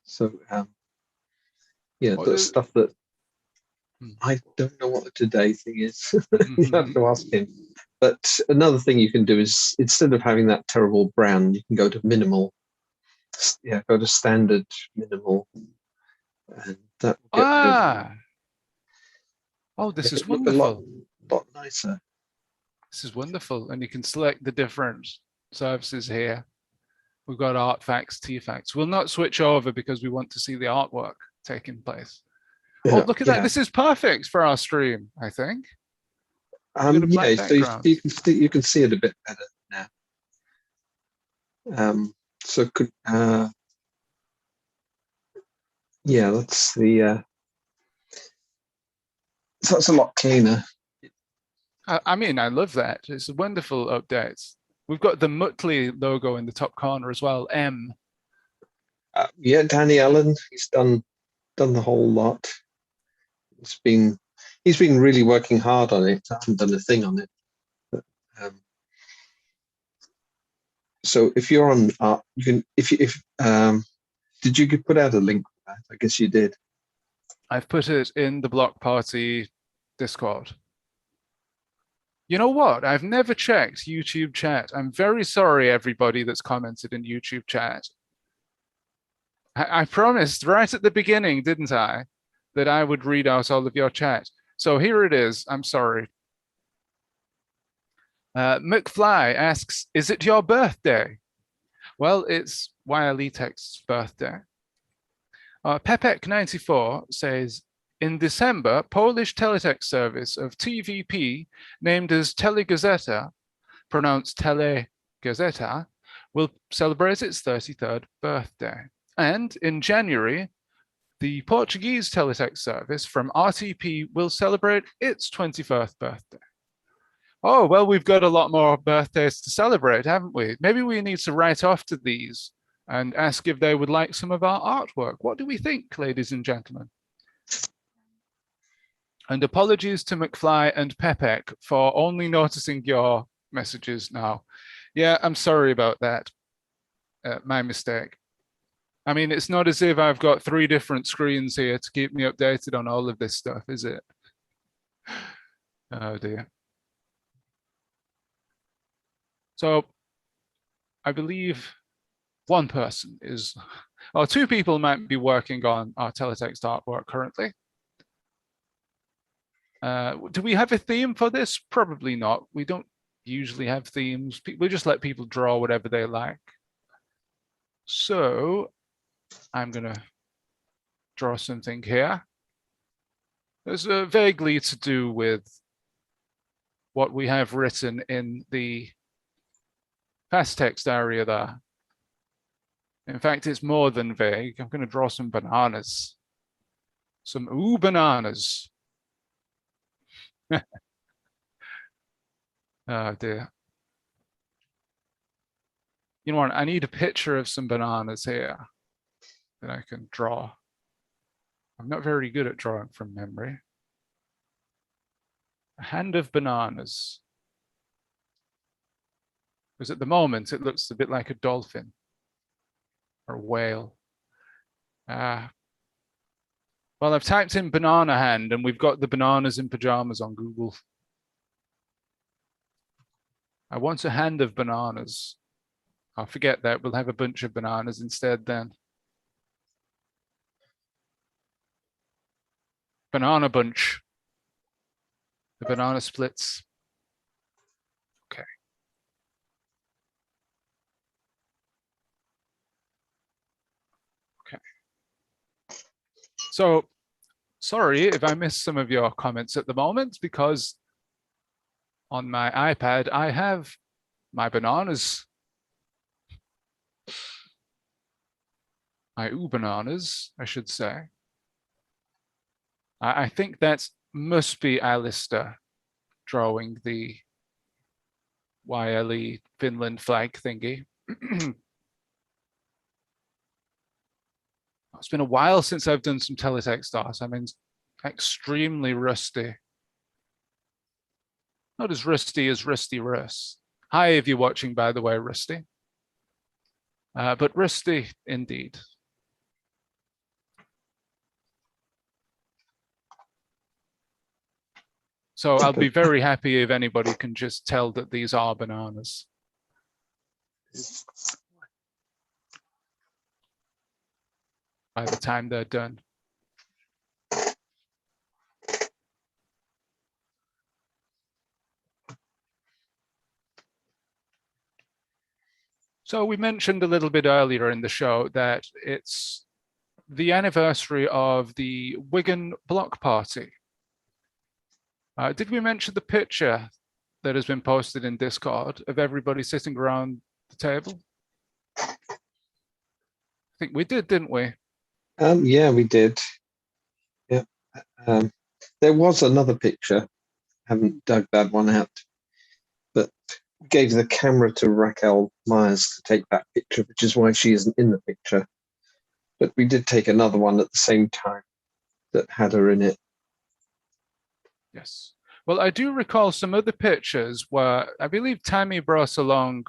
So the stuff that I don't know what the today thing is. You have to ask him. But another thing you can do is, instead of having that terrible brown, you can go to minimal. Yeah, go to standard minimal, and that will get rid of oh, this is wonderful. A lot nicer. This is wonderful, and you can select the different services here. We've got artifacts, T-facts. We'll not switch over because we want to see the artwork taking place. Oh, look at that! This is perfect for our stream, I think. Yeah, so you can see it a bit better now. So could yeah, that's the so that's a lot cleaner. I mean, I love that. It's a wonderful update. We've got the MUTTLEE logo in the top corner as well. M. Yeah, Danny Allen, he's done the whole lot. He's been really working hard on it. I haven't done a thing on it. But, so if you're on, you can if did you put out a link for that? I guess you did. I've put it in the Block Party Discord. You know what? I've never checked YouTube chat. I'm very sorry, everybody that's commented in YouTube chat. I promised right at the beginning, didn't I, that I would read out all of your chat. So here it is. I'm sorry. McFly asks, is it your birthday? Well, it's Text's birthday. Pepek94 says, in December, Polish teletext service of TVP, named as Telegazeta, pronounced Telegazeta, will celebrate its 33rd birthday. And in January, the Portuguese teletext service from RTP will celebrate its 21st birthday. Oh, well, we've got a lot more birthdays to celebrate, haven't we? Maybe we need to write off to these and ask if they would like some of our artwork. What do we think, ladies and gentlemen? And apologies to McFly and Pepek for only noticing your messages now. Yeah, I'm sorry about that. My mistake. I mean, it's not as if I've got 3 different screens here to keep me updated on all of this stuff, is it? Oh dear. So I believe one person is, or 2 people might be working on our teletext artwork currently. Do we have a theme for this? Probably not. We don't usually have themes. We just let people draw whatever they like. So I'm going to draw something here. There's vaguely to do with what we have written in the fast text area there. In fact, it's more than vague. I'm going to draw some bananas. Some bananas. Oh dear. You know what? I need a picture of some bananas here that I can draw. I'm not very good at drawing from memory. A hand of bananas. Because at the moment, it looks a bit like a dolphin or a whale. Well, I've typed in banana hand and we've got the bananas in pajamas on Google. I want a hand of bananas. I'll forget that. We'll have a bunch of bananas instead then. Banana bunch. The banana splits. Okay. Okay. So, sorry if I missed some of your comments at the moment, because on my iPad, I have my bananas. My bananas, I should say. I think that must be Alistair drawing the YLE Finland flag thingy. It's been a while since I've done some teletext art. I'm extremely rusty. Not as rusty as Rusty Russ. Hi, if you're watching, by the way, Rusty. But rusty indeed. So I'll be very happy if anybody can just tell that these are bananas. By the time they're done. So we mentioned a little bit earlier in the show that it's the anniversary of the Wigan Block Party. Did we mention the picture that has been posted in Discord of everybody sitting around the table? I think we did, didn't we? Yeah, we did. Yeah. There was another picture. Haven't dug that one out, but gave the camera to Raquel Myers to take that picture, which is why she isn't in the picture. but we did take another one at the same time that had her in it. Yes. Well, I do recall some other pictures where I believe Tammy brought along.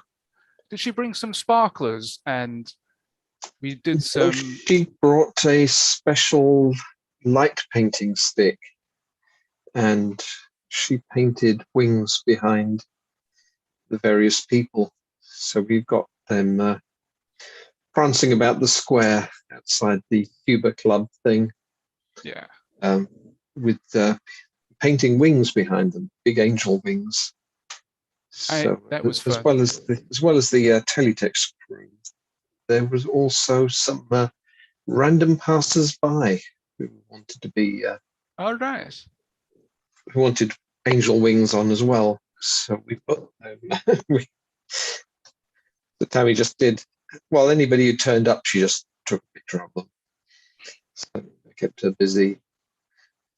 Did she bring some sparklers? And we did some. She brought a special light painting stick, and she painted wings behind the various people. So we've got them prancing about the square outside the Cuba Club thing. Yeah. With painting wings behind them, big angel wings. So that was as fun. well as the Teletext crew, there was also some random passers-by who wanted to be. All right. Who wanted angel wings on as well. So we put them. So Tammy just did. Well, anybody who turned up, she just took a picture of them. So I kept her busy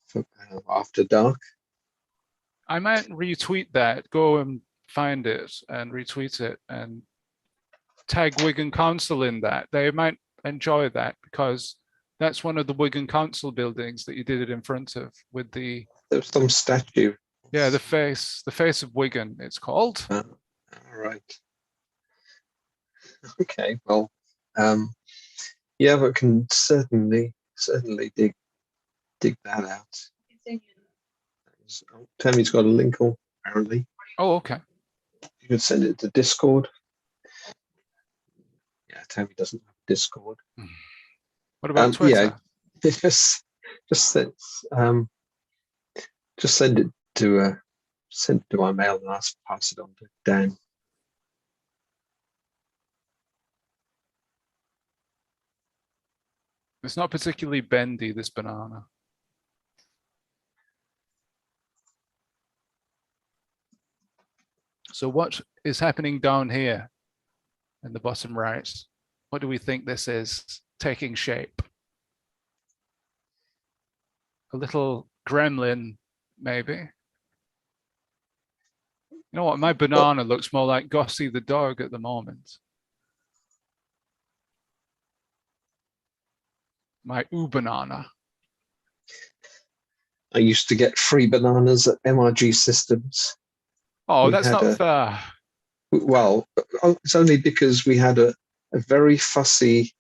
for, after dark. I might retweet that. Go and find it and retweet it and tag Wigan Council in that. They might enjoy that because that's one of the Wigan Council buildings that you did it in front of with the. There's some statue. Yeah, the face of Wigan. It's called. All right. Okay. Well, yeah, but can certainly dig that out. Tammy's got a link on, apparently. Oh, okay. You can send it to Discord. Yeah, Tammy doesn't have Discord. What about Twitter? Yeah, just send it to my mail and I'll pass it on to Dan. It's not particularly bendy, this banana. So what is happening down here in the bottom right? What do we think this is taking shape? A little gremlin, maybe. You know what? My banana looks more like Gossie the dog at the moment. My banana. I used to get free bananas at MRG Systems. Oh, that's not fair. Well, it's only because we had a very fussy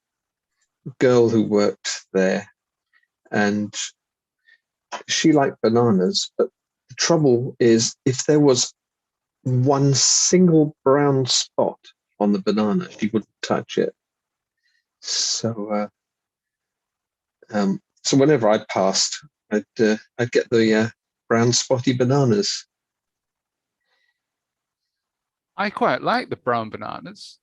girl who worked there, and she liked bananas, but the trouble is if there was one single brown spot on the banana, she wouldn't touch it. So so whenever I passed, I'd get the brown spotty bananas. I quite like the brown bananas.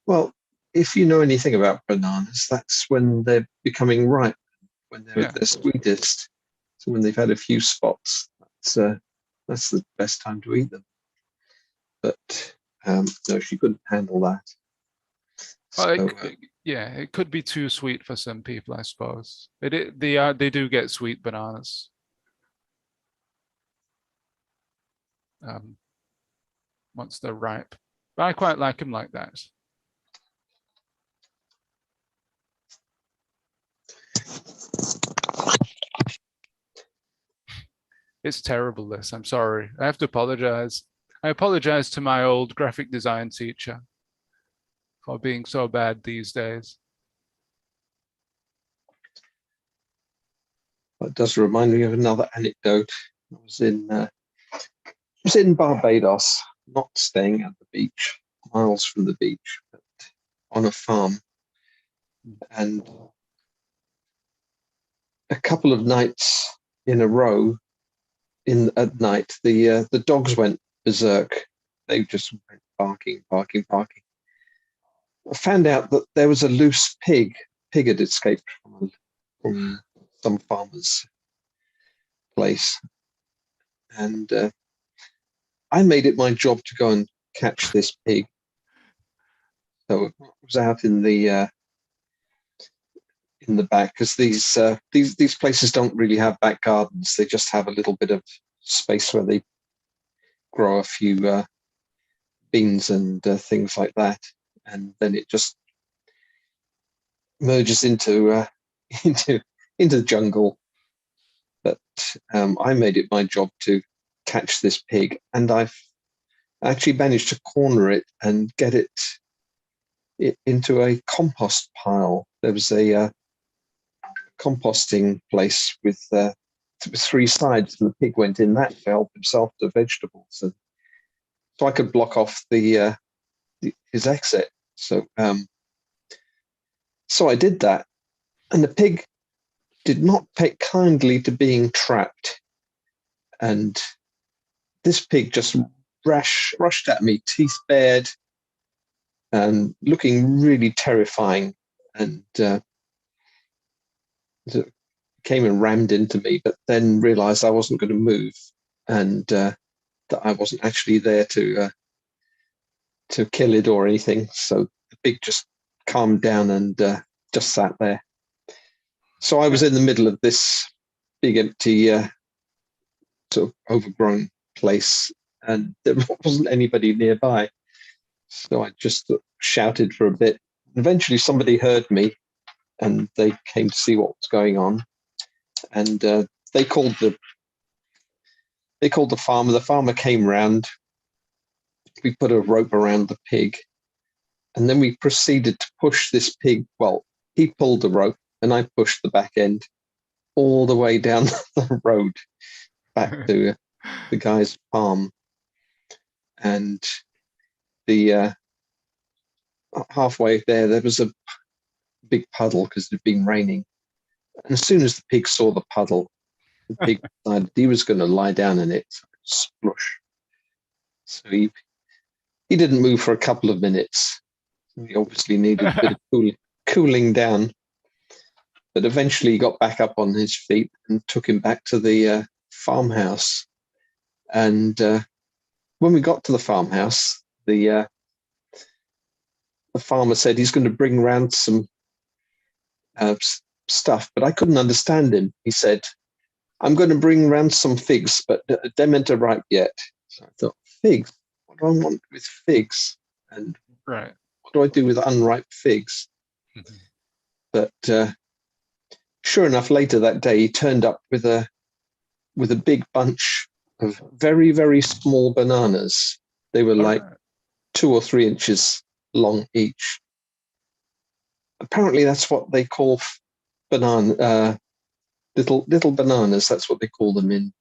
Well, if you know anything about bananas, that's when they're becoming ripe, when they're at their sweetest. So when they've had a few spots, that's the best time to eat them. But no, she couldn't handle that. Well, it could be too sweet for some people, I suppose. They do get sweet bananas. Once they're ripe, but I quite like them like that. It's terrible, this. I'm sorry. I have to apologize. I apologize to my old graphic design teacher for being so bad these days. That does remind me of another anecdote. I was in Barbados, not staying at the beach, miles from the beach, but on a farm. And a couple of nights in a row, at night, the dogs went berserk. They just went barking. I found out that there was a loose pig. Pig had escaped from some farmer's place, and I made it my job to go and catch this pig. So I was out in the back, because these places don't really have back gardens. They just have a little bit of space where they grow a few beans and things like that, and then it just merges into into the jungle. But I made it my job to catch this pig, and I've actually managed to corner it and get it into a compost pile. There was a composting place with 3 sides, and the pig went in that to help himself to vegetables, and so I could block off his exit. So so I did that, and the pig did not take kindly to being trapped, and this pig just rushed at me, teeth bared, and looking really terrifying, and came and rammed into me, but then realized I wasn't going to move, and that I wasn't actually there to kill it or anything. So the pig just calmed down and just sat there. So I was in the middle of this big empty sort of overgrown place, and there wasn't anybody nearby. So I just shouted for a bit. Eventually somebody heard me, and they came to see what was going on. And they called the farmer. The farmer came round. We put a rope around the pig, and then we proceeded to push this pig. Well, he pulled the rope, and I pushed the back end all the way down the road back to the guy's farm. And the halfway there was a big puddle because it had been raining. And as soon as the pig saw the puddle, the pig decided he was going to lie down in it. Splush. So he didn't move for a couple of minutes. He obviously needed a bit of cooling down. But eventually he got back up on his feet and took him back to the farmhouse. And when we got to the farmhouse, the farmer said he's going to bring round some stuff, but I couldn't understand him. He said, "I'm going to bring round some figs, but them ain't ripe yet." So I thought, figs? What do I want with figs? And right, what do I do with unripe figs? Mm-hmm. But sure enough, later that day, he turned up with a big bunch of very, very small bananas. They were like 2 or 3 inches long each. Apparently, that's what they call banana little bananas. That's what they call them in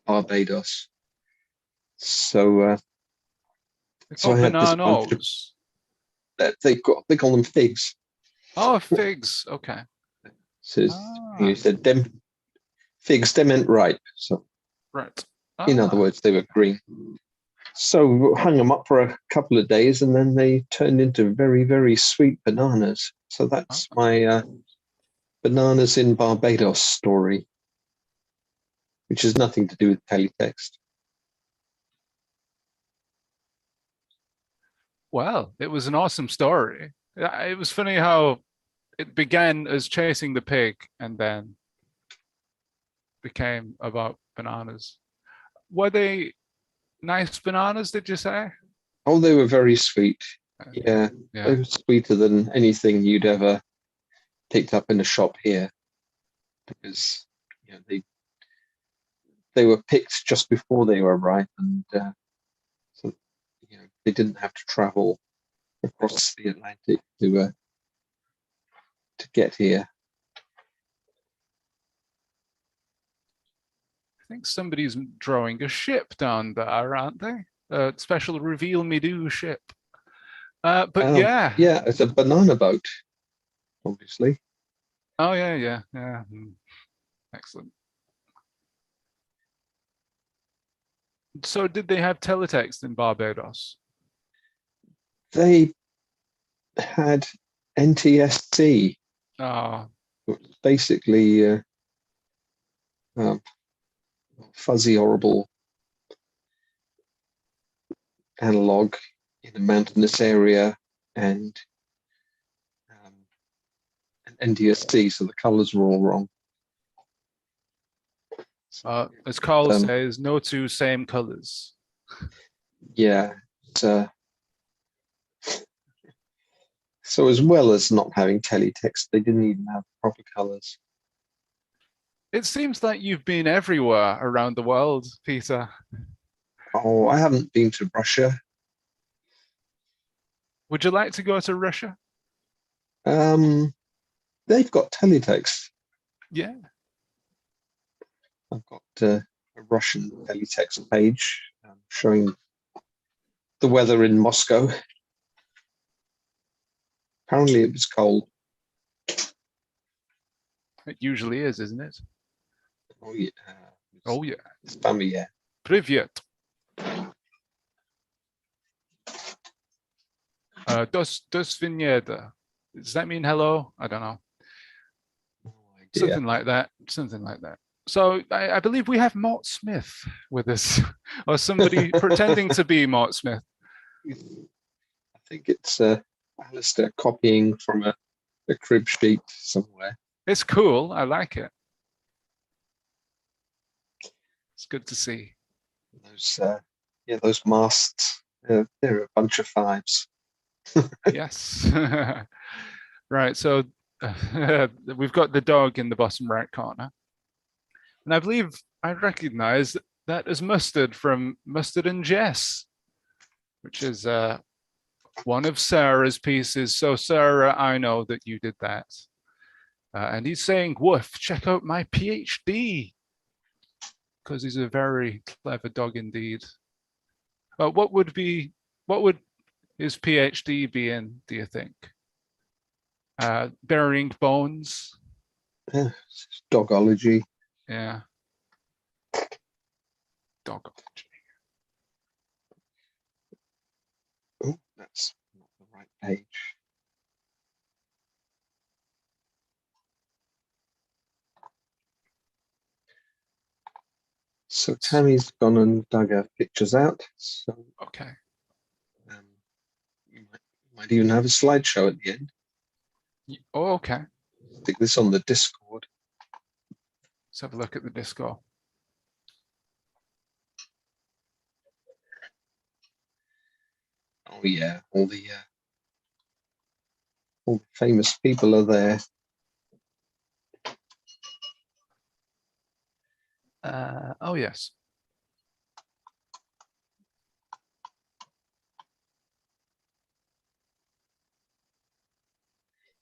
Barbados. So, so I had this bunch of, they call them figs. Oh, figs. Okay. So you said them figs. They meant ripe. So right. In other words, they were green. So we hung them up for a couple of days, and then they turned into very, very sweet bananas. So that's my bananas in Barbados story, which has nothing to do with Teletext. Well, it was an awesome story. It was funny how it began as chasing the pig and then became about bananas. Were they nice bananas, did you say? Oh, they were very sweet. Yeah. They were sweeter than anything you'd ever picked up in a shop here, because they were picked just before they were ripe, and so they didn't have to travel across the Atlantic to get here. I think somebody's drawing a ship down there, aren't they? A special Reveal Me Do ship. But yeah, it's a banana boat, obviously. Oh yeah. Excellent. So did they have teletext in Barbados? They had NTSC. Basically fuzzy, horrible analog in a mountainous area, and NTSC, so the colors were all wrong. As Carl says, no two same colors. Yeah. So as well as not having teletext, they didn't even have proper colors. It seems like you've been everywhere around the world, Peter. Oh, I haven't been to Russia. Would you like to go to Russia? They've got teletext. Yeah. I've got a Russian teletext page showing the weather in Moscow. Apparently it was cold. It usually is, isn't it? Oh yeah. Oh yeah. This time of year. Привет. До свидания. Does that mean hello? I don't know. No idea. Something like that. Something like that. So I believe we have Mort Smith with us, or somebody pretending to be Mort Smith. I think it's Alistair copying from a crib sheet somewhere. It's cool. I like it. It's good to see. Those masts. They're a bunch of fives. Yes. Right. So we've got the dog in the bottom right corner. And I believe I recognize that as Mustard from Mustard and Jess, which is one of Sarah's pieces. So Sarah, I know that you did that. And he's saying, woof, check out my PhD. Because he's a very clever dog indeed. What would his PhD be in, do you think? Burying bones? Dogology. Yeah. Dogology. Oh, that's not the right page. So Tammy's gone and dug her pictures out. So okay. You might even have a slideshow at the end. Oh, okay. Stick this on the Discord. Let's have a look at the Discord. Oh yeah, all the famous people are there. Oh yes.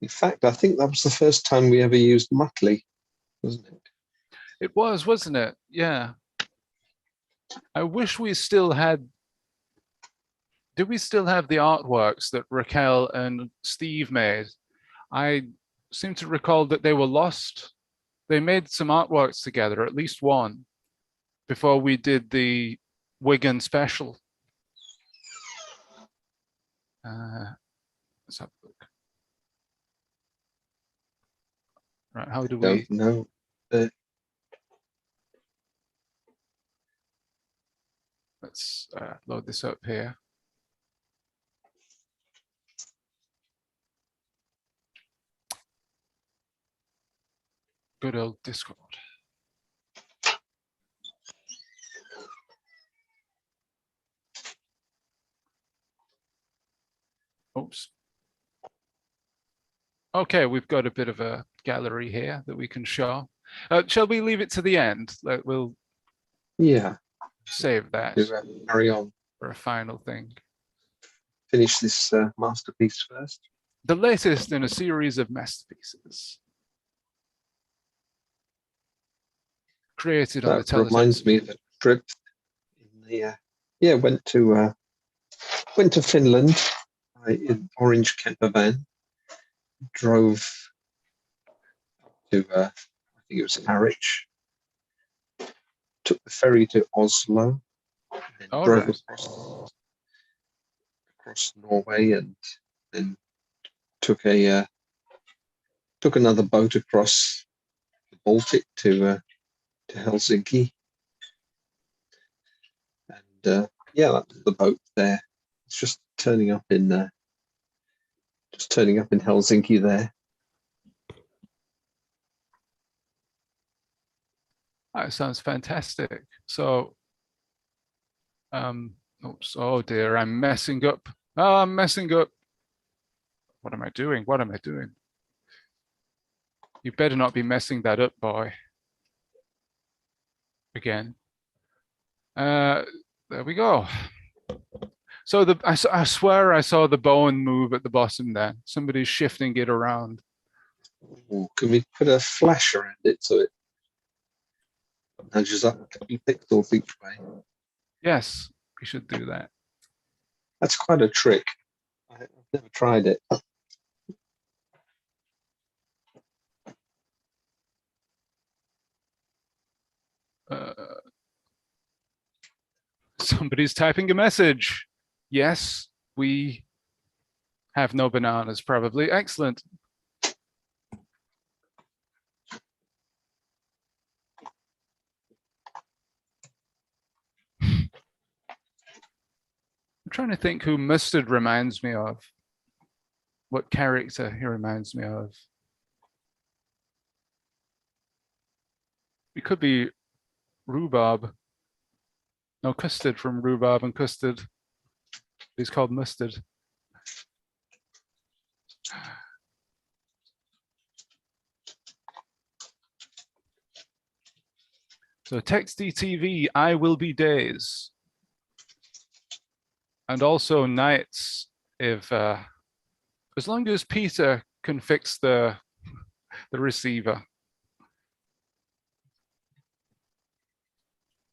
In fact, I think that was the first time we ever used MUTTLEE, wasn't it? It was, wasn't it? Yeah. I wish we still had. Did we still have the artworks that Raquel and Steve made? I seem to recall that they were lost. They made some artworks together, at least one, before we did the Wigan special. Let's have a look. Right, how do we? Don't know. Let's load this up here. Good old Discord. Oops. Okay, we've got a bit of a gallery here that we can show. Shall we leave it to the end? We'll save that. Carry on. For a final thing. Finish this masterpiece first. The latest in a series of masterpieces. Created on the Teletext. Reminds me of a trip in the went to Finland in orange camper van. Drove to I think it was Harwich. Took the ferry to Oslo. And drove across Norway, and then took another boat across the Baltic to Helsinki. And that's the boat there. It's just turning up in Helsinki there. That sounds fantastic. So, oops, oh dear, I'm messing up. Oh, I'm messing up. What am I doing? What am I doing? You better not be messing that up, boy. Again. There we go. So I swear I saw the bone move at the bottom there. Somebody's shifting it around. Ooh, can we put a flash around it so it nudges up a couple of pixels each way? Yes, we should do that. That's quite a trick. I've never tried it. Somebody's typing a message. Yes, we have no bananas, probably. Excellent. I'm trying to think who Mustard reminds me of. What character he reminds me of. It could be Rhubarb. No, Custard from Rhubarb and Custard. He's called Mustard. So Texty TV, I will be days. And also nights, if as long as Peter can fix the receiver.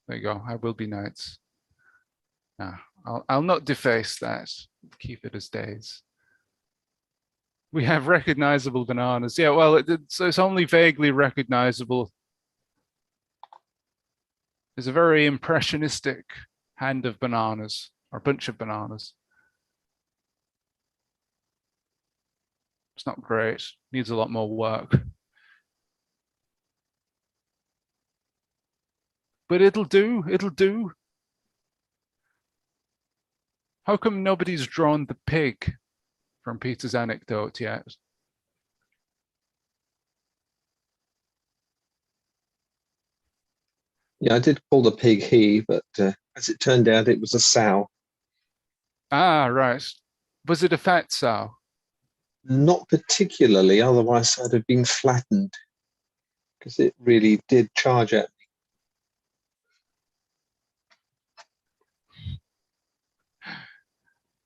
There you go. I will be nights. Nah, I'll not deface that. Keep it as days. We have recognizable bananas. Yeah, well, it's only vaguely recognizable. There's a very impressionistic hand of bananas, or bunch of bananas. It's not great. Needs a lot more work. But it'll do. It'll do. How come nobody's drawn the pig from Peter's anecdote yet? Yeah, I did call the pig he, but as it turned out, it was a sow. Ah, right. Was it a fat sow? Not particularly, otherwise I'd have been flattened because it really did charge at me.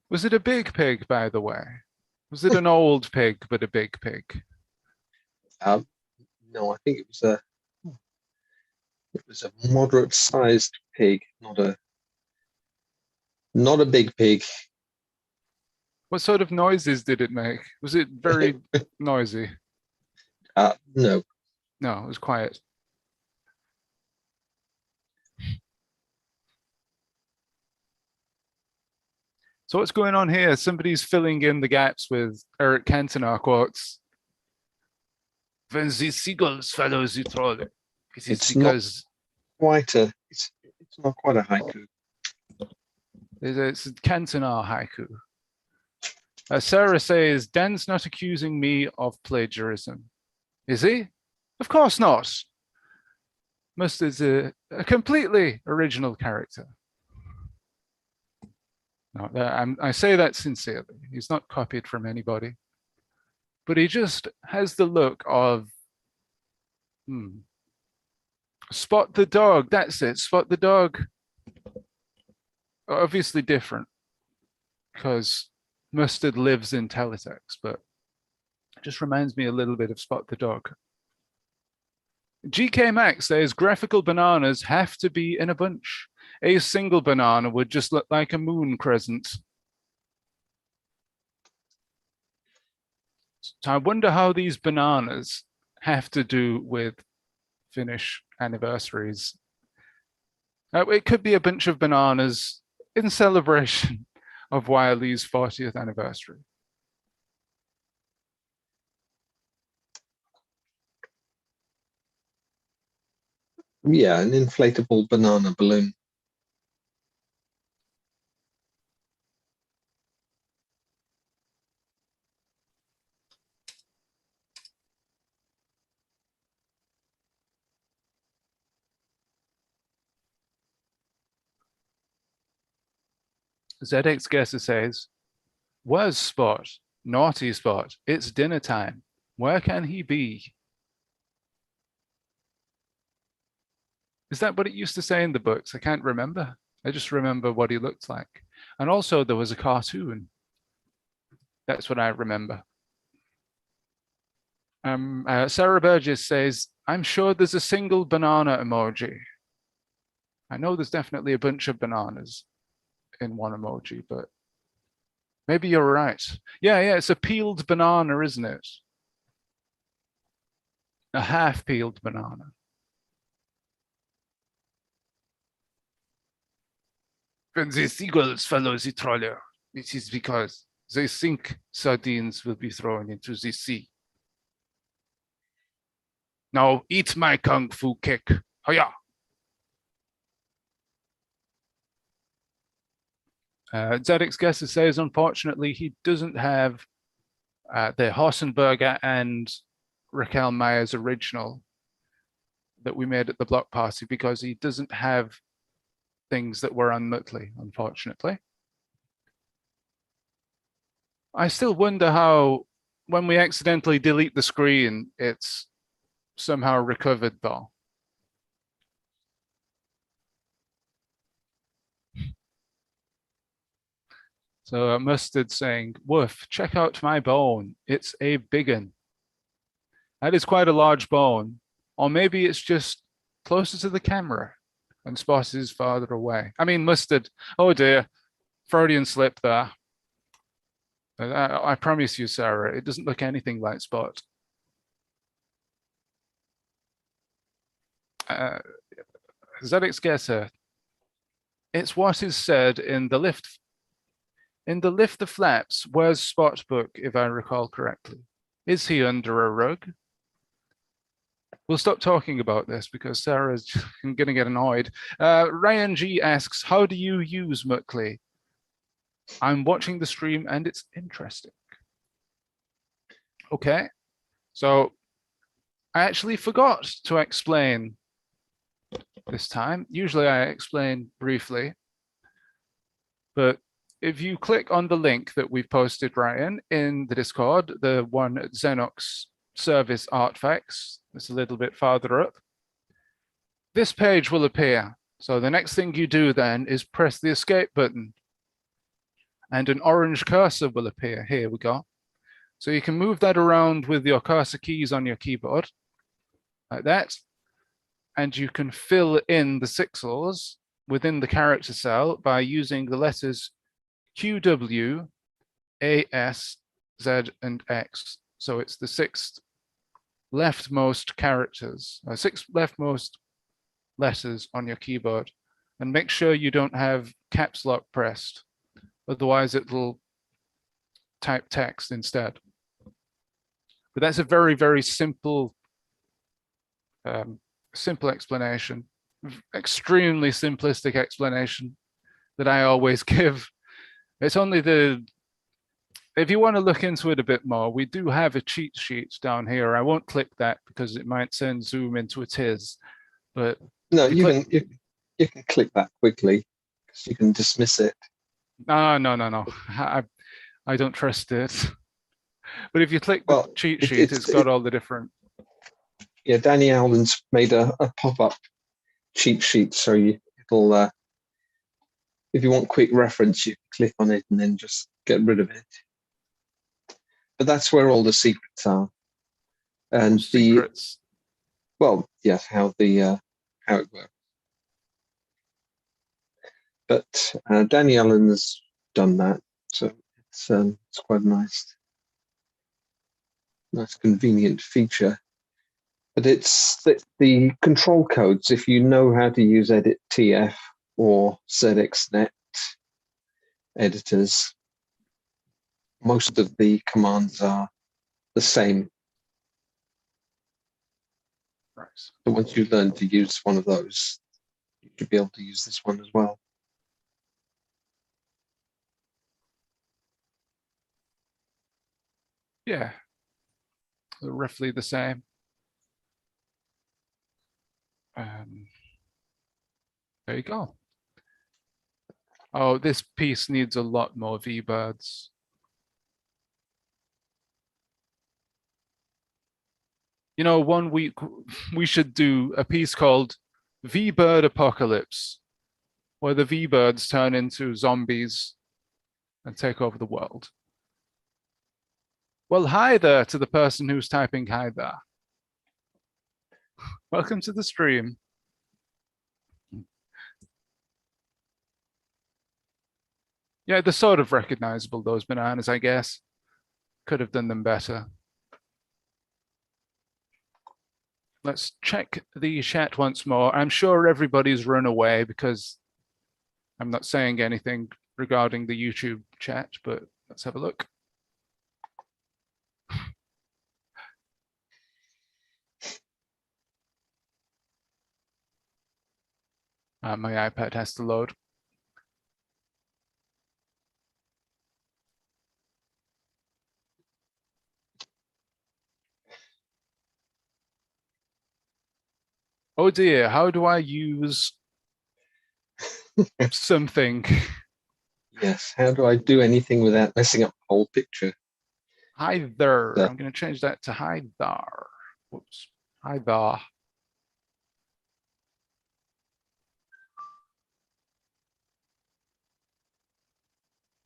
Was it a big pig, by the way? Was it an old pig, but a big pig? No, I think it was a moderate-sized pig, not a big pig. What sort of noises did it make? Was it very noisy? No. No, it was quiet. So what's going on here? Somebody's filling in the gaps with Eric Cantona quotes. When the seagulls follow the troll, It's not quite a haiku. It's a Cantona haiku. Sarah says, Dan's not accusing me of plagiarism. Is he? Of course not. Mustard's a completely original character. No, I say that sincerely. He's not copied from anybody. But he just has the look of, Spot the dog. That's it. Spot the dog. Obviously different because Mustard lives in Teletext, but it just reminds me a little bit of Spot the dog. GK Max says graphical bananas have to be in a bunch. A single banana would just look like a moon crescent. So I wonder how these bananas have to do with Finnish anniversaries. It could be a bunch of bananas in celebration of Wiley's 40th anniversary. Yeah, an inflatable banana balloon. ZX Guesser says, was Spot Naughty Spot, it's dinner time. Where can he be? Is that what it used to say in the books? I can't remember. I just remember what he looked like. And also there was a cartoon. That's what I remember. Sarah Burgess says, I'm sure there's a single banana emoji. I know there's definitely a bunch of bananas in one emoji, but maybe you're right. Yeah, it's a peeled banana, isn't it? A half-peeled banana. When the seagulls follow the trawler, it is because they think sardines will be thrown into the sea. Now eat my kung fu kick. Hiya! ZX Guesser says, unfortunately, he doesn't have the Horsenberger and Raquel Meyer's original that we made at the block party because he doesn't have things that were on MUTTLEE, unfortunately. I still wonder how, when we accidentally delete the screen, it's somehow recovered though. So Mustard saying, woof, check out my bone. It's a big un. That is quite a large bone. Or maybe it's just closer to the camera and Spot is farther away. I mean, Mustard, oh dear, Freudian slip there. I promise you, Sarah, it doesn't look anything like Spot. ZX Guesser, it's what is said in the lift. In the lift the flaps, where's Spot book, if I recall correctly? Is he under a rug? We'll stop talking about this because Sarah's going to get annoyed. Ryan G asks, how do you use MUTTLEE? I'm watching the stream and it's interesting. Okay, so I actually forgot to explain this time. Usually I explain briefly, but if you click on the link that we've posted, Ryan, in the Discord, the one at Xenox service artifacts, it's a little bit farther up, this page will appear. So the next thing you do then is press the escape button and an orange cursor will appear. Here we go. So you can move that around with your cursor keys on your keyboard like that. And you can fill in the pixels within the character cell by using the letters Q, W, A, S, Z, and X. So it's the six leftmost characters, six leftmost letters on your keyboard. And make sure you don't have caps lock pressed. Otherwise it'll type text instead. But that's a very, very simple explanation, extremely simplistic explanation that I always give. It's only if you want to look into it a bit more, we do have a cheat sheet down here. I won't click that because it might send Zoom into a tiz. But no, you can click that quickly because you can dismiss it. No. I don't trust it. But if you click the cheat sheet, it's got all the different. Yeah, Danny Allen's made a pop-up cheat sheet, so it'll if you want quick reference, you click on it and then just get rid of it. But that's where all the secrets are, and secrets. Yes, how it works. But Danny Allen's done that, so it's quite a nice convenient feature. But it's the control codes. If you know how to use Edit TF or ZXNet editors, most of the commands are the same. Right. So once you learn to use one of those, you should be able to use this one as well. Yeah, they're roughly the same. There you go. Oh, this piece needs a lot more V-birds. You know, one week we should do a piece called V-Bird Apocalypse, where the V-Birds turn into zombies and take over the world. Well, hi there to the person who's typing hi there. Welcome to the stream. Yeah, they're sort of recognizable, those bananas, I guess. Could have done them better. Let's check the chat once more. I'm sure everybody's run away because I'm not saying anything regarding the YouTube chat, but let's have a look. My iPad has to load. Oh dear, how do I use something? Yes, how do I do anything without messing up the whole picture? Hi there. I'm going to change that to hi there. Whoops. Hi there.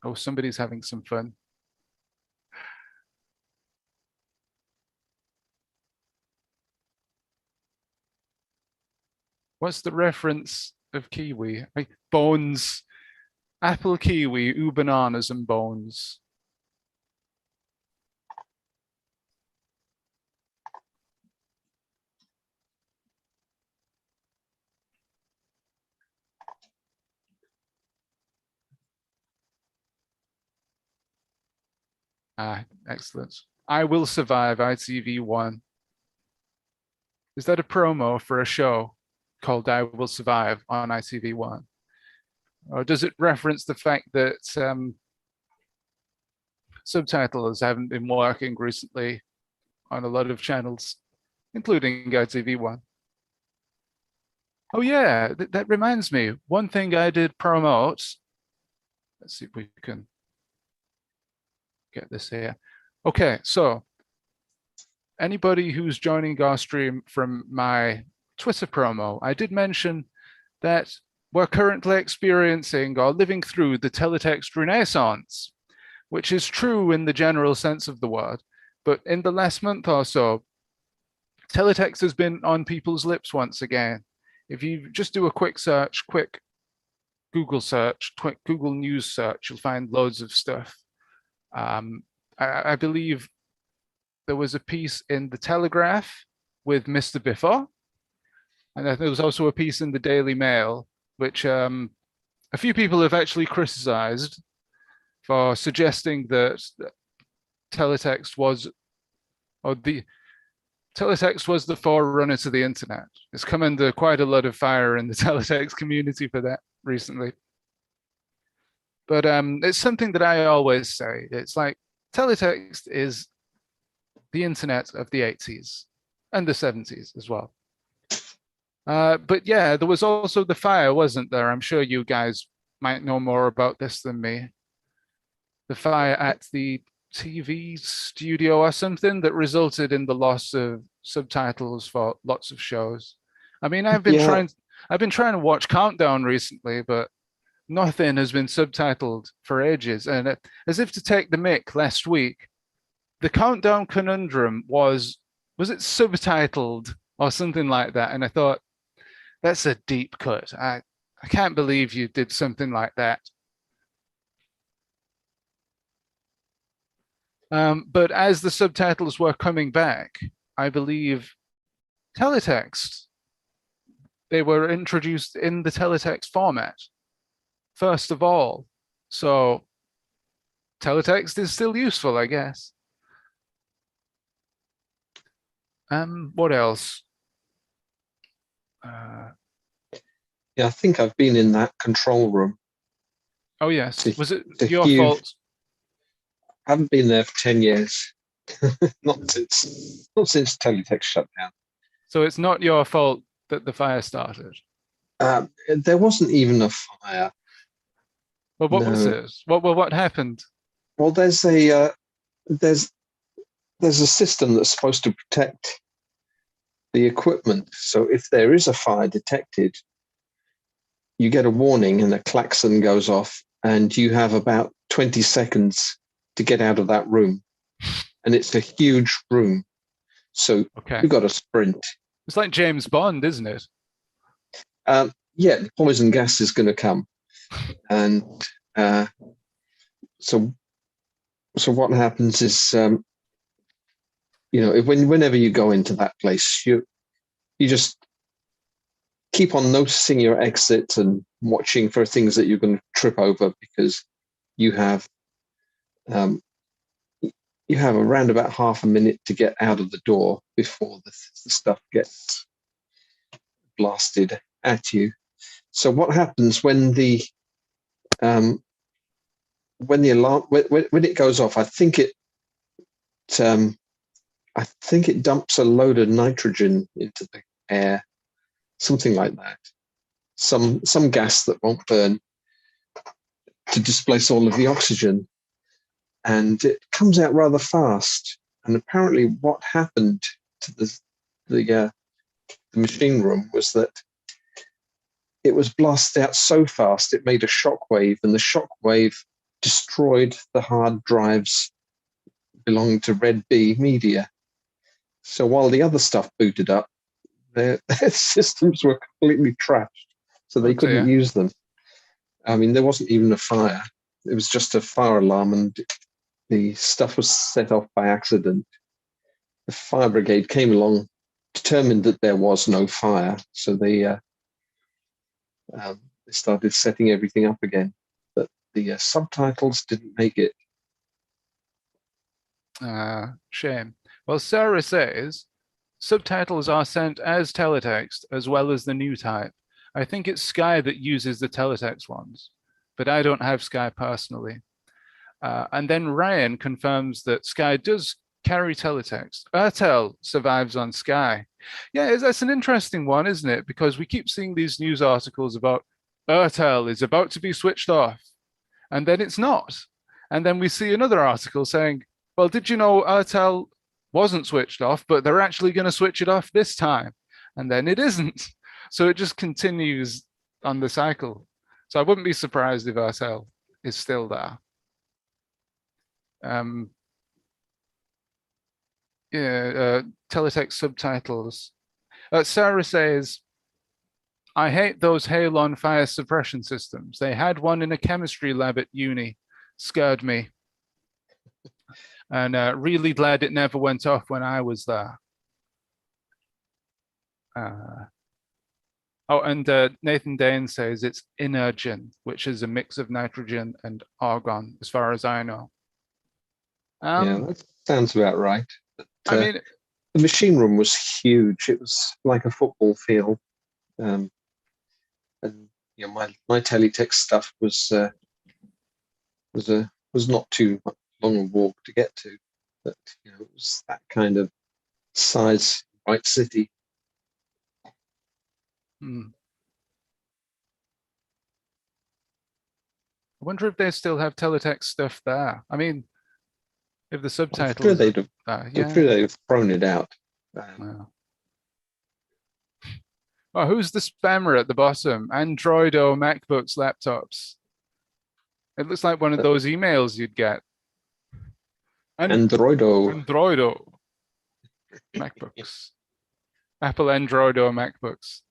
Oh, somebody's having some fun. What's the reference of kiwi? Bones. Apple, kiwi, bananas, and bones. Ah, excellent. I will survive ITV1. Is that a promo for a show called I Will Survive on ITV1? Or does it reference the fact that subtitles haven't been working recently on a lot of channels, including ITV1? Oh yeah, that reminds me. One thing I did promote. Let's see if we can get this here. Okay, so anybody who's joining our stream from my Twitter promo, I did mention that we're currently experiencing or living through the teletext renaissance, which is true in the general sense of the word. But in the last month or so, teletext has been on people's lips once again. If you just do a quick search, quick Google search, quick Google News search, you'll find loads of stuff. I believe there was a piece in the Telegraph with Mr. Biffo, and there was also a piece in the Daily Mail, which a few people have actually criticized for suggesting that teletext was, or the teletext was the forerunner to the internet. It's come under quite a lot of fire in the teletext community for that recently. But it's something that I always say. It's like teletext is the internet of the 80s and the 70s as well. But yeah, there was also the fire, wasn't there? I'm sure you guys might know more about this than me. The fire at the TV studio or something that resulted in the loss of subtitles for lots of shows. I mean, I've been trying to watch Countdown recently, but nothing has been subtitled for ages. And as if to take the mick, last week, the Countdown Conundrum was it subtitled or something like that? And I thought, that's a deep cut. I can't believe you did something like that. But as the subtitles were coming back, I believe teletext, they were introduced in the teletext format, first of all. So teletext is still useful, I guess. What else? Yeah, I think I've been in that control room. Oh yes, was it your fault? I haven't been there for 10 years. not since teletext shut down. So it's not your fault that the fire started? There wasn't even a fire. Well, what was it? What happened? Well, there's a system that's supposed to protect the equipment. So if there is a fire detected, you get a warning and a klaxon goes off, and you have about 20 seconds to get out of that room. And it's a huge room. So you've got to sprint. It's like James Bond, isn't it? Yeah, poison gas is going to come. And so what happens is, whenever you go into that place, you just keep on noticing your exits and watching for things that you're going to trip over, because you have around about half a minute to get out of the door before the stuff gets blasted at you. So what happens when the alarm, when it goes off, I think it dumps a load of nitrogen into the air, something like that. Some gas that won't burn to displace all of the oxygen, and it comes out rather fast. And apparently, what happened to the machine room was that it was blasted out so fast it made a shockwave, and the shockwave destroyed the hard drives belonging to Red Bee Media. So while the other stuff booted up, their systems were completely trashed, so they couldn't use them. I mean, there wasn't even a fire. It was just a fire alarm, and the stuff was set off by accident. The fire brigade came along, determined that there was no fire, so they started setting everything up again. But the subtitles didn't make it. Shame. Well, Sarah says, subtitles are sent as teletext as well as the new type. I think it's Sky that uses the teletext ones, but I don't have Sky personally. And then Ryan confirms that Sky does carry teletext. Airtel survives on Sky. Yeah, that's an interesting one, isn't it? Because we keep seeing these news articles about Airtel is about to be switched off, and then it's not. And then we see another article saying, well, did you know Airtel wasn't switched off, but they're actually going to switch it off this time? And then it isn't. So it just continues on the cycle. So I wouldn't be surprised if Airtel is still there. Teletext subtitles. Sarah says, I hate those Halon fire suppression systems. They had one in a chemistry lab at uni. Scared me. And really glad it never went off when I was there. And Nathan Dane says it's inergen, which is a mix of nitrogen and argon, as far as I know. Yeah, that sounds about right. But, I mean, the machine room was huge. It was like a football field. And my teletext stuff was not too long a walk to get to, but it was that kind of size, White City. I wonder if they still have teletext stuff there. I mean, if the subtitles, I'm sure they've thrown it out. Oh, who's the spammer at the bottom? Androido MacBooks laptops. It looks like one of those emails you'd get. Androido MacBooks. Apple Androido MacBooks.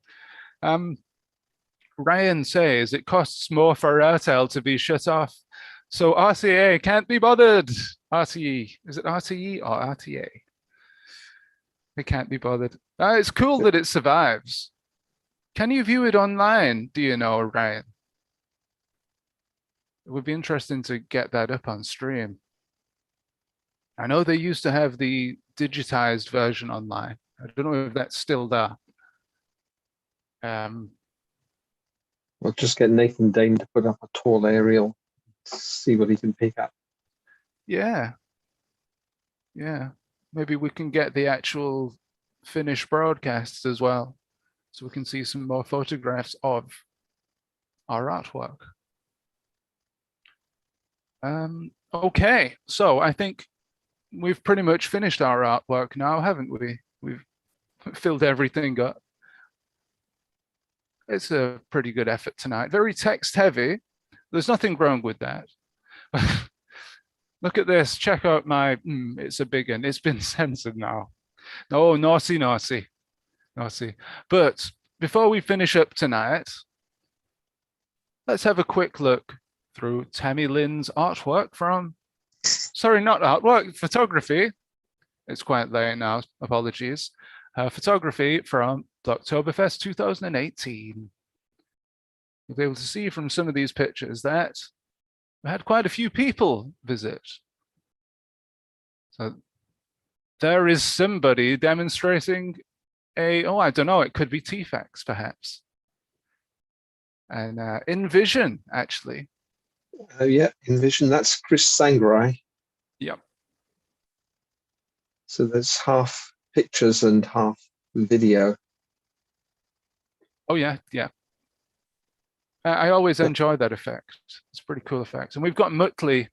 Ryan says it costs more for Airtel to be shut off, so RCA can't be bothered. RTE. Is it RTE or RTA? They can't be bothered. It's cool that it survives. Can you view it online? Do you know, Ryan? It would be interesting to get that up on stream. I know they used to have the digitized version online. I don't know if that's still there. We'll just get Nathan Dane to put up a tall aerial, see what he can pick up. Yeah. Maybe we can get the actual Finnish broadcasts as well, so we can see some more photographs of our artwork. Okay, so I think we've pretty much finished our artwork now, haven't we? We've filled everything up. It's a pretty good effort tonight. Very text heavy. There's nothing wrong with that. Look at this. Check out my, it's a big one. It's been censored now. Oh, naughty, naughty, naughty. But before we finish up tonight, let's have a quick look through Tammy Lynn's artwork from, sorry, not artwork, photography. It's quite late now, apologies. Photography from Oktoberfest 2018. You'll be able to see from some of these pictures that we had quite a few people visit. So there is somebody demonstrating I don't know, it could be T-Fax perhaps. And InVision, actually. Yeah, InVision, that's Chris Sangrai. Yep. So there's half pictures and half video. Oh, yeah, yeah. I always enjoy that effect. It's a pretty cool effect. And we've got MUTTLEE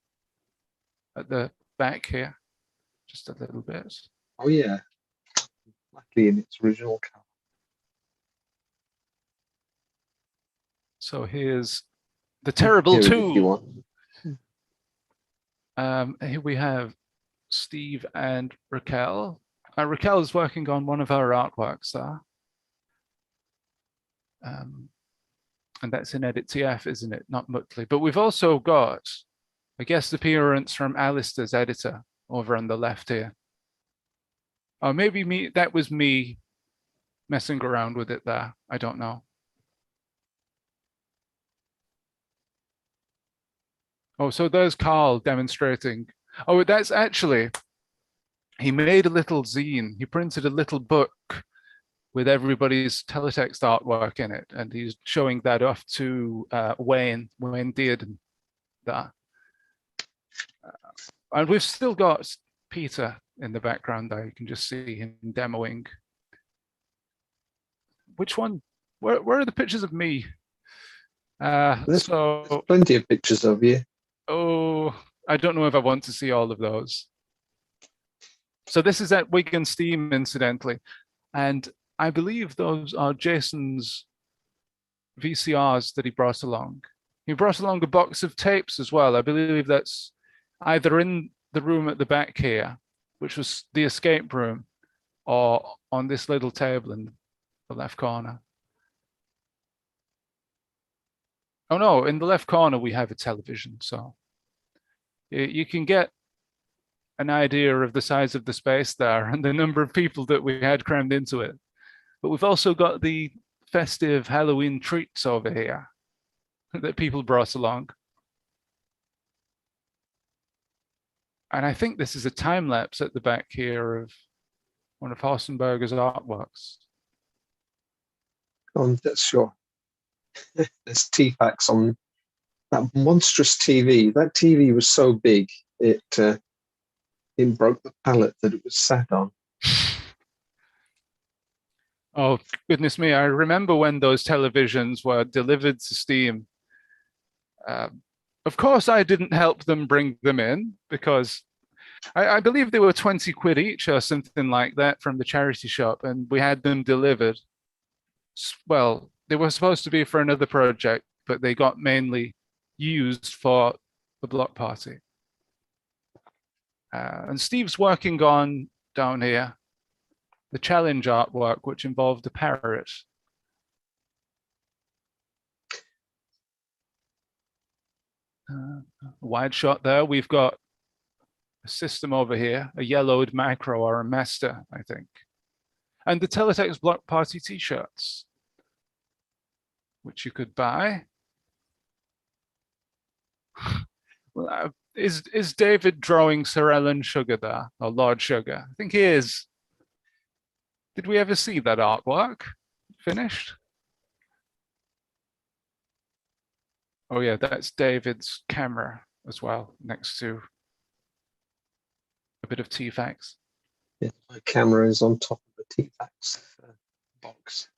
at the back here, just a little bit. Oh, yeah. Luckily in its original color. So here's the Terrible Two. Here we have Steve and Raquel. Raquel is working on one of our artworks there. And that's in Edit TF, isn't it? Not MUTTLEE. But we've also got a guest appearance from Alistair's editor over on the left here. Oh, maybe that was me messing around with it there. I don't know. Oh, so there's Carl demonstrating. Oh, that's actually, he made a little zine. He printed a little book with everybody's teletext artwork in it. And he's showing that off to Wayne Dearden there. And we've still got Peter in the background there. You can just see him demoing. Which one? Where are the pictures of me? There's plenty of pictures of you. Oh, I don't know if I want to see all of those. So this is at Wigan Steam, incidentally. And I believe those are Jason's VCRs that he brought along. He brought along a box of tapes as well. I believe that's either in the room at the back here, which was the escape room, or on this little table in the left corner. Oh no, in the left corner we have a television, so you can get an idea of the size of the space there and the number of people that we had crammed into it. But we've also got the festive Halloween treats over here that people brought along. And I think this is a time lapse at the back here of one of Horsenberger's artworks. Oh, that's sure. There's T-Fax on that monstrous TV. That TV was so big, it broke the pallet that it was sat on. Oh, goodness me. I remember when those televisions were delivered to Steam. Of course, I didn't help them bring them in because I believe they were 20 quid each or something like that from the charity shop, and we had them delivered. Well, they were supposed to be for another project, but they got mainly used for the block party. And Steve's working on, down here, the challenge artwork, which involved a parrot. Wide shot there. We've got a system over here, a yellowed macro or a master, I think. And the Teletext block party t-shirts, which you could buy. Well, is David drawing Sir Ellen Sugar there, or Lord Sugar? I think he is. Did we ever see that artwork finished? Oh yeah, that's David's camera as well, next to a bit of T-Fax. Yeah, my camera is on top of the T-Fax box.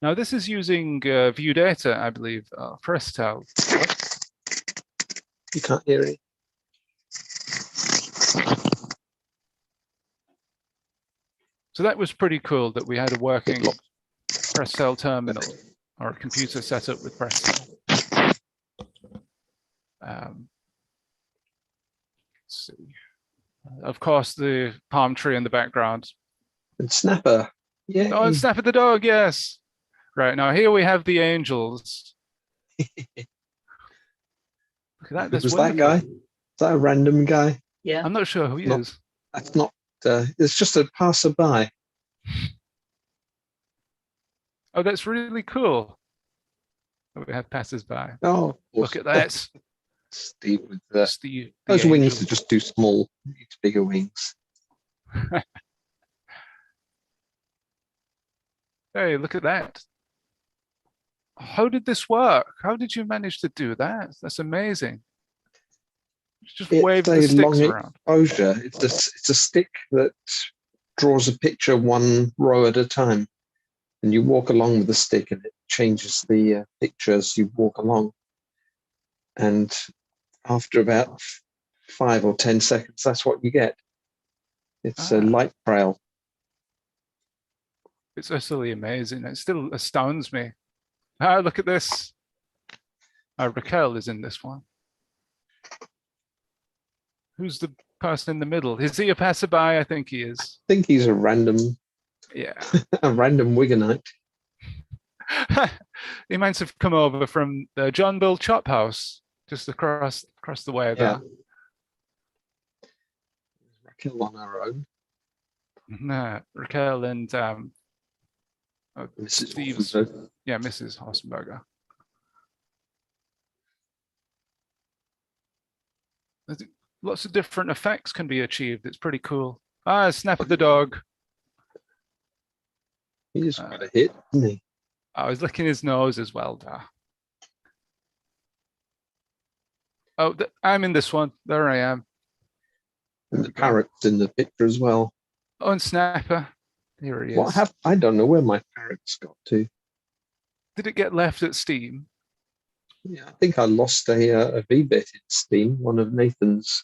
Now this is using view data, I believe, press tel. You can't hear it. So that was pretty cool that we had a working press cell terminal or a computer set up with press cell. Let's see. Of course, the palm tree in the background. And Snapper. Yeah. Oh, and Snapper the dog, yes. Right, now here we have the angels. Look at that, that's Was wonderful. that guy? Is that a random guy? Yeah. I'm not sure who he is. That's not, it's just a passerby. Oh, that's really cool. We have passers-by. Oh, Look at that. Steve with Steve, those angel. wings are just too small. Needs bigger wings. Hey, look at that. How did this work? How did you manage to do that? That's amazing. Just wave the sticks around. Exposure. It's a stick that draws a picture one row at a time, and you walk along with the stick, and it changes the picture as you walk along. And after about 5 or 10 seconds, that's what you get. It's a light trail. It's absolutely amazing. It still astounds me. Ah, look at this. Raquel is in this one. Who's the person in the middle? Is he a passerby? I think he is. I think he's a random, Yeah. a random Wiganite. He might have come over from the John Bill Chop House, just across the way there. Raquel on her own. Nah, Raquel and Mrs. Steve's, Hoffenberg. yeah, Mrs. Hossenberger. I think lots of different effects can be achieved. It's pretty cool. Ah, Snap of the dog. He's quite a hit, isn't he? I was licking his nose as well there. Oh, I'm in this one. There I am. And the parrot's in the picture as well. Oh, and Snapper. Here he is. I don't know where my parrot's got to. Did it get left at Steam? Yeah, I think I lost a V-bit in Steam. One of Nathan's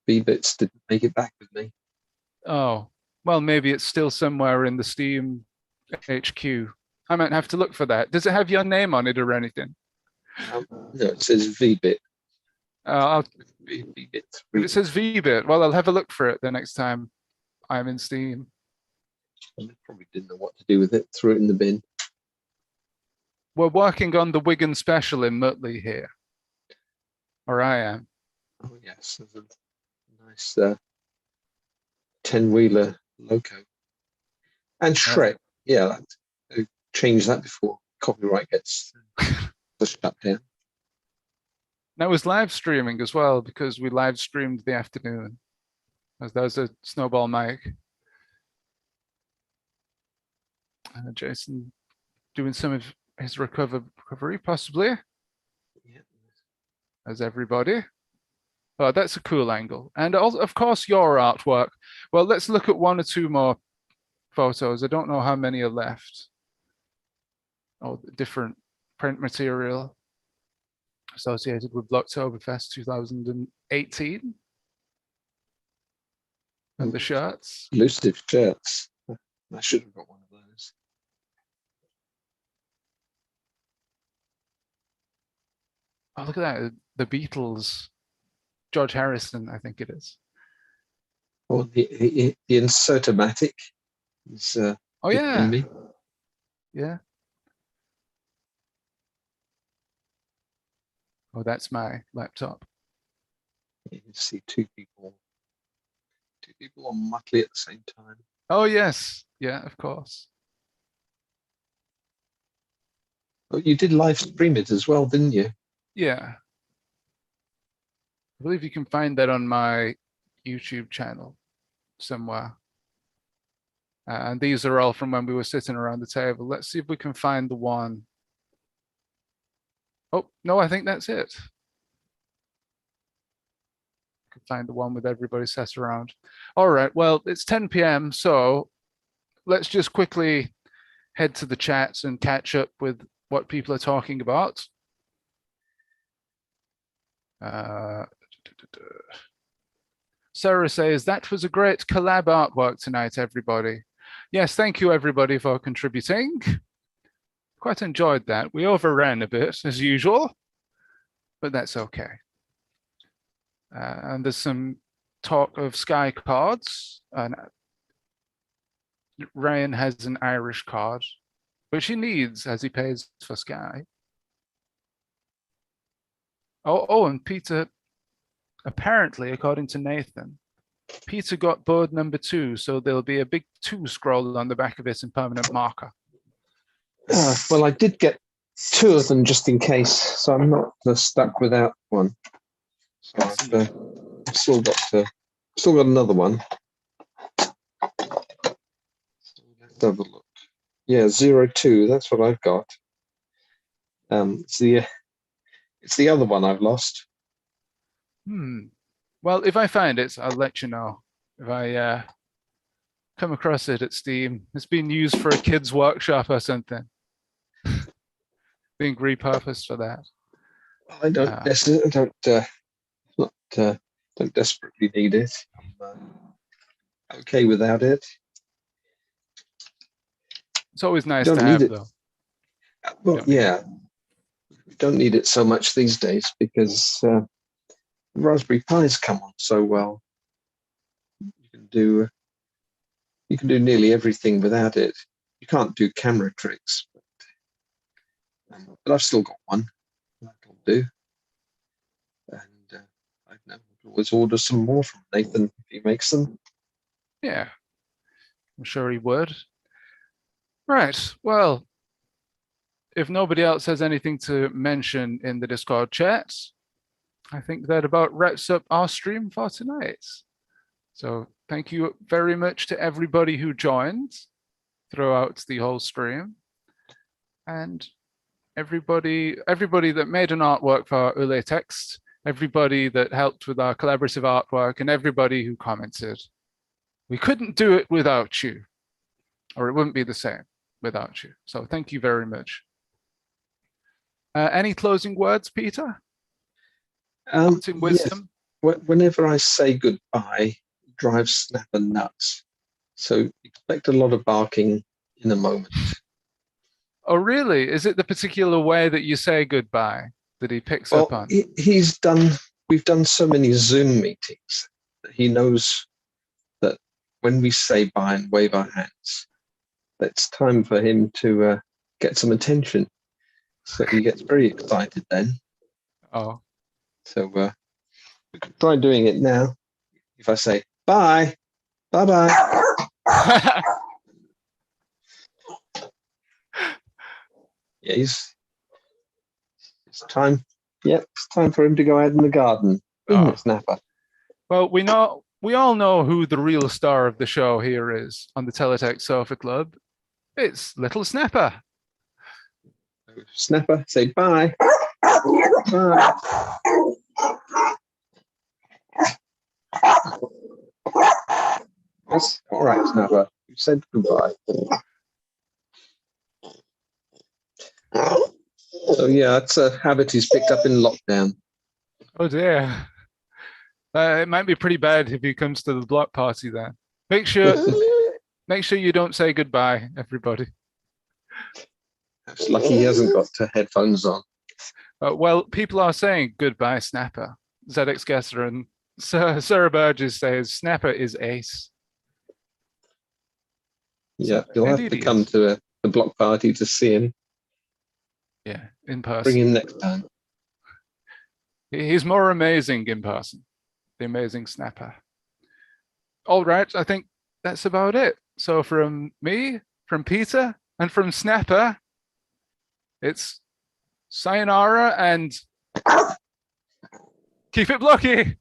V-bits didn't make it back with me. Oh, well, maybe it's still somewhere in the Steam HQ. I might have to look for that. Does it have your name on it or anything? No, it says V-bit. V-bit. If it says V-bit, well, I'll have a look for it the next time I'm in Steam. I probably didn't know what to do with it. Threw it in the bin. We're working on the Wigan special in MUTTLEE here. Or I am. Oh, yes. There's a nice 10-wheeler loco. And Shrek. Yeah, change that before copyright gets shut down. That was live streaming as well, because we live streamed the afternoon. As there was a snowball mic. Jason doing some of his recovery, possibly. Yeah. As everybody. Oh, that's a cool angle. And also, of course, your artwork. Well, let's look at one or two more photos. I don't know how many are left. Oh, different print material associated with Blocktoberfest 2018. And the shirts. Elusive shirts. I should have got one of those. Oh, look at that. The Beatles. George Harrison, I think it is. Oh, the Insertomatic is oh, yeah. me. Yeah. Oh, that's my laptop. You can see two people on MUTTLEE at the same time. Oh, yes. Yeah, of course. Oh, you did live stream it as well, didn't you? Yeah. I believe you can find that on my YouTube channel somewhere. And these are all from when we were sitting around the table. Let's see if we can find the one. Oh, no, I think that's it. Can find the one with everybody sat around. All right, well, it's 10 p.m. So let's just quickly head to the chats and catch up with what people are talking about. Sarah says, that was a great collab artwork tonight, everybody. Yes, thank you, everybody, for contributing. Quite enjoyed that. We overran a bit, as usual, but that's okay. And there's some talk of Sky cards. And Ryan has an Irish card, which he needs as he pays for Sky. Oh, and Peter, apparently, according to Nathan, Peter got board number 2, so there'll be a big 2 scroll on the back of it in permanent marker. Well, I did get 2 of them just in case, so I'm not stuck without one. So I've still got another one. Let's have a look. Yeah, 02. That's what I've got. It's the other one I've lost. Well, if I find it, I'll let you know. If I come across it at Steam, it's been used for a kids' workshop or something. Being repurposed for that. I don't desperately need it. I'm okay without it. It's always nice to have, though. Well, yeah, we don't need it so much these days because Raspberry Pis come on so well. You can do nearly everything without it. You can't do camera tricks, but I've still got one. That'll do. And I know I'll always order some more from Nathan if he makes them. Yeah, I'm sure he would. Right. Well, if nobody else has anything to mention in the Discord chat, I think that about wraps up our stream for tonight. So thank you very much to everybody who joined throughout the whole stream, and everybody that made an artwork for Teletext, everybody that helped with our collaborative artwork, and everybody who commented. We couldn't do it without you, or it wouldn't be the same without you. So thank you very much. Any closing words, Peter? Wisdom? Yes. Whenever I say goodbye, it drives Snapper nuts. So expect a lot of barking in a moment. Oh, really? Is it the particular way that you say goodbye that he picks up on? We've done so many Zoom meetings that he knows that when we say bye and wave our hands, it's time for him to get some attention. So he gets very excited then. Oh. So we could try doing it now. If I say bye, bye-bye. Yeah, it's time. Yep, it's time for him to go out in the garden. Isn't it, Snapper? Well, we all know who the real star of the show here is on the Teletext Sofa Club. It's little Snapper. Snapper, say bye. Bye. Yes, all right, Snapper. You said goodbye. So yeah, it's a habit he's picked up in lockdown. Oh dear. It might be pretty bad if he comes to the block party then. Make sure you don't say goodbye, everybody. It's lucky he hasn't got headphones on. Well, people are saying goodbye, Snapper. ZX Gesser and Sarah Burgess says Snapper is ace. Yeah, you'll have to come to the block party to see him. Yeah, in person. Bring him next time. He's more amazing in person. The amazing Snapper. All right, I think that's about it. So from me, from Peter, and from Snapper, it's sayonara and keep it blocky.